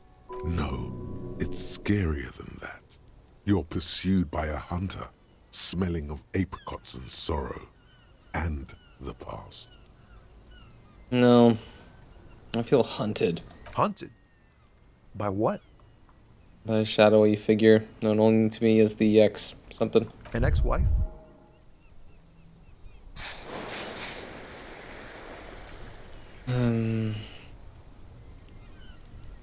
No, it's scarier than that. You're pursued by a hunter, smelling of apricots and sorrow, and the past. No, I feel hunted. Hunted? By what? By a shadowy figure known only to me as the ex something. An ex-wife?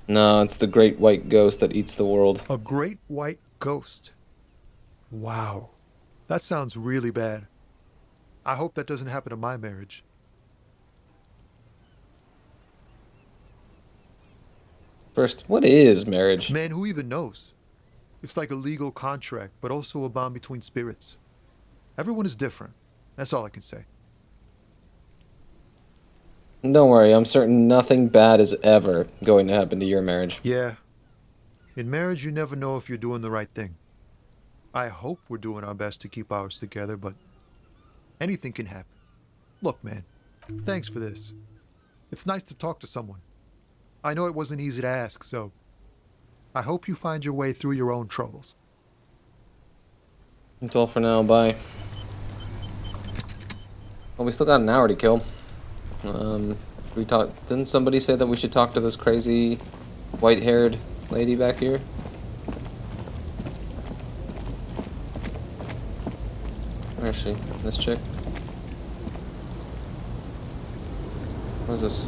No, it's the great white ghost that eats the world. A great white ghost. Wow. That sounds really bad. I hope that doesn't happen to my marriage. First, what is marriage? Man, who even knows? It's like a legal contract, but also a bond between spirits. Everyone is different. That's all I can say. Don't worry, I'm certain nothing bad is ever going to happen to your marriage. Yeah. In marriage, you never know if you're doing the right thing. I hope we're doing our best to keep ours together, but anything can happen. Look, man, thanks for this. It's nice to talk to someone. I know it wasn't easy to ask, so I hope you find your way through your own troubles. That's all for now, bye. Well, we still got an hour to kill. Didn't somebody say that we should talk to this crazy white-haired lady back here? Where is she? This chick? What is this?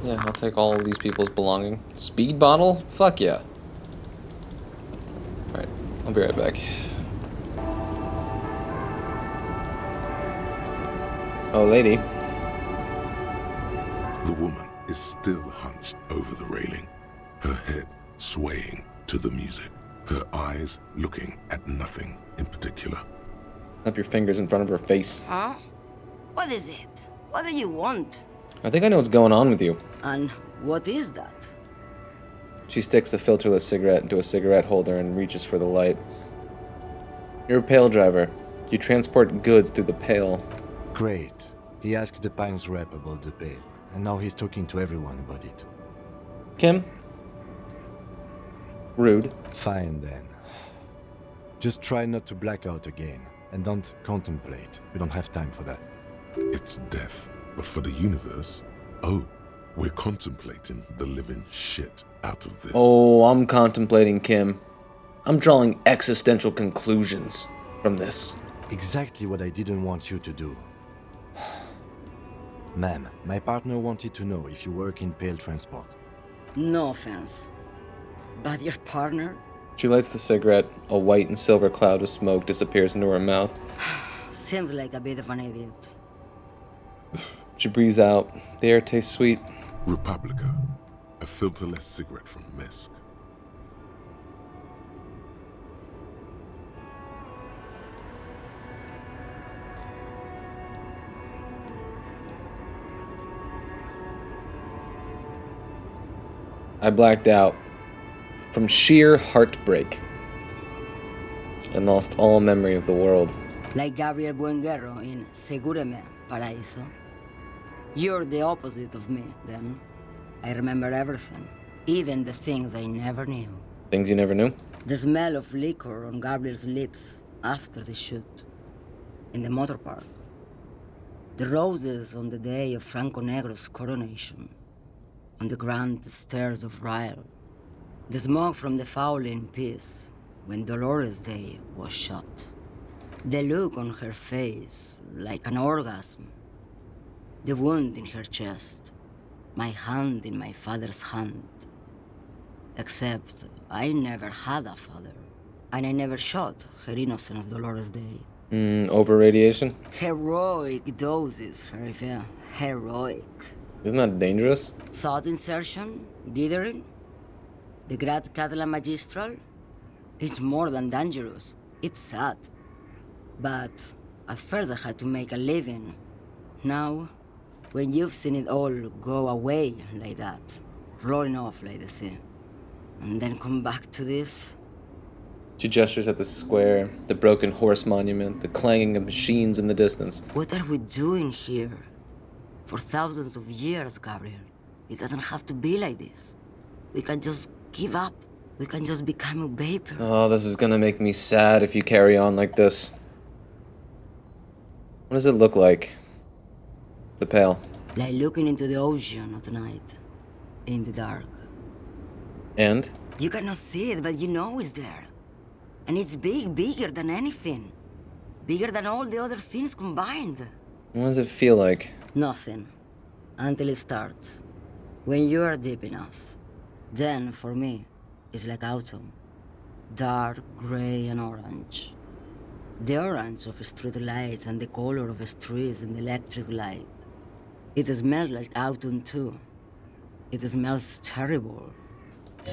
Yeah, I'll take all of these people's belonging. Speed bottle? Fuck yeah. Alright, I'll be right back. Oh, lady. The woman is still hunched over the railing, her head swaying to the music, her eyes looking at nothing in particular. Up your fingers in front of her face. Huh? What is it? What do you want? I think I know what's going on with you. And what is that? She sticks a filterless cigarette into a cigarette holder and reaches for the light. You're a pail driver. You transport goods through the pail. Great. He asked the bank's rep about the pail, and now he's talking to everyone about it. Kim? Rude. Fine then. Just try not to black out again, and don't contemplate. We don't have time for that. It's death, but for the universe, oh, We're contemplating the living shit out of this. Oh, I'm contemplating, Kim. I'm drawing existential conclusions from this. Exactly what I didn't want you to do. Ma'am, my partner wanted to know if you work in pale transport. No offense. But your partner? She lights the cigarette. A white and silver cloud of smoke disappears into her mouth. Seems like a bit of an idiot. She breathes out. The air tastes sweet. Republica. A filterless cigarette from Misk. I blacked out from sheer heartbreak and lost all memory of the world. Like Gabriel Buenguerro in Segúreme, Paraíso. You're the opposite of me, then. I remember everything, even the things I never knew. Things you never knew? The smell of liquor on Gabriel's lips after the shoot. In the motor park. The roses on the day of Franco Negro's coronation. On the grand stairs of Ryle. The smoke from the Fowling piece when Dolores Day was shot. The look on her face, like an orgasm. The wound in her chest. My hand in my father's hand. Except I never had a father. And I never shot her innocent as Dolores Day. Over radiation? Heroic doses, Herifia. Heroic. Isn't that dangerous? Thought insertion? Dithering? The Grad Catalan Magistral? It's more than dangerous. It's sad. But at first I had to make a living. Now, when you've seen it all go away like that, rolling off like the sea, and then come back to this... She gestures at the square, the broken horse monument, the clanging of machines in the distance. What are we doing here? For thousands of years, Gabriel. It doesn't have to be like this. We can just give up. We can just become a vapor. Oh, this is gonna make me sad if you carry on like this. What does it look like? The Pale. Like looking into the ocean at night. In the dark. And? You cannot see it, but you know it's there. And it's big, bigger than anything. Bigger than all the other things combined. What does it feel like? Nothing. Until it starts. When you are deep enough. Then, for me, it's like autumn. Dark, gray, and orange. The orange of street lights and the color of streets and electric light. It smells like autumn too. It smells terrible.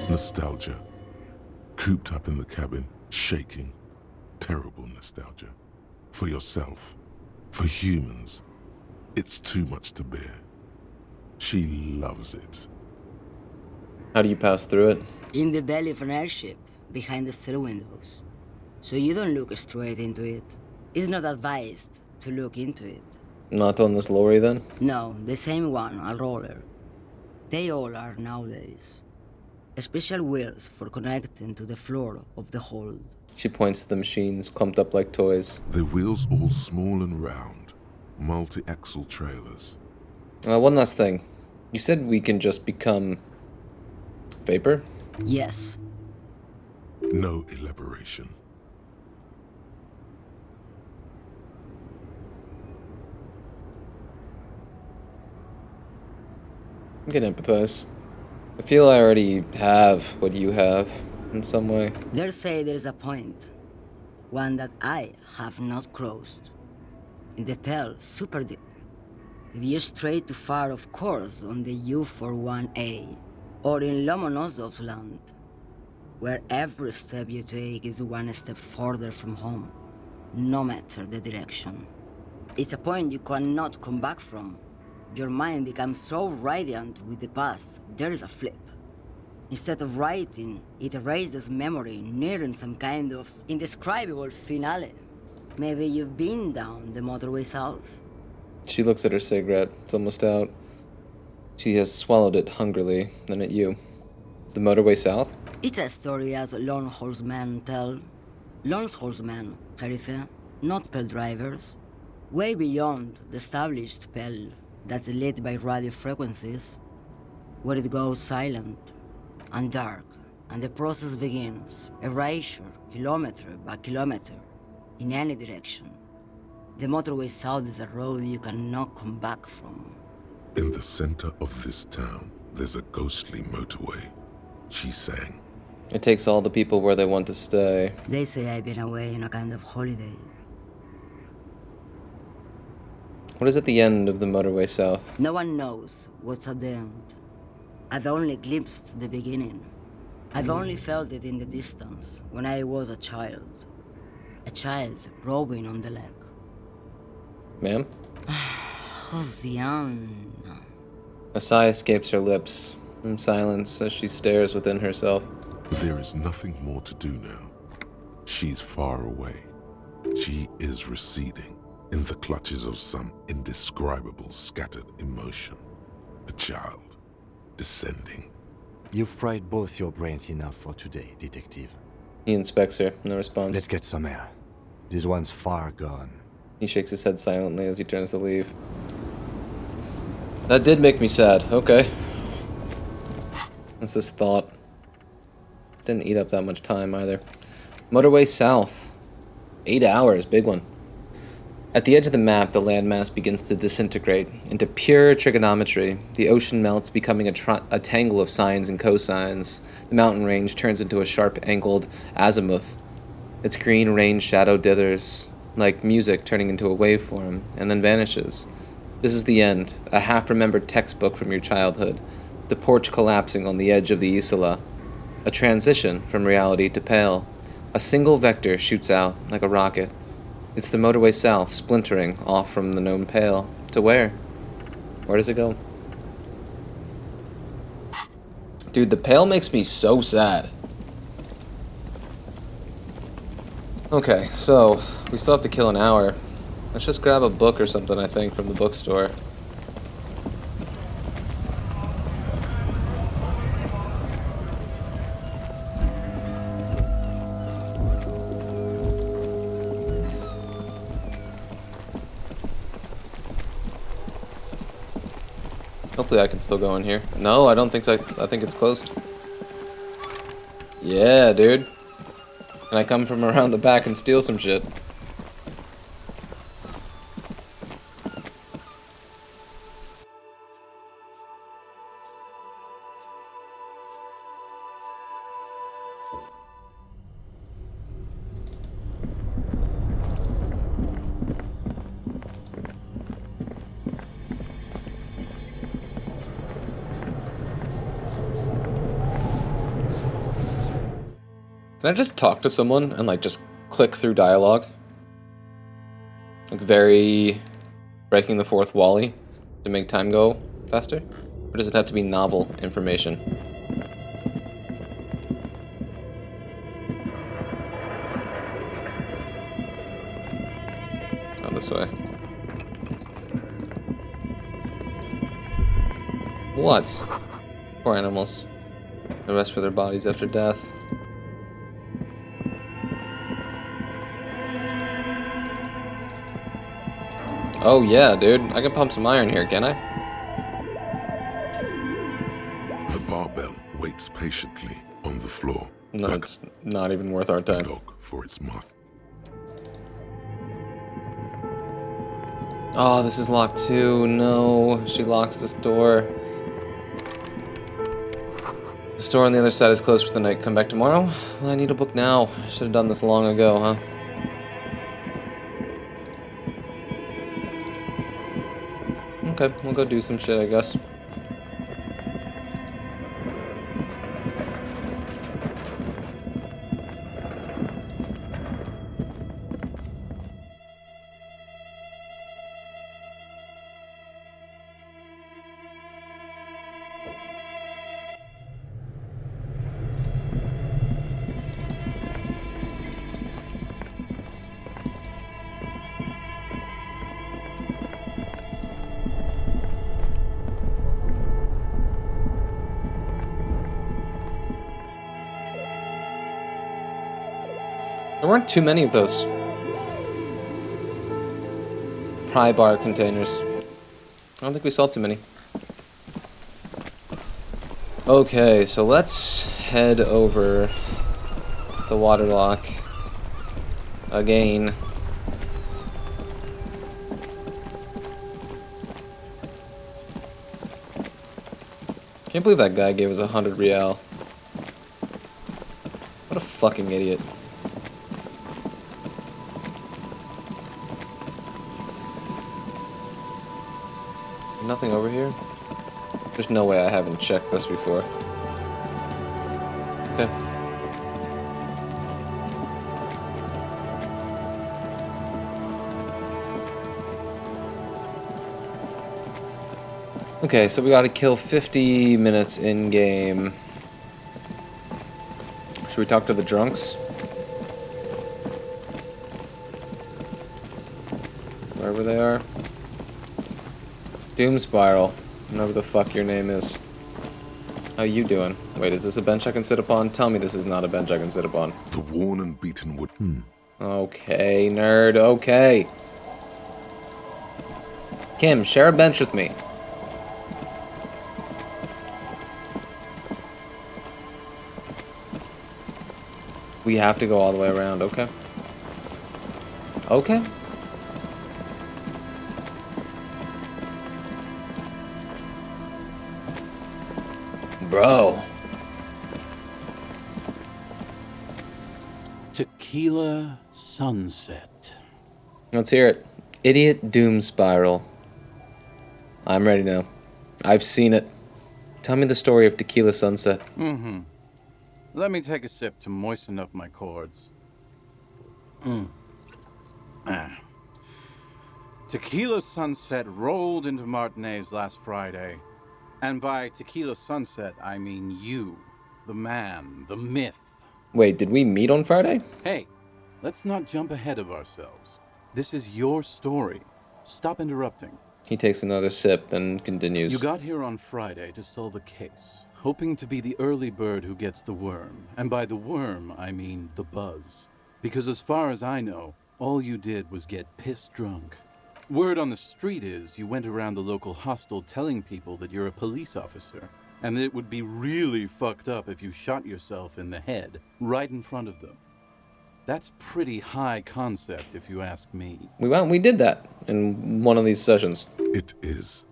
Nostalgia. Cooped up in the cabin, shaking. Terrible nostalgia. For yourself. For humans. It's too much to bear. She loves it. How do you pass through it? In the belly of an airship, behind the stair windows. So you don't look straight into it. It's not advised to look into it. Not on this lorry, then? No, the same one, a roller. They all are nowadays. Special wheels for connecting to the floor of the hold. She points to the machines, clumped up like toys. The wheels all small and round. Multi-axle trailers. One last thing. You said we can just become... vapor? Yes. No elaboration. I can empathize. I feel I already have what you have, in some way. They say there is a point. One that I have not crossed. In the Pale, super deep. If you stray too far, of course, on the U41A. Or in Lomonosov's land. Where every step you take is one step further from home. No matter the direction. It's a point you cannot come back from. Your mind becomes so radiant with the past, there is a flip. Instead of writing, it erases memory, nearing some kind of indescribable finale. Maybe you've been down the motorway south? She looks at her cigarette. It's almost out. She has swallowed it hungrily, then at you. The motorway south? It's a story as lone horsemen tell. Lone horsemen, Jerife, not Pale drivers. Way beyond the established Pale that's lit by radio frequencies. where it goes silent and dark, and the process begins. Erasure, kilometer by kilometer, in any direction. The motorway south is a road you cannot come back from. In the center of this town, there's a ghostly motorway, she sang. It takes all the people where they want to stay. They say I've been away on a kind of holiday. What is at the end of the motorway south? No one knows what's at the end. I've only glimpsed the beginning. I've only felt it in the distance when I was a child. A child rowing on the lake. Ma'am? Josiane. A sigh escapes her lips in silence as she stares within herself. There is nothing more to do now. She's far away. She is receding in the clutches of some indescribable scattered emotion. A child descending. You've fried both your brains enough for today, detective. He inspects her, no response. Let's get some air. This one's far gone. He shakes his head silently as he turns to leave. That did make me sad. Okay. What's this thought? Didn't eat up that much time either. Motorway south. 8 hours, big one. At the edge of the map, the landmass begins to disintegrate into pure trigonometry. The ocean melts, becoming a tangle of sines and cosines. The mountain range turns into a sharp-angled azimuth. Its green range shadow dithers, like music turning into a waveform, and then vanishes. This is the end, a half-remembered textbook from your childhood. The porch collapsing on the edge of the Isola. A transition from reality to pale. A single vector shoots out like a rocket. It's the motorway south, splintering off from the known pale. To where? Where does it go? Dude, the pale makes me so sad. Okay, so we still have to kill an hour. Let's just grab a book or something, I think, from the bookstore. Hopefully I can still go in here. No, I don't think so. I think it's closed. Yeah, dude. Can I come from around the back and steal some shit? Can I just talk to someone and, like, just click through dialogue? Like, very breaking the fourth wally to make time go faster? Or does it have to be novel information? Oh, this way. What? Poor animals. No rest for their bodies after death. Oh yeah, dude. I can pump some iron here, can I? The barbell waits patiently on the floor. No, like it's not even worth our time. Dog for its mark. Oh, this is locked too. No, she locks this door. The store on the other side is closed for the night. Come back tomorrow? Well, I need a book now. Should have done this long ago, huh? Okay, we'll go do some shit, I guess. There weren't too many of those pry bar containers. I don't think we saw too many. Okay, so let's head over the waterlock again. Can't believe that guy gave us 100 real. What a fucking idiot. Nothing over here? There's no way I haven't checked this before. Okay. Okay, so we gotta kill 50 minutes in game. Should we talk to the drunks? Wherever they are. Doom Spiral. Whatever the fuck your name is. How you doing? Wait, is this a bench I can sit upon? Tell me this is not a bench I can sit upon. The worn and beaten wood. Okay, nerd, okay. Kim, share a bench with me. We have to go all the way around, okay? Okay. Bro. Tequila Sunset. Let's hear it. Idiot Doom Spiral. I'm ready now. I've seen it. Tell me the story of Tequila Sunset. Mm-hmm. Let me take a sip to moisten up my chords. Tequila Sunset rolled into Martinez last Friday. And by Tequila Sunset, I mean you, the man, the myth. Wait, did we meet on Friday? Hey, let's not jump ahead of ourselves. This is your story. Stop interrupting. He takes another sip, then continues. You got here on Friday to solve a case, hoping to be the early bird who gets the worm. And by the worm, I mean the buzz. Because as far as I know, all you did was get pissed drunk. Word on the street is you went around the local hostel telling people that you're a police officer, and that it would be really fucked up if you shot yourself in the head right in front of them. That's pretty high concept, if you ask me. We did that in one of these sessions. It is.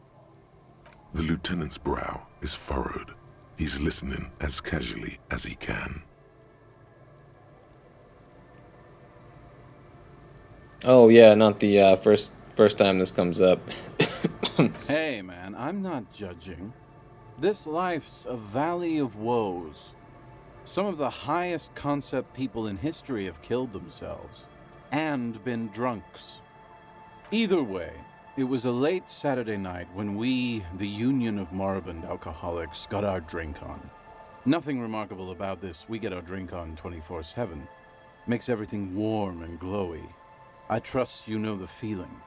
The lieutenant's brow is furrowed. He's listening as casually as he can. Oh yeah, not the first time this comes up. Hey man, I'm not judging. This life's a valley of woes. Some of the highest concept people in history have killed themselves and been drunks. Either way, it was a late Saturday night when we, the Union of Moribund Alcoholics, got our drink on. Nothing remarkable about this. We get our drink on 24/7. Makes everything warm and glowy. I trust you know the feeling.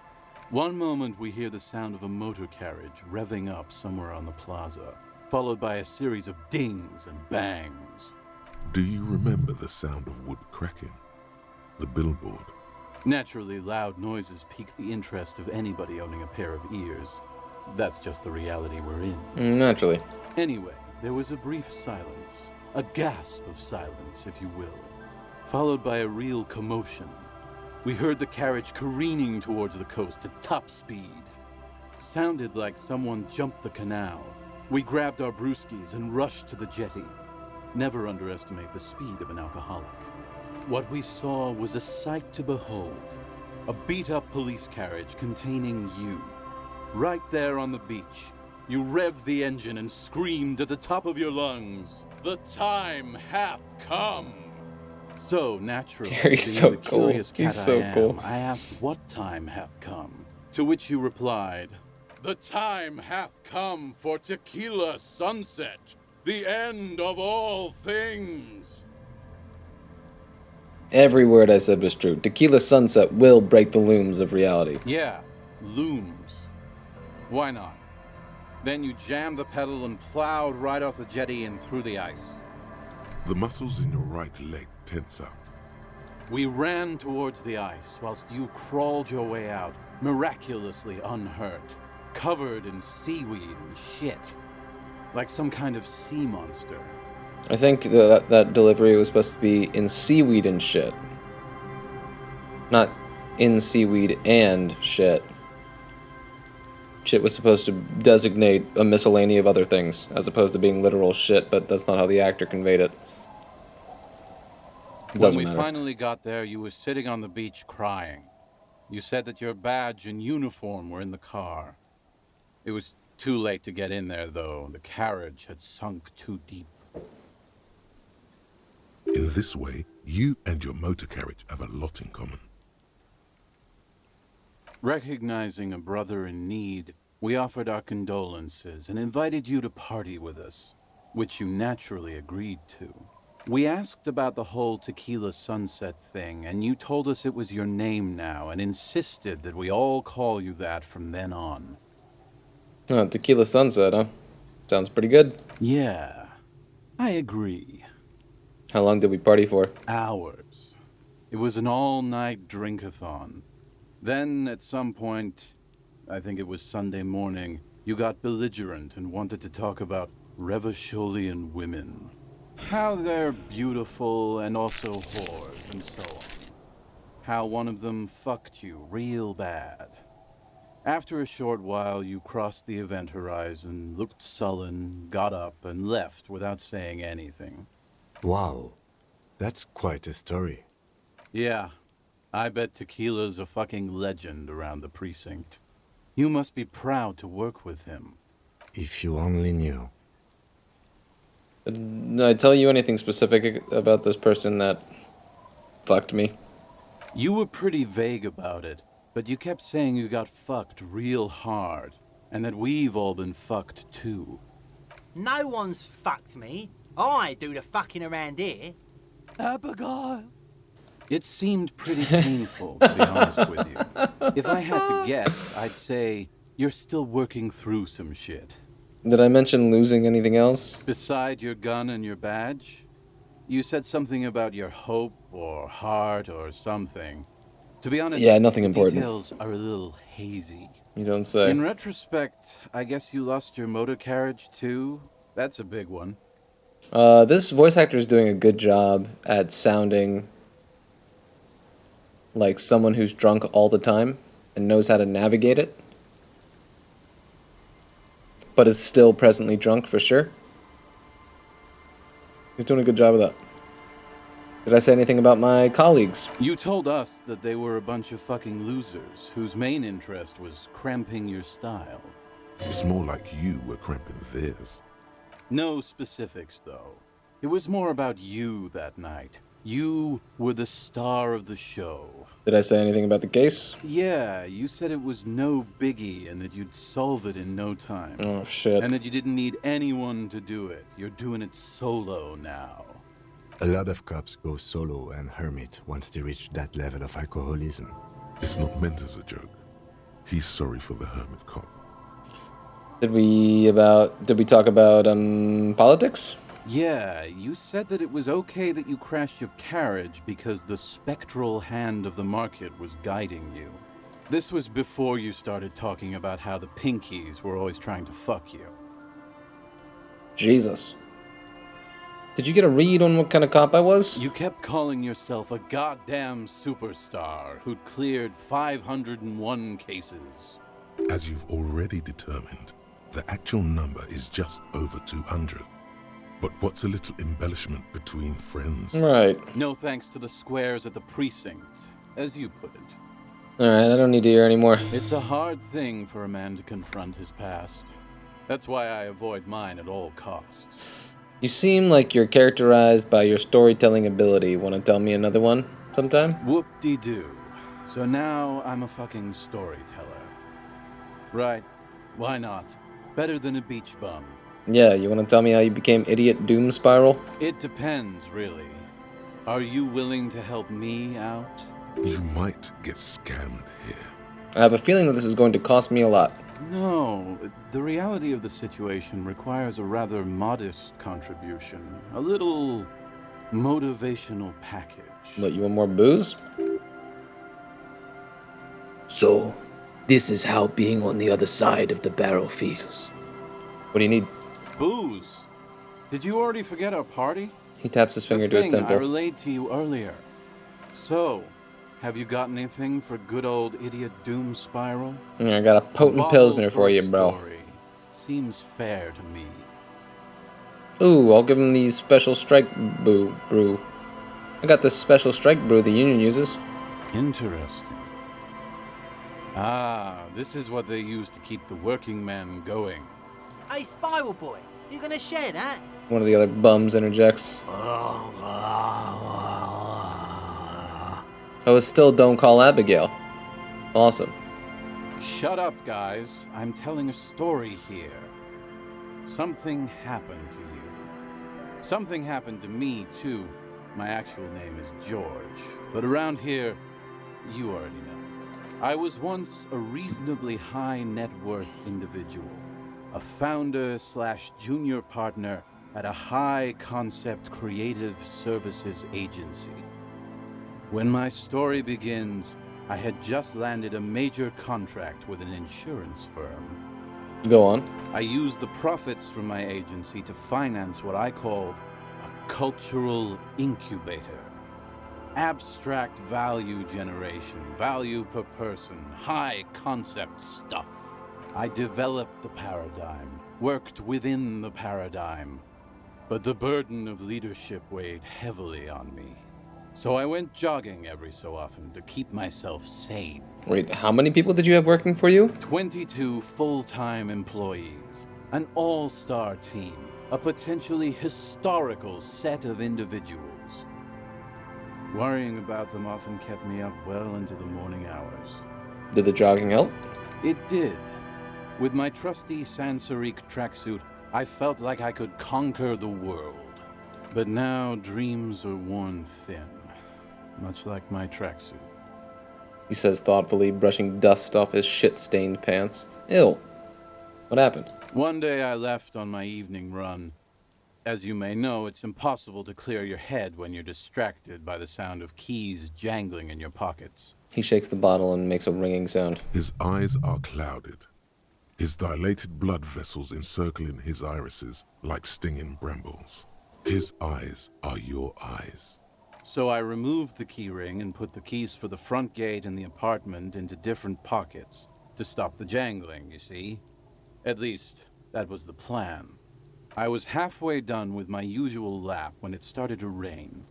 One moment we hear the sound of a motor carriage revving up somewhere on the plaza, followed by a series of dings and bangs. Do you remember the sound of wood cracking? The billboard? Naturally, loud noises pique the interest of anybody owning a pair of ears. That's just the reality we're in. Naturally. Anyway, there was a brief silence. A gasp of silence, if you will. Followed by a real commotion. We heard the carriage careening towards the coast at top speed. Sounded like someone jumped the canal. We grabbed our brewskis and rushed to the jetty. Never underestimate the speed of an alcoholic. What we saw was a sight to behold. A beat-up police carriage containing you. Right there on the beach, you revved the engine and screamed at the top of your lungs, "The time hath come!" So, naturally, Gary's being so the cool. curious cat He's so I am, cool. I asked what time hath come, to which you replied, "The time hath come for Tequila Sunset, the end of all things." Every word I said was true. Tequila Sunset will break the looms of reality. Yeah, looms. Why not? Then you jammed the pedal and plowed right off the jetty and through the ice. The muscles in your right leg tense up. We ran towards the ice whilst you crawled your way out, miraculously unhurt, covered in seaweed and shit. like some kind of sea monster. I think that delivery was supposed to be in seaweed and shit. Not in seaweed and shit. Shit was supposed to designate a miscellany of other things, as opposed to being literal shit, but that's not how the actor conveyed it. When we finally got there, you were sitting on the beach crying. You said that your badge and uniform were in the car. It was too late to get in there, though. The carriage had sunk too deep. In this way, you and your motor carriage have a lot in common. Recognizing a brother in need, we offered our condolences and invited you to party with us, which you naturally agreed to. We asked about the whole Tequila Sunset thing, and you told us it was your name now and insisted that we all call you that from then on. Oh, Tequila Sunset, huh? Sounds pretty good. Yeah, I agree. How long did we party for? Hours. It was an all-night drink-a-thon. Then, at some point, I think it was Sunday morning, you got belligerent and wanted to talk about Revacholian women. How they're beautiful and also whores and so on. How one of them fucked you real bad. After a short while, you crossed the event horizon, looked sullen, got up, and left without saying anything. Wow, that's quite a story. Yeah, I bet Tequila's a fucking legend around the precinct. You must be proud to work with him. If you only knew. Did I tell you anything specific about this person that fucked me? You were pretty vague about it, but you kept saying you got fucked real hard, and that we've all been fucked too. No one's fucked me. I do the fucking around here. Abigail. It seemed pretty painful, to be honest with you. If I had to guess, I'd say you're still working through some shit. Did I mention losing anything else? Beside your gun and your badge? You said something about your hope or heart or something. To be honest, yeah, nothing important. Details are a little hazy. You don't say. In retrospect, I guess you lost your motor carriage too? That's a big one. This voice actor is doing a good job at sounding like someone who's drunk all the time and knows how to navigate it, but is still presently drunk for sure. He's doing a good job of that. Did I say anything about my colleagues? You told us that they were a bunch of fucking losers whose main interest was cramping your style. It's more like you were cramping theirs. No specifics, though. It was more about you that night. You were the star of the show. Did I say anything about the case? Yeah, you said it was no biggie and that you'd solve it in no time. Oh, shit. And that you didn't need anyone to do it. You're doing it solo now. A lot of cops go solo and hermit once they reach that level of alcoholism. It's not meant as a joke. He's sorry for the hermit cop. Did we talk about politics? Yeah, you said that it was okay that you crashed your carriage because the spectral hand of the market was guiding you. This was before you started talking about how the Pinkies were always trying to fuck you. Jesus. Did you get a read on what kind of cop I was? You kept calling yourself a goddamn superstar who'd cleared 501 cases. As you've already determined, the actual number is just over 200. But what's a little embellishment between friends? Right. No thanks to the squares at the precinct, as you put it. Alright, I don't need to hear anymore. It's a hard thing for a man to confront his past. That's why I avoid mine at all costs. You seem like you're characterized by your storytelling ability. Want to tell me another one sometime? Whoop-de-doo. So now I'm a fucking storyteller. Right. Why not? Better than a beach bum. Yeah, you want to tell me how you became Idiot Doom Spiral? It depends, really. Are you willing to help me out? You might get scammed here. I have a feeling that this is going to cost me a lot. No, the reality of the situation requires a rather modest contribution. A little motivational package. What, you want more booze? So, this is how being on the other side of the barrel feels. What do you need? Booze. Did you already forget our party? He taps his finger to his The thing I temple. relayed to you earlier. So, have you got anything for good old idiot Doom Spiral? Yeah, I got a potent Pilsner for you, bro. Seems fair to me. Ooh, I'll give him the special strike brew. I got this special strike brew the Union uses. Interesting. Ah, this is what they use to keep the working men going. Hey, Spiral Boy, you gonna share that? One of the other bums interjects. Oh, it's still Don't Call Abigail. Awesome. Shut up, guys. I'm telling a story here. Something happened to you. Something happened to me, too. My actual name is George, but around here, you already know. I was once a reasonably high net worth individual, a founder/junior partner at a high concept creative services agency. When my story begins, I had just landed a major contract with an insurance firm. Go on. I used the profits from my agency to finance what I called a cultural incubator. Abstract value generation, value per person, high concept stuff. I developed the paradigm, worked within the paradigm, but the burden of leadership weighed heavily on me. So I went jogging every so often to keep myself sane. Wait, how many people did you have working for you? 22 full-time employees, an all-star team, a potentially historical set of individuals. Worrying about them often kept me up well into the morning hours. Did the jogging help? It did. With my trusty Sansariq tracksuit, I felt like I could conquer the world. But now dreams are worn thin, much like my tracksuit. He says thoughtfully, brushing dust off his shit-stained pants. Ew. What happened? One day I left on my evening run. As you may know, it's impossible to clear your head when you're distracted by the sound of keys jangling in your pockets. He shakes the bottle and makes a ringing sound. His eyes are clouded, his dilated blood vessels encircling his irises like stinging brambles. His eyes are your eyes. So I removed the key ring and put the keys for the front gate and the apartment into different pockets to stop the jangling, you see? At least, that was the plan. I was halfway done with my usual lap when it started to rain.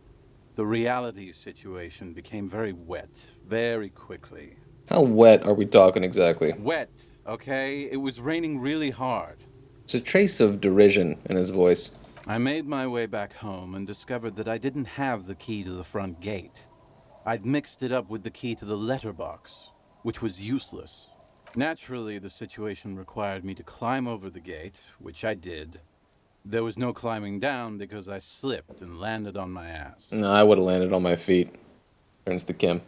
The reality situation became very wet, very quickly. How wet are we talking exactly? Wet, okay? It was raining really hard. There's a trace of derision in his voice. I made my way back home and discovered that I didn't have the key to the front gate. I'd mixed it up with the key to the letterbox, which was useless. Naturally, the situation required me to climb over the gate, which I did. There was no climbing down because I slipped and landed on my ass. No, I would have landed on my feet. Turns to Kim.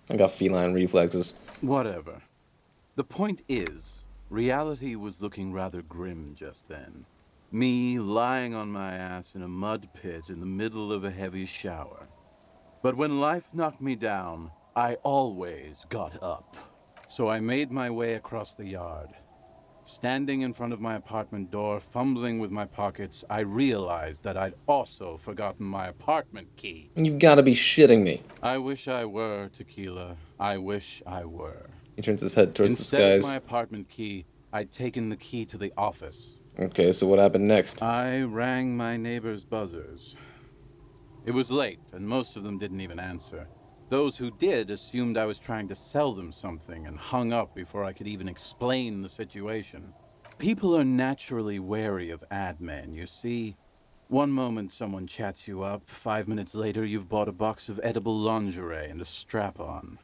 I got feline reflexes. Whatever. The point is, reality was looking rather grim just then. Me lying on my ass in a mud pit in the middle of a heavy shower. But when life knocked me down, I always got up. So I made my way across the yard. Standing in front of my apartment door, fumbling with my pockets, I realized that I'd also forgotten my apartment key. You've got to be shitting me. I wish I were, Tequila. I wish I were. He turns his head towards the skies. Instead of my apartment key, I'd taken the key to the office. Okay, so what happened next? I rang my neighbor's buzzers. It was late, and most of them didn't even answer. Those who did assumed I was trying to sell them something and hung up before I could even explain the situation. People are naturally wary of ad men, you see. One moment someone chats you up, 5 minutes later you've bought a box of edible lingerie and a strap-on.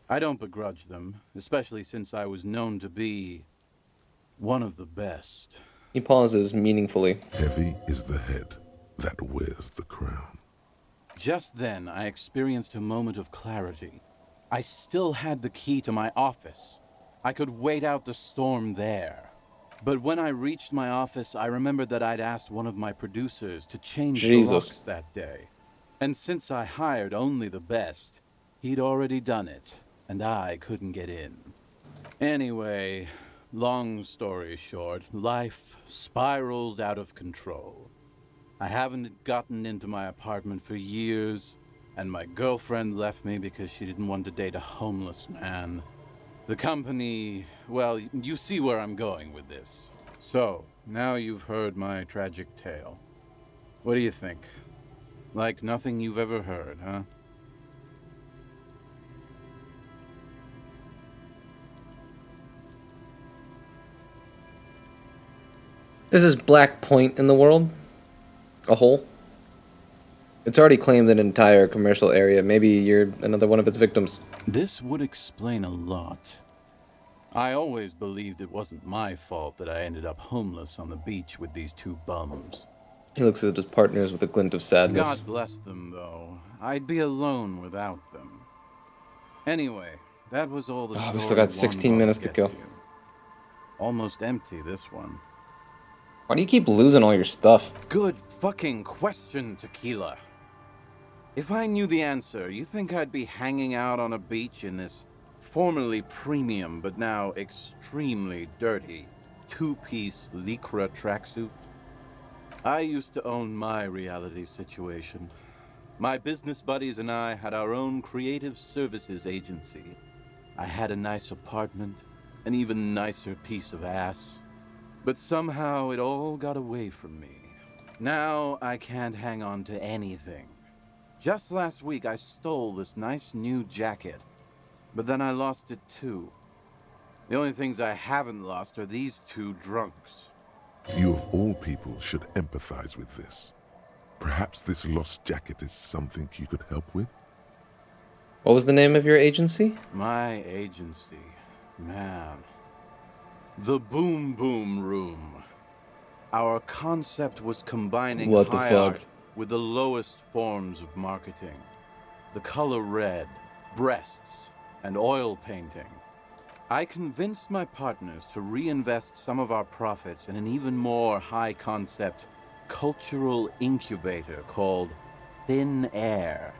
I don't begrudge them, especially since I was known to be one of the best. He pauses meaningfully. Heavy is the head that wears the crown. Just then, I experienced a moment of clarity. I still had the key to my office. I could wait out the storm there. But when I reached my office, I remembered that I'd asked one of my producers to change the locks that day. And since I hired only the best, he'd already done it, and I couldn't get in. Anyway, long story short, life spiraled out of control. I haven't gotten into my apartment for years, and my girlfriend left me because she didn't want to date a homeless man. The company, well, you see where I'm going with this. So, now you've heard my tragic tale. What do you think? Like nothing you've ever heard, huh? There's this black point in the world. A hole. It's already claimed an entire commercial area. Maybe you're another one of its victims. This would explain a lot. I always believed it wasn't my fault that I ended up homeless on the beach with these two bums. He looks at his partners with a glint of sadness. God bless them, though. I'd be alone without them. Anyway, that was all the story. We still got 16 minutes to go. Almost empty, this one. Why do you keep losing all your stuff? Good fucking question, Tequila. If I knew the answer, you think I'd be hanging out on a beach in this formerly premium but now extremely dirty two-piece Lycra tracksuit? I used to own my reality situation. My business buddies and I had our own creative services agency. I had a nice apartment, an even nicer piece of ass. But somehow it all got away from me. Now I can't hang on to anything. Just last week I stole this nice new jacket, but then I lost it too. The only things I haven't lost are these two drunks. You of all people should empathize with this. Perhaps this lost jacket is something you could help with? What was the name of your agency? My agency, man. The Boom Boom Room. Our concept was combining high art with the lowest forms of marketing. The color red, breasts, and oil painting. I convinced my partners to reinvest some of our profits in an even more high-concept cultural incubator called Thin Air.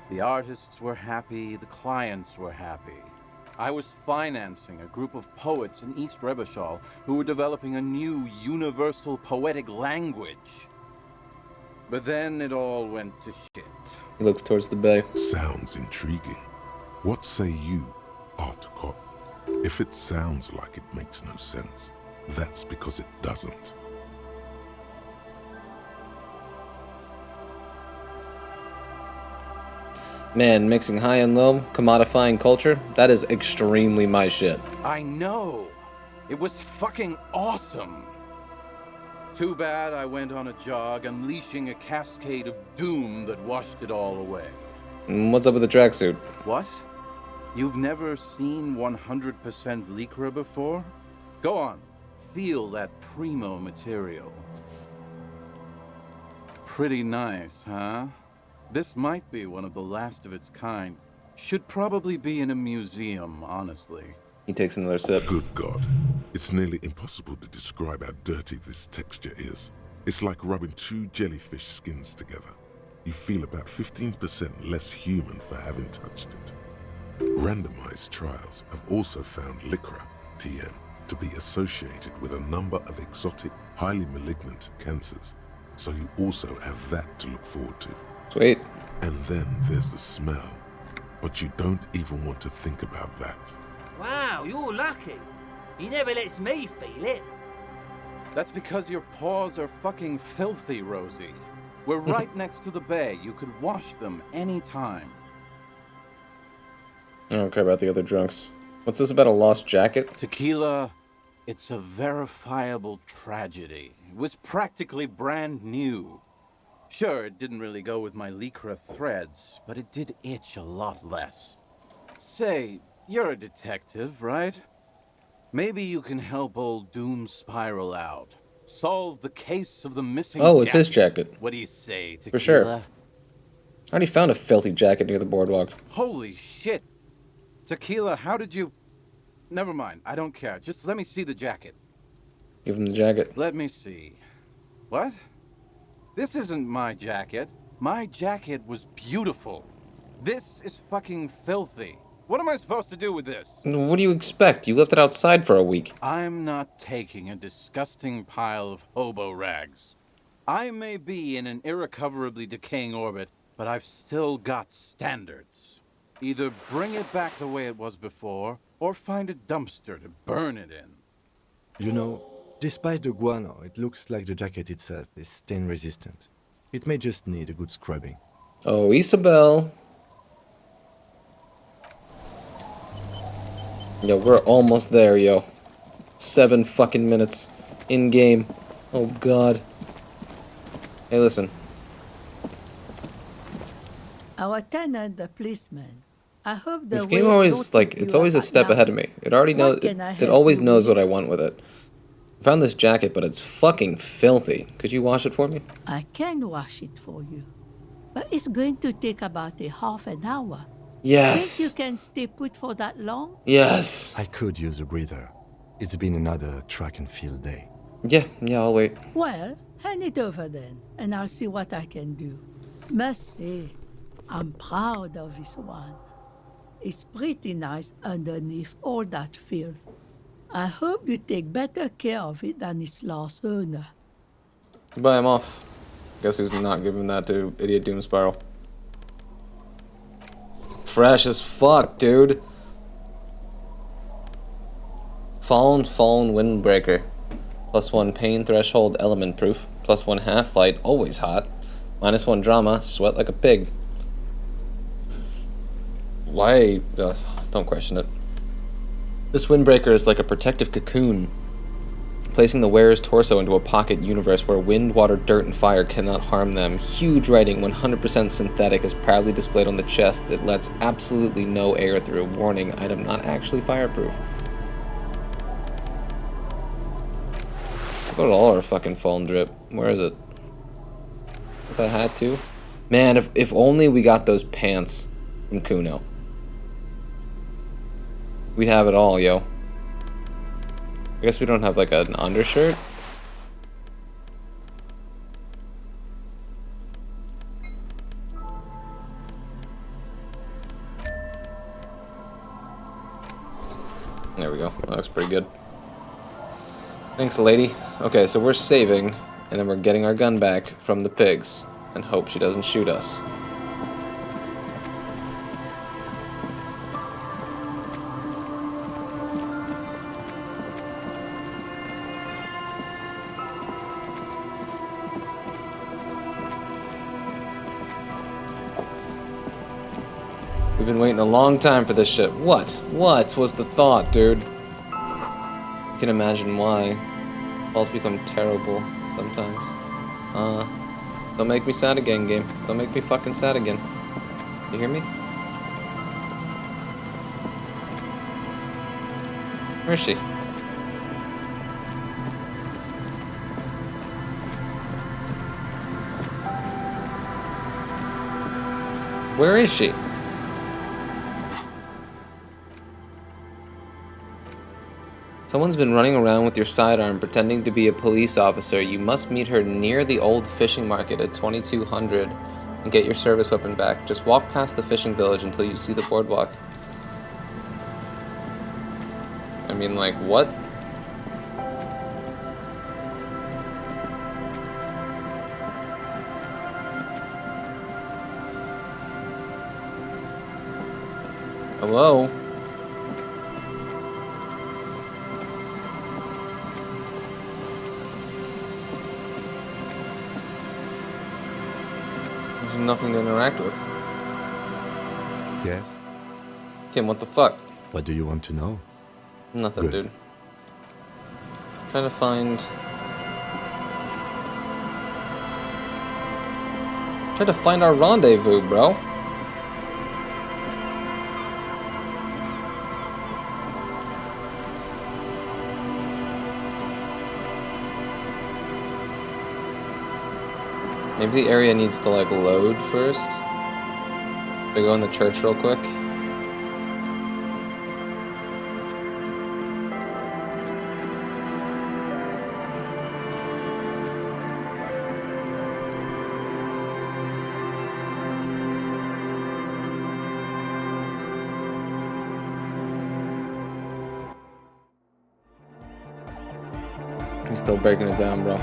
The artists were happy, the clients were happy. I was financing a group of poets in East Rebishal who were developing a new universal poetic language. But then it all went to shit. He looks towards the bay. Sounds intriguing. What say you, Art Cop? If it sounds like it makes no sense, that's because it doesn't. Man, mixing high and low, commodifying culture, that is extremely my shit. I know! It was fucking awesome! Too bad I went on a jog, unleashing a cascade of doom that washed it all away. What's up with the tracksuit? What? You've never seen 100% Lycra before? Go on, feel that primo material. Pretty nice, huh? This might be one of the last of its kind. Should probably be in a museum, honestly. He takes another sip. Good God. It's nearly impossible to describe how dirty this texture is. It's like rubbing two jellyfish skins together. You feel about 15% less human for having touched it. Randomized trials have also found Lycra, TM, to be associated with a number of exotic, highly malignant cancers. So you also have that to look forward to. Sweet. And then there's the smell. But you don't even want to think about that. Wow, you're lucky. He never lets me feel it. That's because your paws are fucking filthy, Rosie. We're right next to the bay. You could wash them anytime. I don't care about the other drunks. What's this about a lost jacket? Tequila, it's a verifiable tragedy. It was practically brand new. Sure, it didn't really go with my Lycra threads, but it did itch a lot less. Say, you're a detective, right? Maybe you can help old Doom Spiral out. Solve the case of the missing jacket. Oh, it's his jacket. What do you say, Tequila? For sure. I already found a filthy jacket near the boardwalk. Holy shit. Tequila, how did you... Never mind, I don't care. Just let me see the jacket. Give him the jacket. Let me see. What? This isn't my jacket. My jacket was beautiful. This is fucking filthy. What am I supposed to do with this? What do you expect? You left it outside for a week. I'm not taking a disgusting pile of hobo rags. I may be in an irrecoverably decaying orbit, but I've still got standards. Either bring it back the way it was before, or find a dumpster to burn it in. You know, despite the guano, it looks like the jacket itself is stain resistant. It may just need a good scrubbing. Oh, Isabel. Yo, we're almost there, yo. 7 fucking minutes in game. Oh god. Hey, listen. Our tenant, the policeman. I hope the This game always, like, it's always a step ahead of me. It already knows, it always knows what I want with it. I found this jacket, but it's fucking filthy. Could you wash it for me? I can wash it for you, but it's going to take about a half an hour. Yes. Think you can stay put for that long? Yes. I could use a breather. It's been another track and field day. Yeah, I'll wait. Well, hand it over then, and I'll see what I can do. Must say, I'm proud of this one. It's pretty nice underneath all that filth. I hope you take better care of it than its last owner. Goodbye, I'm off. Guess who's not giving that to Idiot Doom Spiral? Fresh as fuck, dude. Fallen Windbreaker. +1 pain threshold element proof. +1 half-light, always hot. -1 drama, sweat like a pig. Why? Don't question it. This windbreaker is like a protective cocoon, placing the wearer's torso into a pocket universe where wind, water, dirt, and fire cannot harm them. Huge writing, 100% synthetic, is proudly displayed on the chest. It lets absolutely no air through. Warning, item not actually fireproof. Look at all our fucking fallen drip. Where is it? Got that hat too? Man, if only we got those pants from Kuno. We'd have it all, yo. I guess we don't have like an undershirt. There we go. That looks pretty good. Thanks, lady. Okay, so we're saving, and then we're getting our gun back from the pigs, and hope she doesn't shoot us. We've been waiting a long time for this shit. What was the thought, dude? You can imagine why. Falls become terrible sometimes. Don't make me sad again, game. Don't make me fucking sad again. You hear me? Where is she? Where is she? Someone's been running around with your sidearm pretending to be a police officer. You must meet her near the old fishing market at 2200 and get your service weapon back. Just walk past the fishing village until you see the boardwalk. I mean, like, what? Hello? There's nothing to interact with. Yes? Kim, what the fuck? What do you want to know? Nothing, dude. Trying to find... Trying to find our rendezvous, bro. Maybe the area needs to, like, load first. Should I go in the church real quick? He's still breaking it down, bro.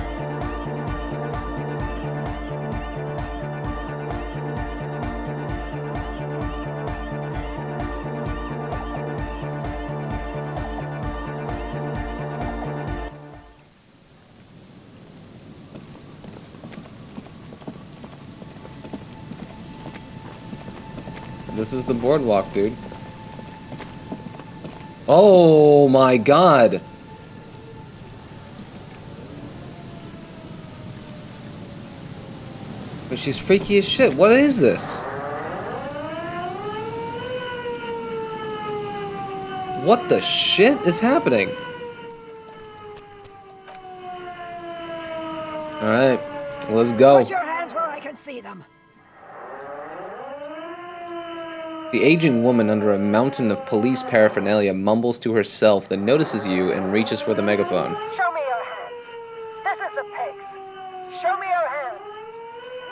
This is the boardwalk, dude. Oh my god! But she's freaky as shit. What is this? What the shit is happening? Alright, let's go. Put your hands where I can see them. The aging woman under a mountain of police paraphernalia mumbles to herself, then notices you and reaches for the megaphone. Show me your hands. This is the pigs. Show me your hands.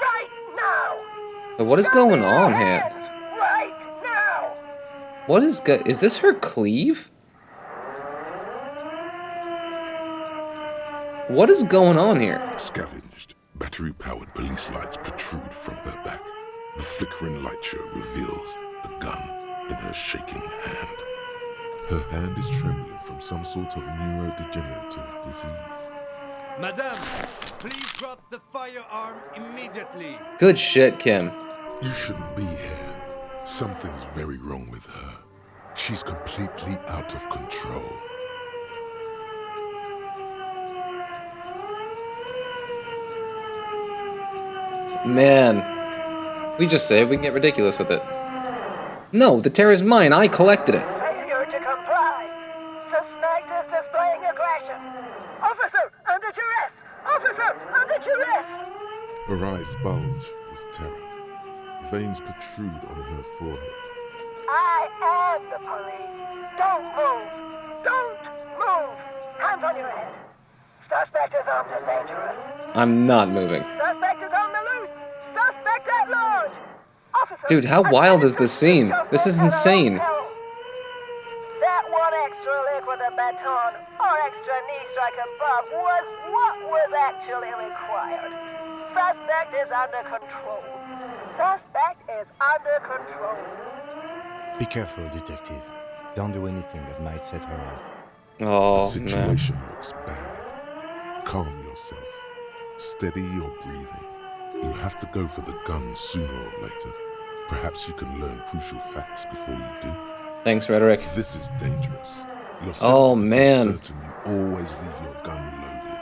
Right now. But what is going on here? Right now. What is is this her cleave? What is going on here? Scavenged, battery-powered police lights protrude from her back. The flickering light show reveals a gun in her shaking hand. Her hand is trembling from some sort of neurodegenerative disease. Madame, please drop the firearm immediately. Good shit, Kim. You shouldn't be here. Something's very wrong with her. She's completely out of control. Man. We just say we can get ridiculous with it. No, the terror is mine. I collected it. Failure to comply. Suspect is displaying aggression. Officer, under duress. Officer, under duress. Her eyes bulge with terror. Veins protrude on her forehead. I am the police. Don't move. Don't move. Hands on your head. Suspect is armed and dangerous. I'm not moving. Suspect is on the loose. Suspect at large. Officer, Dude, how wild is this scene? This is insane. That one extra lick with a baton or extra knee strike above was what was actually required. Suspect is under control. Suspect is under control. Be careful, detective. Don't do anything that might set her off. Oh, the situation looks bad. Calm yourself. Steady your breathing. You have to go for the gun sooner or later. Perhaps you can learn crucial facts before you do. Thanks, Rhetoric. This is dangerous. Your Oh, senses man. are certain you always leave your gun loaded.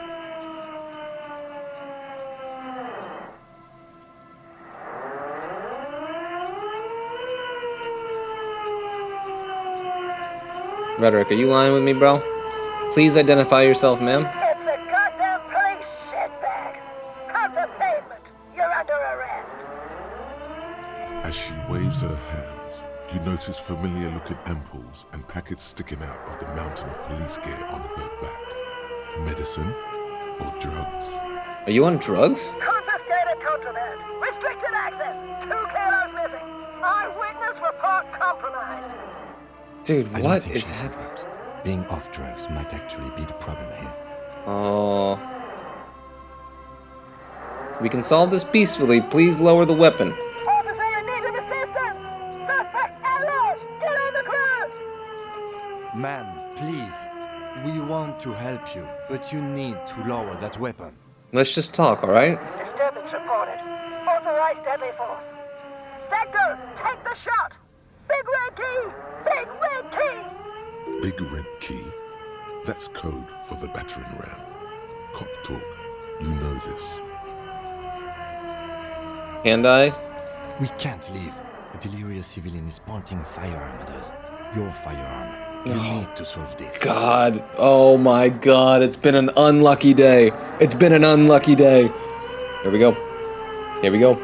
Rhetoric, are you lying with me, bro? Please identify yourself, ma'am. It's a goddamn police shitbag. Out the pavement. You're under arrest. As she waves her hands, you notice familiar-looking ampoules and packets sticking out of the mountain of police gear on her back. Medicine or drugs? Are you on drugs? Confiscated contraband. Restricted access. 2 kilos missing. Eyewitness report compromised. Dude, I don't what think is she's on happening? drugs. Being off drugs might actually be the problem here. Oh. We can solve this peacefully. Please lower the weapon. Officer, you need assistance. Suspect at large. Get on the ground. Ma'am, please. We want to help you, but you need to lower that weapon. Let's just talk, alright? Disturbance reported. Authorized deadly force. Sector, take the shot. Big red key. Big red key. Big red key? That's code for the battering ram. Cop talk. You know this. And I? We can't leave. A delirious civilian is pointing a firearm at us. Your firearm. You need to solve this. God. Oh my god. It's been an unlucky day. It's been an unlucky day. Here we go. Here we go.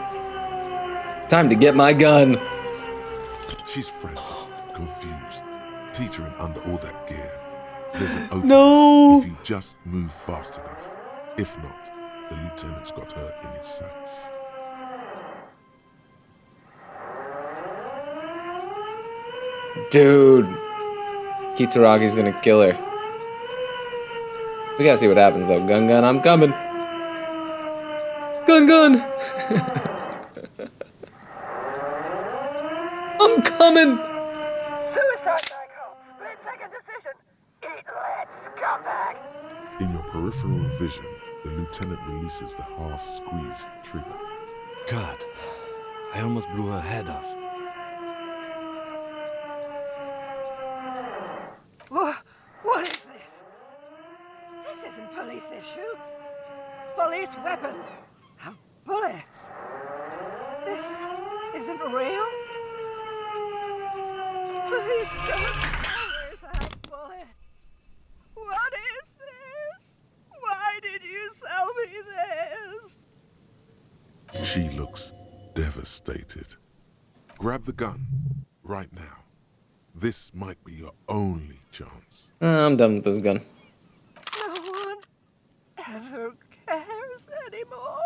Time to get my gun. She's frantic, confused, teetering under all that gear. There's an opening No! if you just move fast enough. If not, the lieutenant's got her in his sights. Dude. Kitaragi's gonna kill her. We gotta see what happens though. Gun, gun, I'm coming. Gun, gun. I'm coming. Suicide psycho. Split-second decision. Eat lead, scumbag. In your peripheral vision, the lieutenant releases the half-squeezed trigger. God, I almost blew her head off. What is this? This isn't police issue. Police weapons have bullets. This isn't real. Police guns always have bullets. What is this? Why did you sell me this? She looks devastated. Grab the gun, right now. This might be your only chance. I'm done with this gun. No one ever cares anymore.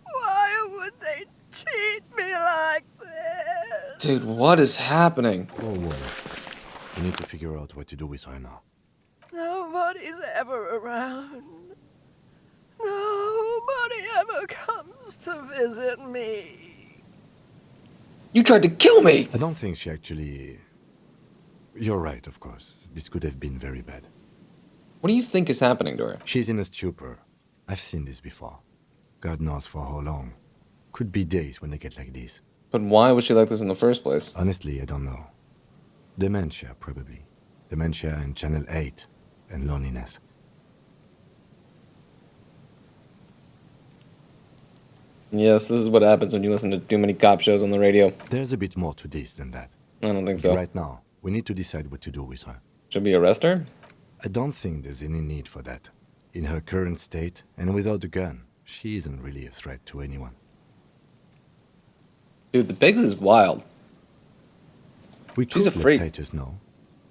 Why would they treat me like this? Dude, what is happening? Oh, well. We need to figure out what to do with her now. Nobody's ever around. Nobody ever comes to visit me. You tried to kill me! I don't think she actually... You're right, of course. This could have been very bad. What do you think is happening to her? She's in a stupor. I've seen this before. God knows for how long. Could be days when they get like this. But why was she like this in the first place? Honestly, I don't know. Dementia, probably. Dementia and Channel 8. And loneliness. Yes, this is what happens when you listen to too many cop shows on the radio. There's a bit more to this than that. I don't think so. Right now, we need to decide what to do with her. Should we arrest her? I don't think there's any need for that. In her current state, and without a gun, she isn't really a threat to anyone. Dude, the pigs is wild. She's a freak. Let Titus know.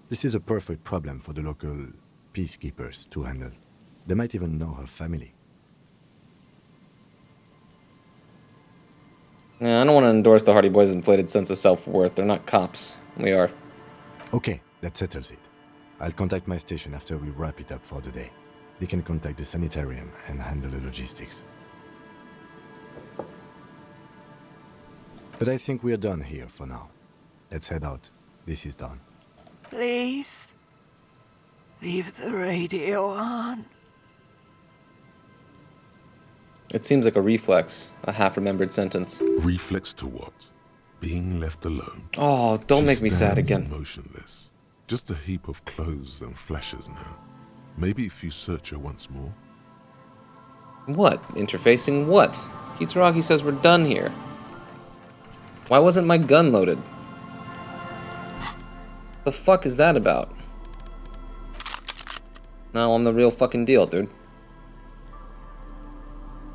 This is a perfect problem for the local peacekeepers to handle. They might even know her family. Yeah, I don't want to endorse the Hardy Boys' inflated sense of self-worth. They're not cops. We are. Okay, that settles it. I'll contact my station after we wrap it up for the day. They can contact the sanitarium and handle the logistics. But I think we're done here for now. Let's head out. This is done. Please, leave the radio on. It seems like a reflex, a half-remembered sentence. Reflex to what? Being left alone. Oh, don't make me sad again. Motionless. Just a heap of clothes and flashes now. Maybe if you search her once more. What? Interfacing what? Kitsuragi says we're done here. Why wasn't my gun loaded? The fuck is that about? Now I'm the real fucking deal, dude.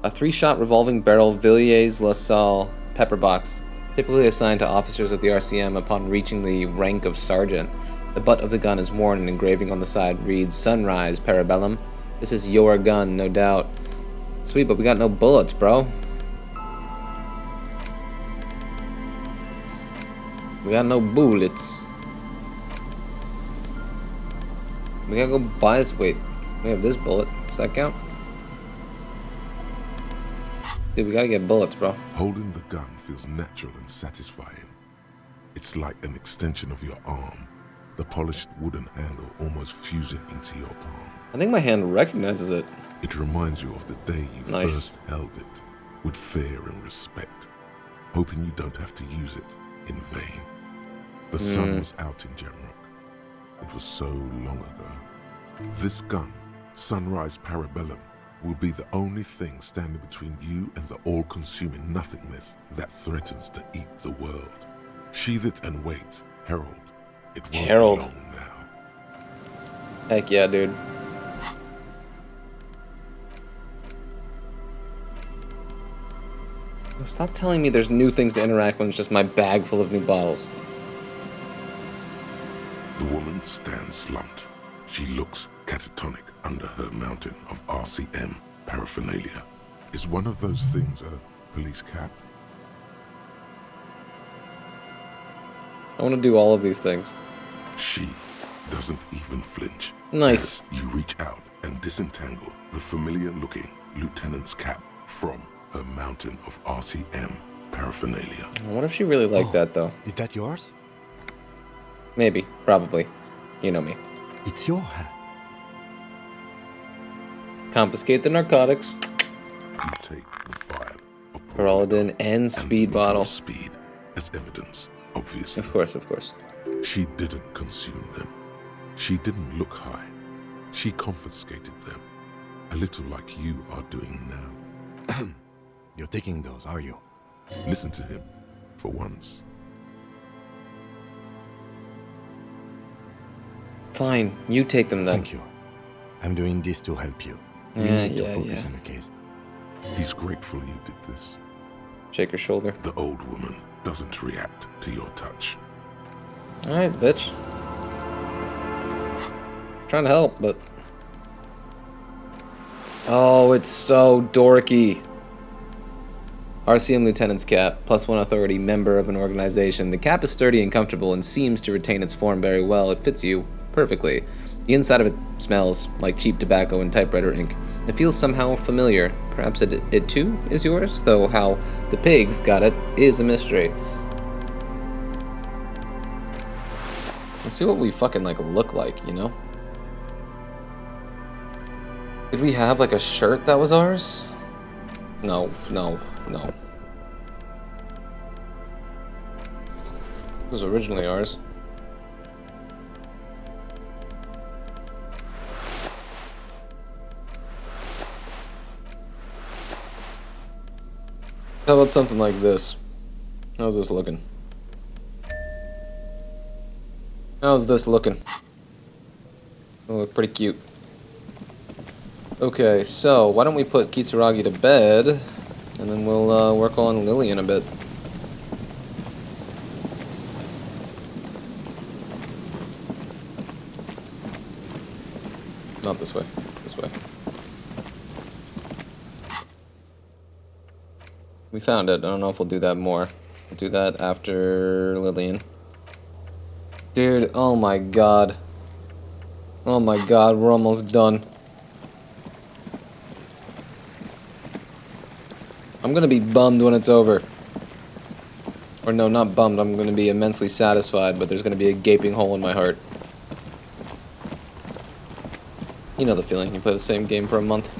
A 3-shot revolving barrel Villiers-LaSalle pepper box, typically assigned to officers of the RCM upon reaching the rank of sergeant. The butt of the gun is worn, and engraving on the side reads Sunrise Parabellum. This is your gun, no doubt. Sweet, but we got no bullets, bro. We got no bullets. We gotta go buy this. Wait, we have this bullet. Does that count? Dude, we gotta get bullets, bro. Holding the gun feels natural and satisfying. It's like an extension of your arm, the polished wooden handle almost fusing into your palm. I think my hand recognizes it. It reminds you of the day you Nice. first held it, with fear and respect, hoping you don't have to use it in vain. The sun was out in Jamrock. It was so long ago. This gun, Sunrise Parabellum, will be the only thing standing between you and the all-consuming nothingness that threatens to eat the world. Sheathe it and wait, Herald. It won't Herald. be long now. Heck yeah, dude. Stop telling me there's new things to interact when it's just my bag full of new bottles. The woman stands slumped. She looks catatonic under her mountain of RCM paraphernalia. Is one of those things a police cap? I want to do all of these things. She doesn't even flinch. Nice. As you reach out and disentangle the familiar-looking lieutenant's cap from her mountain of RCM paraphernalia. What if she really liked that, though? Is that yours? Maybe. Probably. You know me. It's your hat. Confiscate the narcotics. You take the file of Peralidin and speed bottle. Speed as evidence, obviously. Of course, of course. She didn't consume them. She didn't look high. She confiscated them. A little like you are doing now. You're taking those, are you? Listen to him, for once. Fine, you take them then. Thank you. I'm doing this to help you. You Yeah, need to yeah, focus yeah. on the case. He's grateful you did this. Shake her shoulder. The old woman doesn't react to your touch. Alright, bitch. Trying to help, but... Oh, it's so dorky. RCM Lieutenant's cap, +1 authority, member of an organization. The cap is sturdy and comfortable and seems to retain its form very well. It fits you perfectly. The inside of it smells like cheap tobacco and typewriter ink. It feels somehow familiar. Perhaps it too is yours, though how the pigs got it is a mystery. Let's see what we fucking like look like, you know? Did we have like a shirt that was ours? No, no, no. It was originally ours. How about something like this? How's this looking? How's this looking? It'll look pretty cute. Okay, so why don't we put Kitsuragi to bed, and then we'll work on Lily in a bit. Not this way. This way. We found it. I don't know if we'll do that more. We'll do that after Lillian. Dude, oh my god. Oh my god, we're almost done. I'm gonna be bummed when it's over. Or no, not bummed. I'm gonna be immensely satisfied, but there's gonna be a gaping hole in my heart. You know the feeling. You play the same game for a month.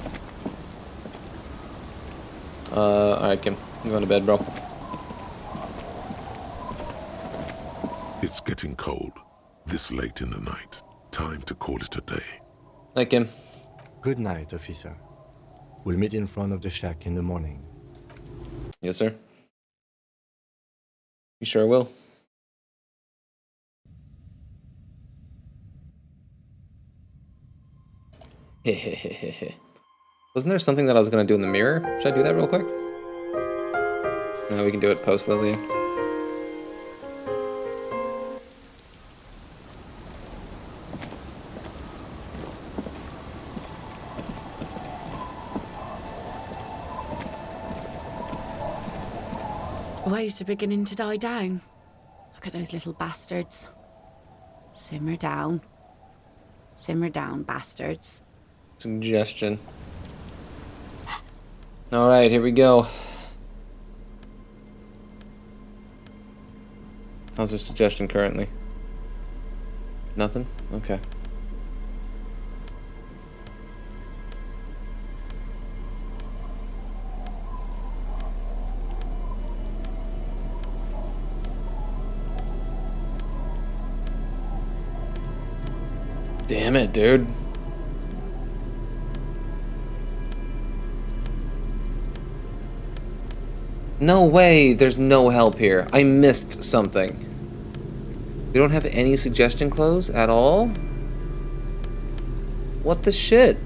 Alright, Kim. You going to bed, bro? It's getting cold. This late in the night. Time to call it a day. Hi, Kim. Good night, officer. We'll meet in front of the shack in the morning. Yes, sir. You sure will. Hehehehe. Wasn't there something that I was going to do in the mirror? Should I do that real quick? No, we can do it post Lillian. Waves are beginning to die down. Look at those little bastards. Simmer down. Simmer down, bastards. Suggestion. Alright, here we go. How's your suggestion currently? Nothing? Okay. Damn it, dude. No way, there's no help here. I missed something. We don't have any suggestion clothes at all? What the shit?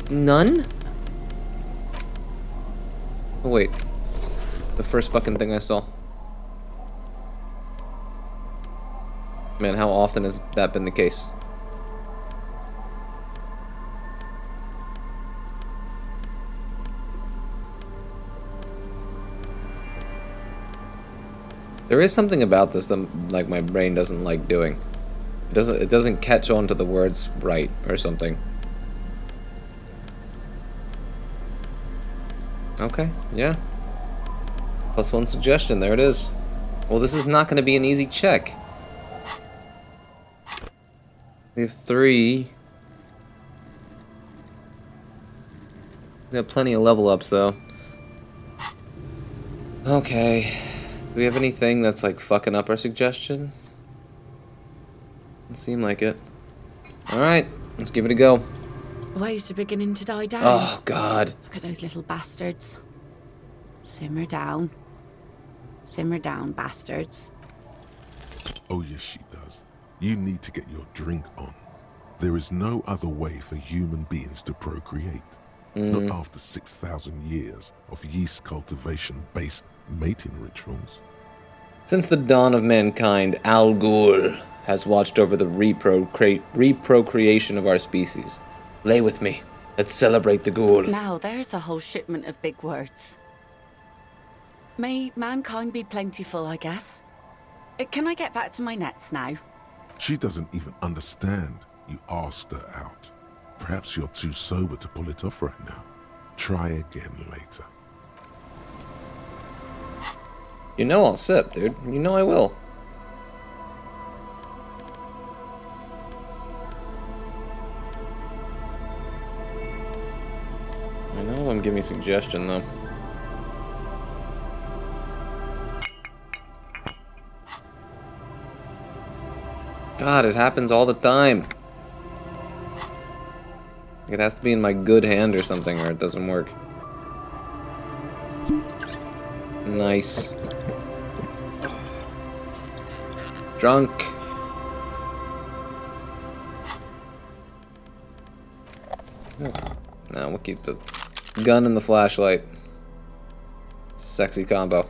None? Oh wait. The first fucking thing I saw. Man, how often has that been the case? There is something about this that, like, my brain doesn't like doing. It doesn't catch on to the words right or something. Okay, yeah. +1 suggestion, there it is. Well, this is not going to be an easy check. We have 3. We have plenty of level ups, though. Okay. Do we have anything that's, like, fucking up our suggestion? Doesn't seem like it. Alright, let's give it a go. The waves are beginning to die down. Oh, God. Look at those little bastards. Simmer down, bastards. Oh, yes, she does. You need to get your drink on. There is no other way for human beings to procreate. Not after 6,000 years of yeast cultivation-based mating rituals. Since the dawn of mankind, Al Ghul has watched over the reprocreation of our species. Lay with me. Let's celebrate the Ghul. Now, there's a whole shipment of big words. May mankind be plentiful, I guess. Can I get back to my nets now? She doesn't even understand you asked her out. Perhaps you're too sober to pull it off right now. Try again later. You know I'll sip, dude. You know I will. I know I'm giving a suggestion, though. God, it happens all the time. It has to be in my good hand or something, or it doesn't work. Nice. Drunk. No, we'll keep the gun and the flashlight. It's a sexy combo.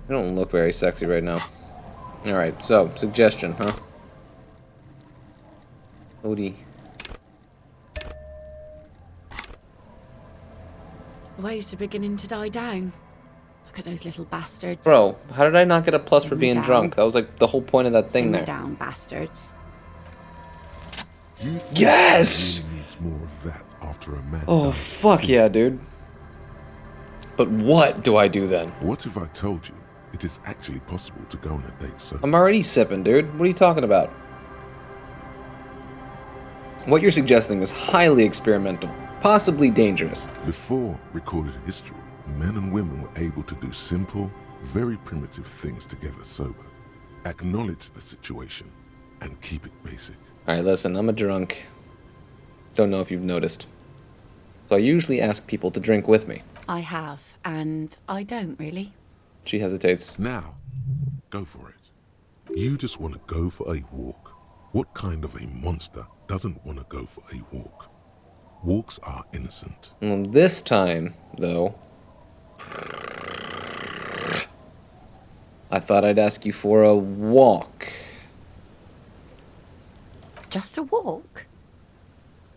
I don't look very sexy right now. Alright, so, suggestion, huh? Odie. The waves are beginning to die down. Look at those little bastards. Bro, how did I not get a plus for being down. drunk? That was like the whole point of that thing Simmer there. down, bastards. You think Yes! really needs more of that after a man Oh, dies? fuck yeah, dude. But what do I do then? What if I told you it is actually possible to go on a date so I'm already sipping, dude. What are you talking about? What you're suggesting is highly experimental, possibly dangerous. Before recorded history, men and women were able to do simple, very primitive things together sober. Acknowledge the situation and keep it basic. Alright, listen, I'm a drunk. Don't know if you've noticed. So I usually ask people to drink with me. I have, and I don't really. She hesitates. Now, go for it. You just want to go for a walk. What kind of a monster doesn't want to go for a walk? Walks are innocent. Well, this time, though, I thought I'd ask you for a walk. Just a walk?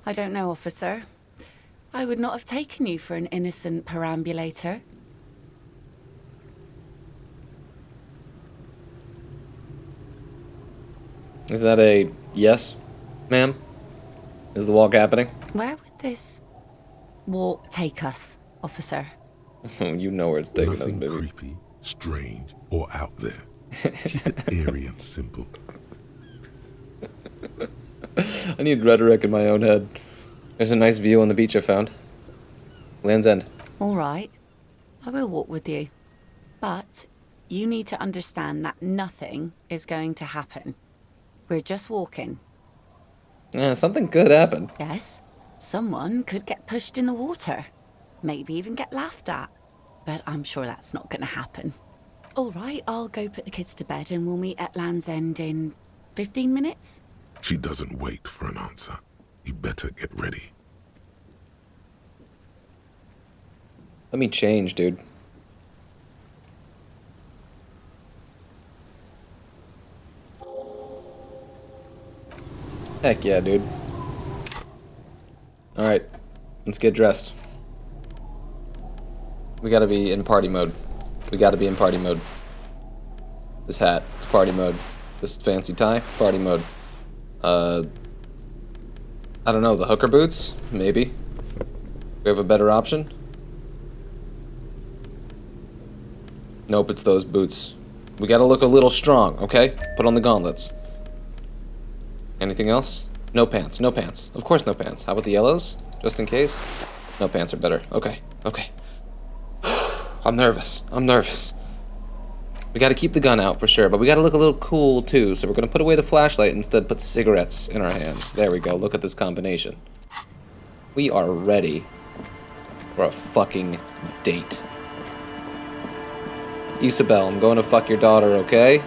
I don't know, officer. I would not have taken you for an innocent perambulator. Is that a yes, ma'am? Is the walk happening? Where would this walk take us, officer? You know where it's taking us, Nothing baby. creepy, strange, or out there. Keep it airy and simple. I need rhetoric in my own head. There's a nice view on the beach I found. Land's End. All right, I will walk with you. But you need to understand that nothing is going to happen. We're just walking. Yeah, something could happen. Yes, someone could get pushed in the water. Maybe even get laughed at. But I'm sure that's not going to happen. All right, I'll go put the kids to bed and we'll meet at Land's End in 15 minutes. She doesn't wait for an answer. You better get ready. Let me change, dude. Heck yeah, dude. Alright, let's get dressed. We gotta be in party mode. We gotta be in party mode. This hat, it's party mode. This fancy tie? Party mode. I don't know, the hooker boots? Maybe. We have a better option? Nope, it's those boots. We gotta look a little strong, okay? Put on the gauntlets. Anything else? No pants, no pants. Of course no pants. How about the yellows? Just in case? No pants are better. Okay, okay. I'm nervous. I'm nervous. We gotta keep the gun out for sure, but we gotta look a little cool too, so we're gonna put away the flashlight and instead put cigarettes in our hands. There we go. Look at this combination. We are ready for a fucking date. Isabel, I'm going to fuck your daughter, okay?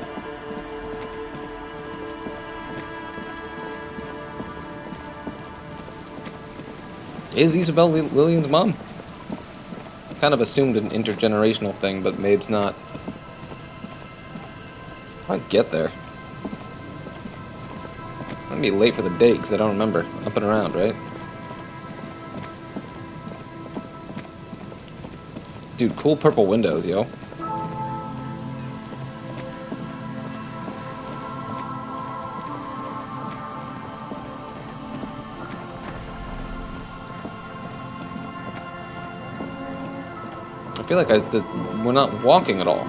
Is Isabel Lillian's mom? Kind of assumed an intergenerational thing, but Mabe's not. How do I get there? I'm gonna be late for the date because I don't remember. Up and around, right? Dude, cool purple windows, yo. I feel like we're not walking at all.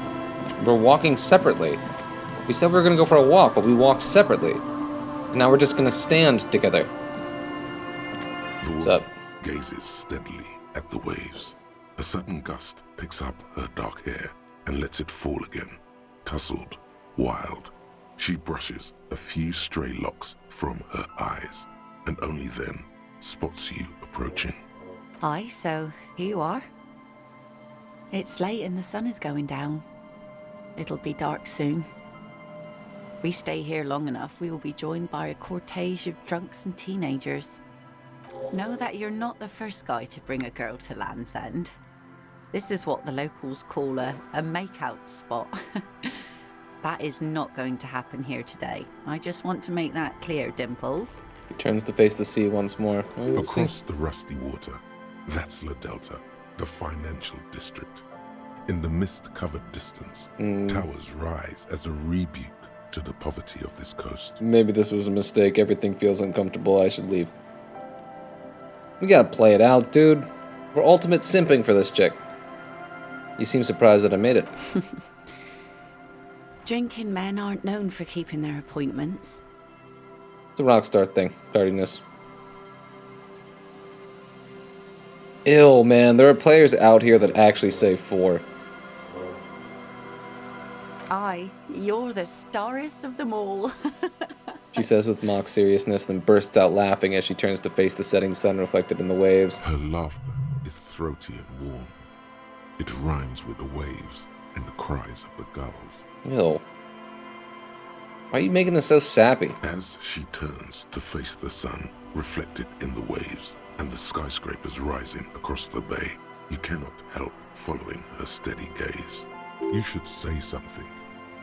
We're walking separately. We said we were gonna go for a walk, but we walked separately. And now we're just gonna stand together. What's up? Gazes steadily at the waves. A sudden gust picks up her dark hair and lets it fall again. Tousled, wild, she brushes a few stray locks from her eyes, and only then spots you approaching. Hi, so here you are. It's late and the sun is going down. It'll be dark soon. If we stay here long enough, we will be joined by a cortege of drunks and teenagers. Know that you're not the first guy to bring a girl to Land's End. This is what the locals call a make-out spot. That is not going to happen here today. I just want to make that clear, Dimples. He turns to face the sea once more. Across the rusty water, that's La Delta, the financial district. In the mist-covered distance, towers rise as a rebuke to the poverty of this coast. Maybe this was a mistake. Everything feels uncomfortable. I should leave. We gotta play it out, dude. We're ultimate simping for this chick. You seem surprised that I made it. Drinking men aren't known for keeping their appointments. It's a rock star thing, tardiness. Ew, man. There are players out here that actually say 4. Aye, you're the starriest of them all. She says with mock seriousness, then bursts out laughing as she turns to face the setting sun reflected in the waves. Her laughter is throaty and warm. It rhymes with the waves and the cries of the gulls. Ew. Why are you making this so sappy? As she turns to face the sun, reflected in the waves, and the skyscrapers rising across the bay, you cannot help following her steady gaze. You should say something.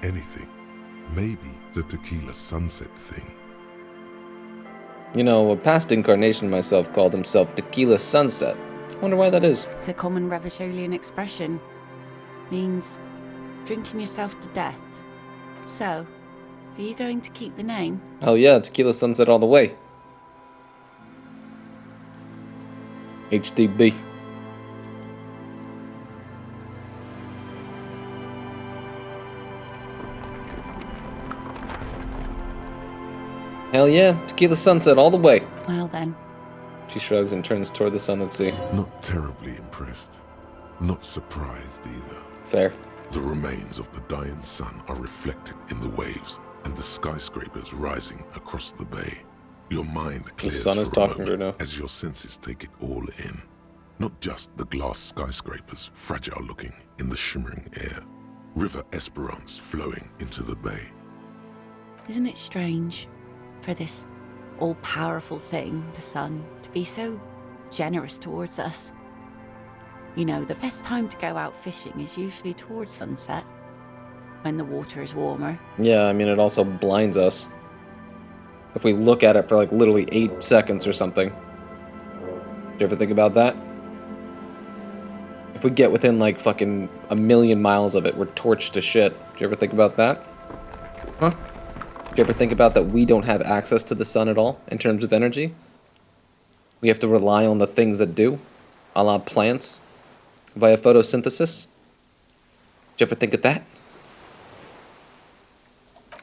Anything. Maybe the tequila sunset thing. You know, a past incarnation of myself called himself Tequila Sunset. I wonder why that is. It's a common Ravisholian expression. Means drinking yourself to death. So, are you going to keep the name? Hell yeah, Tequila Sunset all the way. HDB. Hell yeah, Tequila Sunset all the way. Well then. She shrugs and turns toward the sunlit sea. Not terribly impressed. Not surprised either. Fair. The remains of the dying sun are reflected in the waves and the skyscrapers rising across the bay. Your mind clears the sun is for a talking right now. as your senses take it all in. Not just the glass skyscrapers, fragile looking in the shimmering air. River Esperance flowing into the bay. Isn't it strange for this all-powerful thing, the sun, to be so generous towards us? You know, the best time to go out fishing is usually towards sunset, when the water is warmer. Yeah, I mean, it also blinds us. If we look at it for like literally 8 seconds or something. Did you ever think about that? If we get within like fucking 1,000,000 miles of it, we're torched to shit. Did you ever think about that? Huh? you ever think about that we don't have access to the sun at all in terms of energy? We have to rely on the things that do, a la plants, via photosynthesis. Did you ever think of that?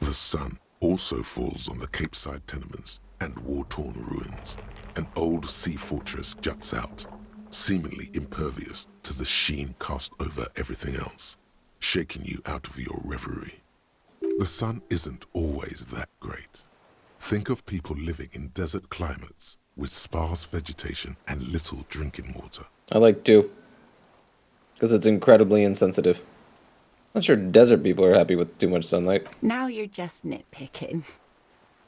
The sun also falls on the Capeside tenements and war-torn ruins. An old sea fortress juts out, seemingly impervious to the sheen cast over everything else, shaking you out of your reverie. The sun isn't always that great. Think of people living in desert climates with sparse vegetation and little drinking water. I like 2. Because it's incredibly insensitive. I'm sure desert people are happy with too much sunlight. Now you're just nitpicking.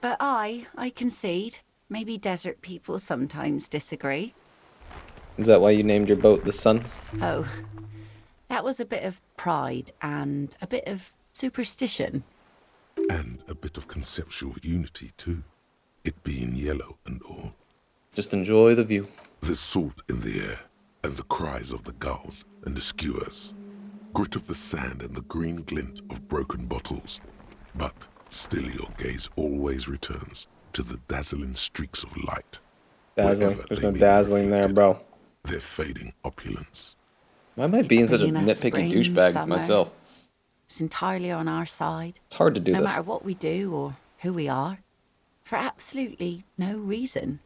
But I concede. Maybe desert people sometimes disagree. Is that why you named your boat the Sun? Oh, that was a bit of pride and a bit of superstition. And a bit of conceptual unity too. It being yellow and all. Just enjoy the view. There's salt in the air, and the cries of the gulls and the skuas. Grit of the sand and the green glint of broken bottles. But still your gaze always returns to the dazzling streaks of light. Dazzling. There's no dazzling there, bro. Their fading opulence. Why am I being such a Between us, nitpicky spring, douchebag summer, myself? It's entirely on our side. It's hard to do no this. matter what we do or who we are, for absolutely no reason.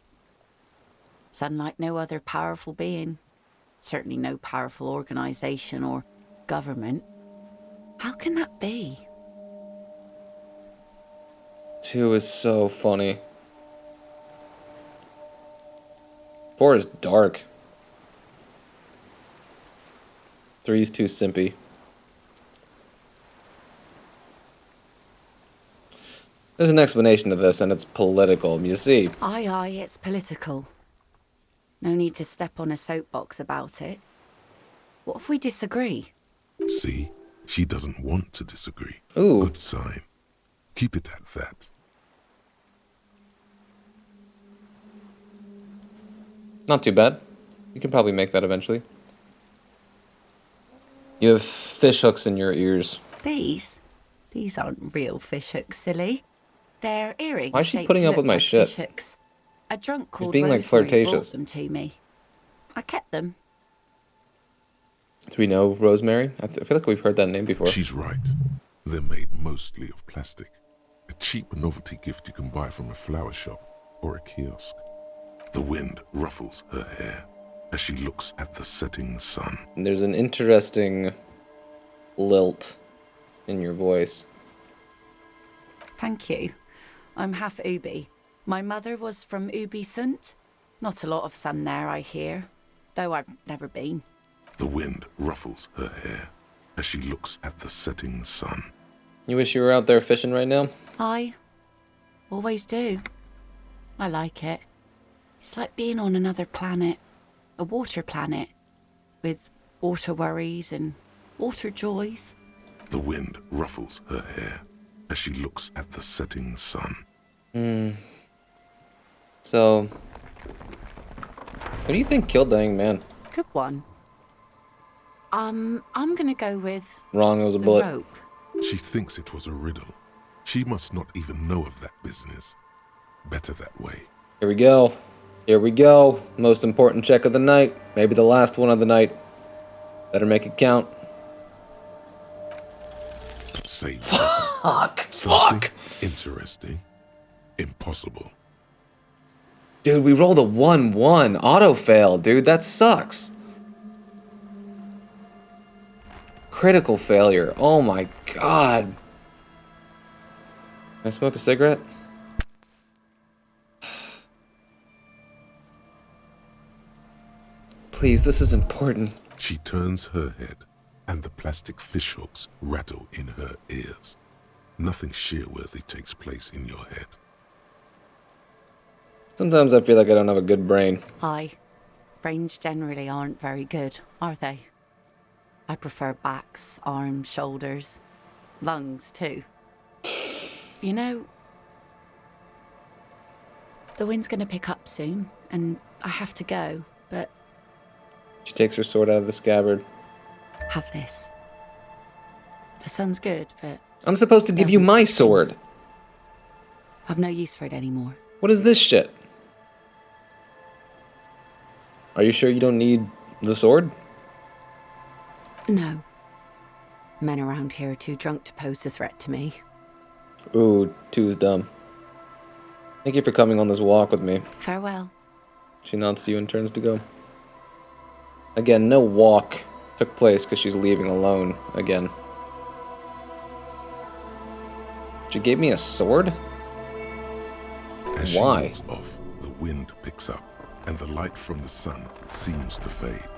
It's unlike no other powerful being, certainly no powerful organization or government. How can that be? 2 is so funny. 4 is dark. 3 is too simpy. There's an explanation to this, and it's political. You see, Aye, it's political. No need to step on a soapbox about it. What if we disagree? See? She doesn't want to disagree. Ooh. Good sign. Keep it at that. not too bad. You can probably make that eventually. You have fish hooks in your ears. These aren't real fish hooks, silly. They're earrings. Why is she shaped putting to up with look my like shit? fish hooks. A drunk She's called being, like, Rosemary flirtatious. brought them to me. I kept them. Do we know Rosemary? I feel like we've heard that name before. She's right. They're made mostly of plastic. A cheap novelty gift you can buy from a flower shop or a kiosk. The wind ruffles her hair as she looks at the setting sun. There's an interesting lilt in your voice. Thank you. I'm half Ubi. My mother was from Ubi Sunt. Not a lot of sun there, I hear, though I've never been. The wind ruffles her hair as she looks at the setting sun. You wish you were out there fishing right now? I always do. I like it. It's like being on another planet, a water planet, with water worries and water joys. The wind ruffles her hair as she looks at the setting sun. So, who do you think killed the young man? Good one. I'm gonna go with Wrong, it was a the bullet. rope. She thinks it was a riddle. She must not even know of that business. Better that way. Here we go. Here we go. Most important check of the night. Maybe the last one of the night. Better make it count. Say Fuck! something interesting. Impossible. Dude, we rolled a 1-1. Auto fail, dude. That sucks. Critical failure. Oh my god. Can I smoke a cigarette? Please, this is important. She turns her head, and the plastic fishhooks rattle in her ears. Nothing shearworthy takes place in your head. Sometimes I feel like I don't have a good brain. Aye. Brains generally aren't very good, are they? I prefer backs, arms, shoulders, lungs too. You know, the wind's gonna pick up soon, and I have to go, but... She takes her sword out of the scabbard. Have this. The sun's good, but... I'm supposed to give you my sword. I've no use for it anymore. What is this shit? Are you sure you don't need the sword? No. Men around here are too drunk to pose a threat to me. Ooh, two's dumb. Thank you for coming on this walk with me. Farewell. She nods to you and turns to go. Again, no walk took place because she's leaving alone again. She gave me a sword? As Why? she walks off, the wind picks up, and the light from the sun seems to fade.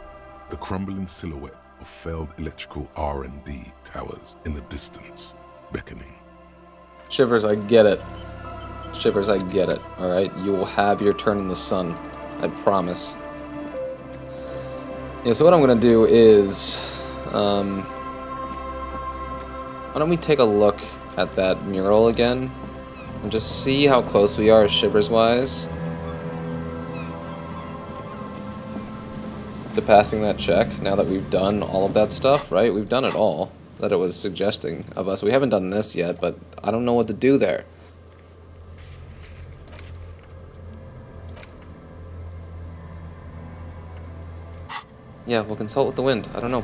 The crumbling silhouette of failed electrical R&D towers in the distance, beckoning. Shivers, I get it. Shivers, I get it. Alright, you will have your turn in the sun. I promise. Yeah, so what I'm gonna do is... why don't we take a look at that mural again? And just see how close we are Shivers-wise to passing that check, now that we've done all of that stuff, right? We've done it all that it was suggesting of us. We haven't done this yet, but I don't know what to do there. Yeah, we'll consult with the wind. I don't know.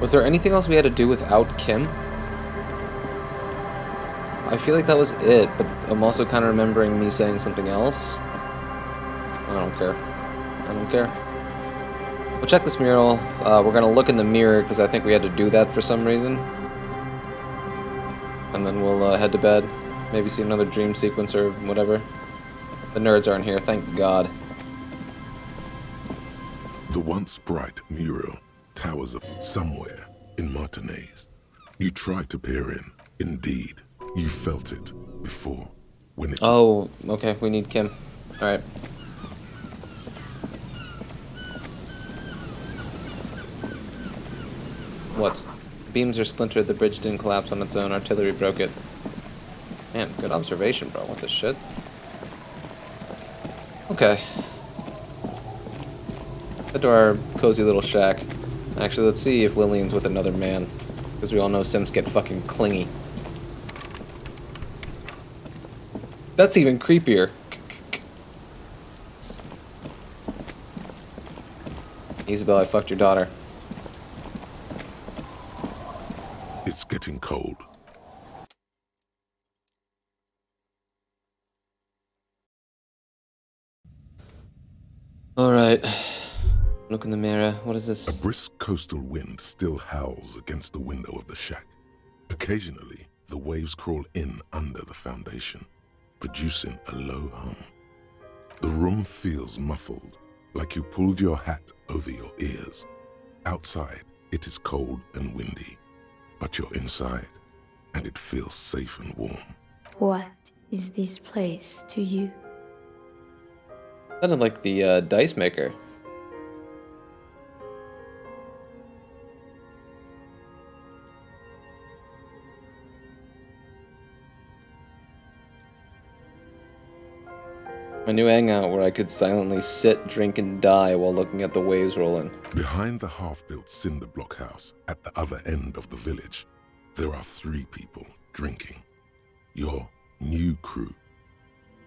Was there anything else we had to do without Kim? I feel like that was it, but I'm also kind of remembering me saying something else. I don't care. I don't care. We'll check this mural. We're gonna look in the mirror because I think we had to do that for some reason. And then we'll head to bed. Maybe see another dream sequence or whatever. The nerds aren't here, thank God. The once bright mural towers up somewhere in Martinez. You tried to peer in. Indeed, you felt it before when it... Oh, okay, we need Kim. Alright. What? Beams are splintered, the bridge didn't collapse on its own, artillery broke it. Man, good observation, bro. What the shit? Okay. Head to our cozy little shack. Actually, let's see if Lillian's with another man. Because we all know Sims get fucking clingy. That's even creepier. Isabel, I fucked your daughter. It's getting cold. Alright. Look in the mirror. What is this? A brisk coastal wind still howls against the window of the shack. Occasionally, the waves crawl in under the foundation, producing a low hum. The room feels muffled, like you pulled your hat over your ears. Outside, it is cold and windy, but you're inside, and it feels safe and warm. What is this place to you? Sounded like the dice maker. My new hangout where I could silently sit, drink, and die while looking at the waves rolling. Behind the half-built cinder block house at the other end of the village, there are 3 people drinking. Your new crew.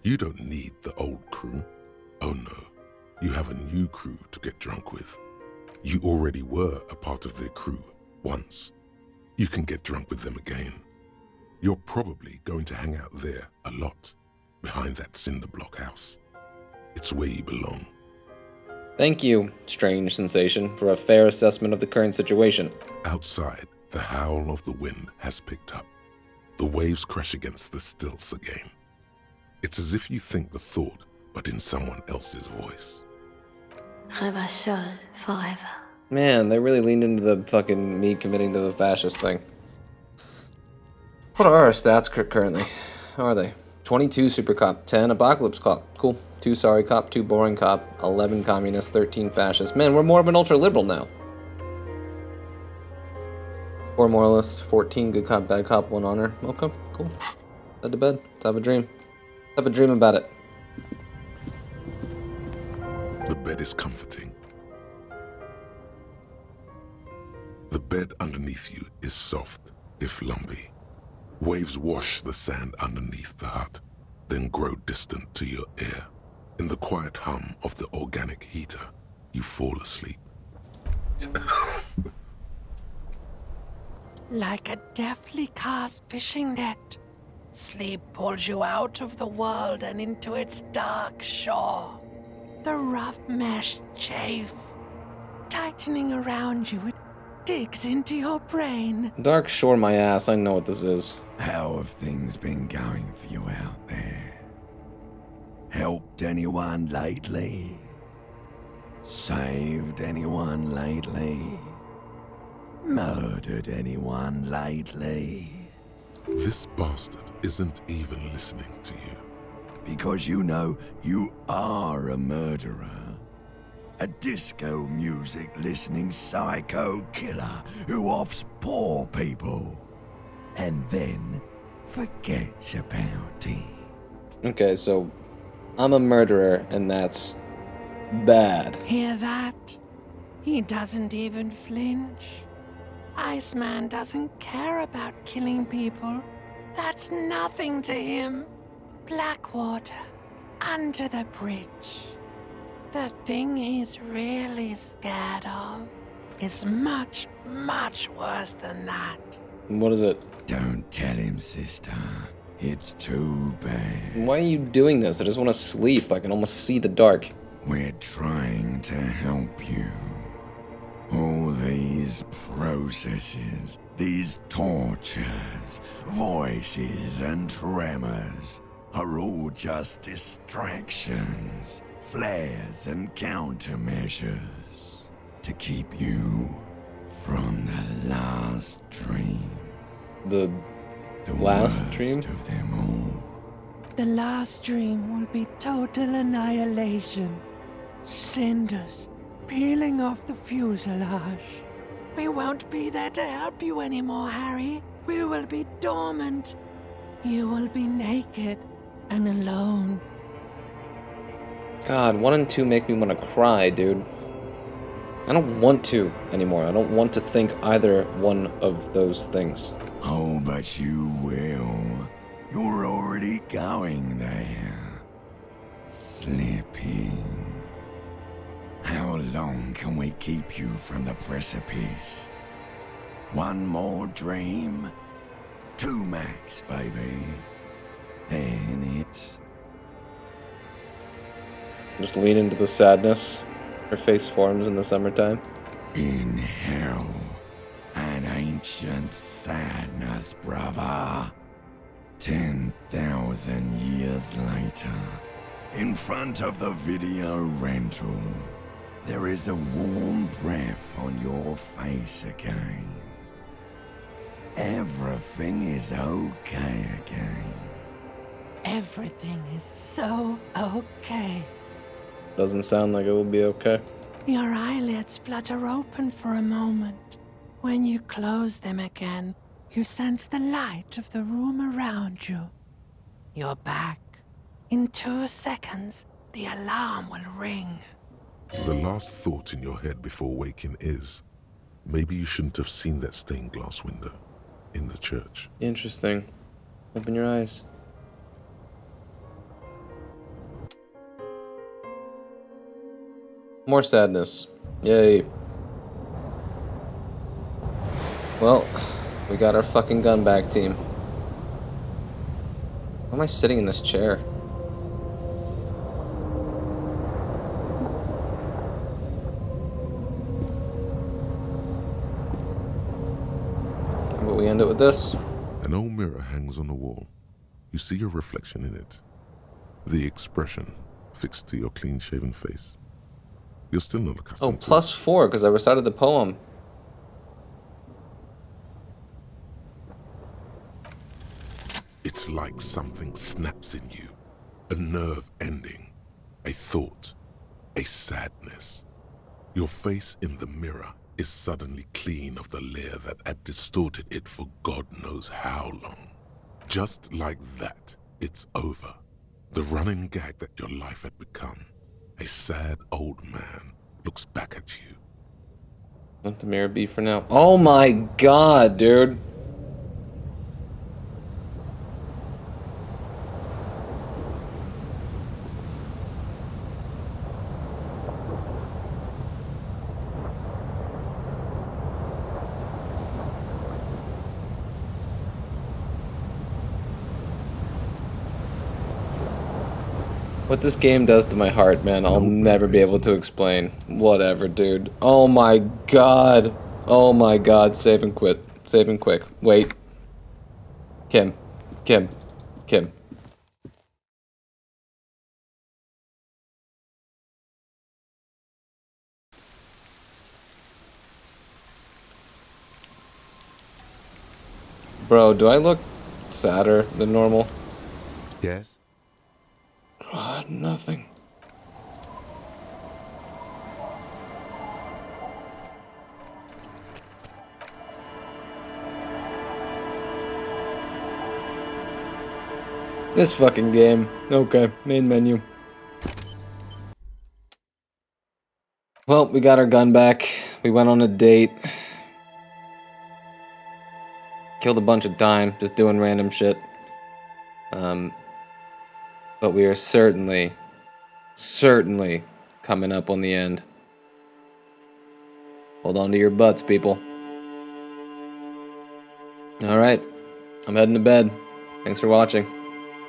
You don't need the old crew. Oh no, you have a new crew to get drunk with. You already were a part of their crew once. You can get drunk with them again. You're probably going to hang out there a lot, behind that cinder block house. It's where you belong. Thank you, strange sensation, for a fair assessment of the current situation. Outside, the howl of the wind has picked up. The waves crash against the stilts again. It's as if you think the thought, but in someone else's voice. Revachol forever. Man, they really leaned into the fucking me committing to the fascist thing. What are our stats currently? How are they? 22 Super Cop, 10 Apocalypse Cop. Cool. 2 Sorry Cop, 2 Boring Cop, 11 Communist, 13 Fascist. Man, we're more of an ultra-liberal now. 4 Moralists, 14 Good Cop, Bad Cop, 1 Honor. Okay, cool. Head to bed. Let's have a dream. Have a dream about it. The bed is comforting. The bed underneath you is soft, if lumpy. Waves wash the sand underneath the hut, then grow distant to your ear. In the quiet hum of the organic heater, you fall asleep. Like a deftly cast fishing net, sleep pulls you out of the world and into its dark shore. The rough mesh chafes, tightening around you, it digs into your brain. Dark Shore my ass, I know what this is. How have things been going for you out there? Helped anyone lately? Saved anyone lately? Murdered anyone lately? This bastard isn't even listening to you. Because you know you are a murderer. A disco music listening psycho killer who offs poor people. And then forgets about it. Okay, so I'm a murderer, and that's bad. Hear that? He doesn't even flinch. Iceman doesn't care about killing people. That's nothing to him. Blackwater, under the bridge. The thing he's really scared of is much, much worse than that. What is it? Don't tell him, sister. It's too bad. Why are you doing this? I just want to sleep. I can almost see the dark. We're trying to help you. All these processes, these tortures, voices and tremors are all just distractions, flares and countermeasures to keep you from the last dream. The last dream? Of them all. The last dream will be total annihilation. Cinders peeling off the fuselage. We won't be there to help you anymore, Harry. We will be dormant. You will be naked and alone. God, 1 and 2 make me want to cry, dude. I don't want to anymore. I don't want to think either one of those things. Oh, but you will. You're already going there. Slipping. How long can we keep you from the precipice? One more dream? 2 max, baby. Then it's... Just lean into the sadness. Her face forms in the summertime. In hell. An ancient sadness, brother. 10,000 years later, in front of the video rental, there is a warm breath on your face again. Everything is okay again. Everything is so okay. Doesn't sound like it will be okay. Your eyelids flutter open for a moment. When you close them again, you sense the light of the room around you. You're back. In 2 seconds, the alarm will ring. The last thought in your head before waking is, maybe you shouldn't have seen that stained glass window in the church. Interesting. Open your eyes. More sadness. Yay. Well, we got our fucking gun back, team. Why am I sitting in this chair? How about we end it with this? An old mirror hangs on the wall. You see your reflection in it. The expression fixed to your clean-shaven face. You're still not accustomed to +4 because I recited the poem. It's like something snaps in you. A nerve ending. A thought. A sadness. Your face in the mirror is suddenly clean of the layer that had distorted it for God knows how long. Just like that, it's over. The running gag that your life had become. A sad old man looks back at you. Let the mirror be for now. Oh my god, dude. What this game does to my heart, man, I'll never be able to explain. Whatever, dude. Oh my god. Oh my god, save and quit. Save and quick. Wait. Kim. Kim. Kim. Bro, do I look sadder than normal? Yes? God, nothing. This fucking game. Okay, main menu. Well, we got our gun back. We went on a date. Killed a bunch of time, just doing random shit. But we are certainly coming up on the end. Hold on to your butts, people. Alright, I'm heading to bed. Thanks for watching.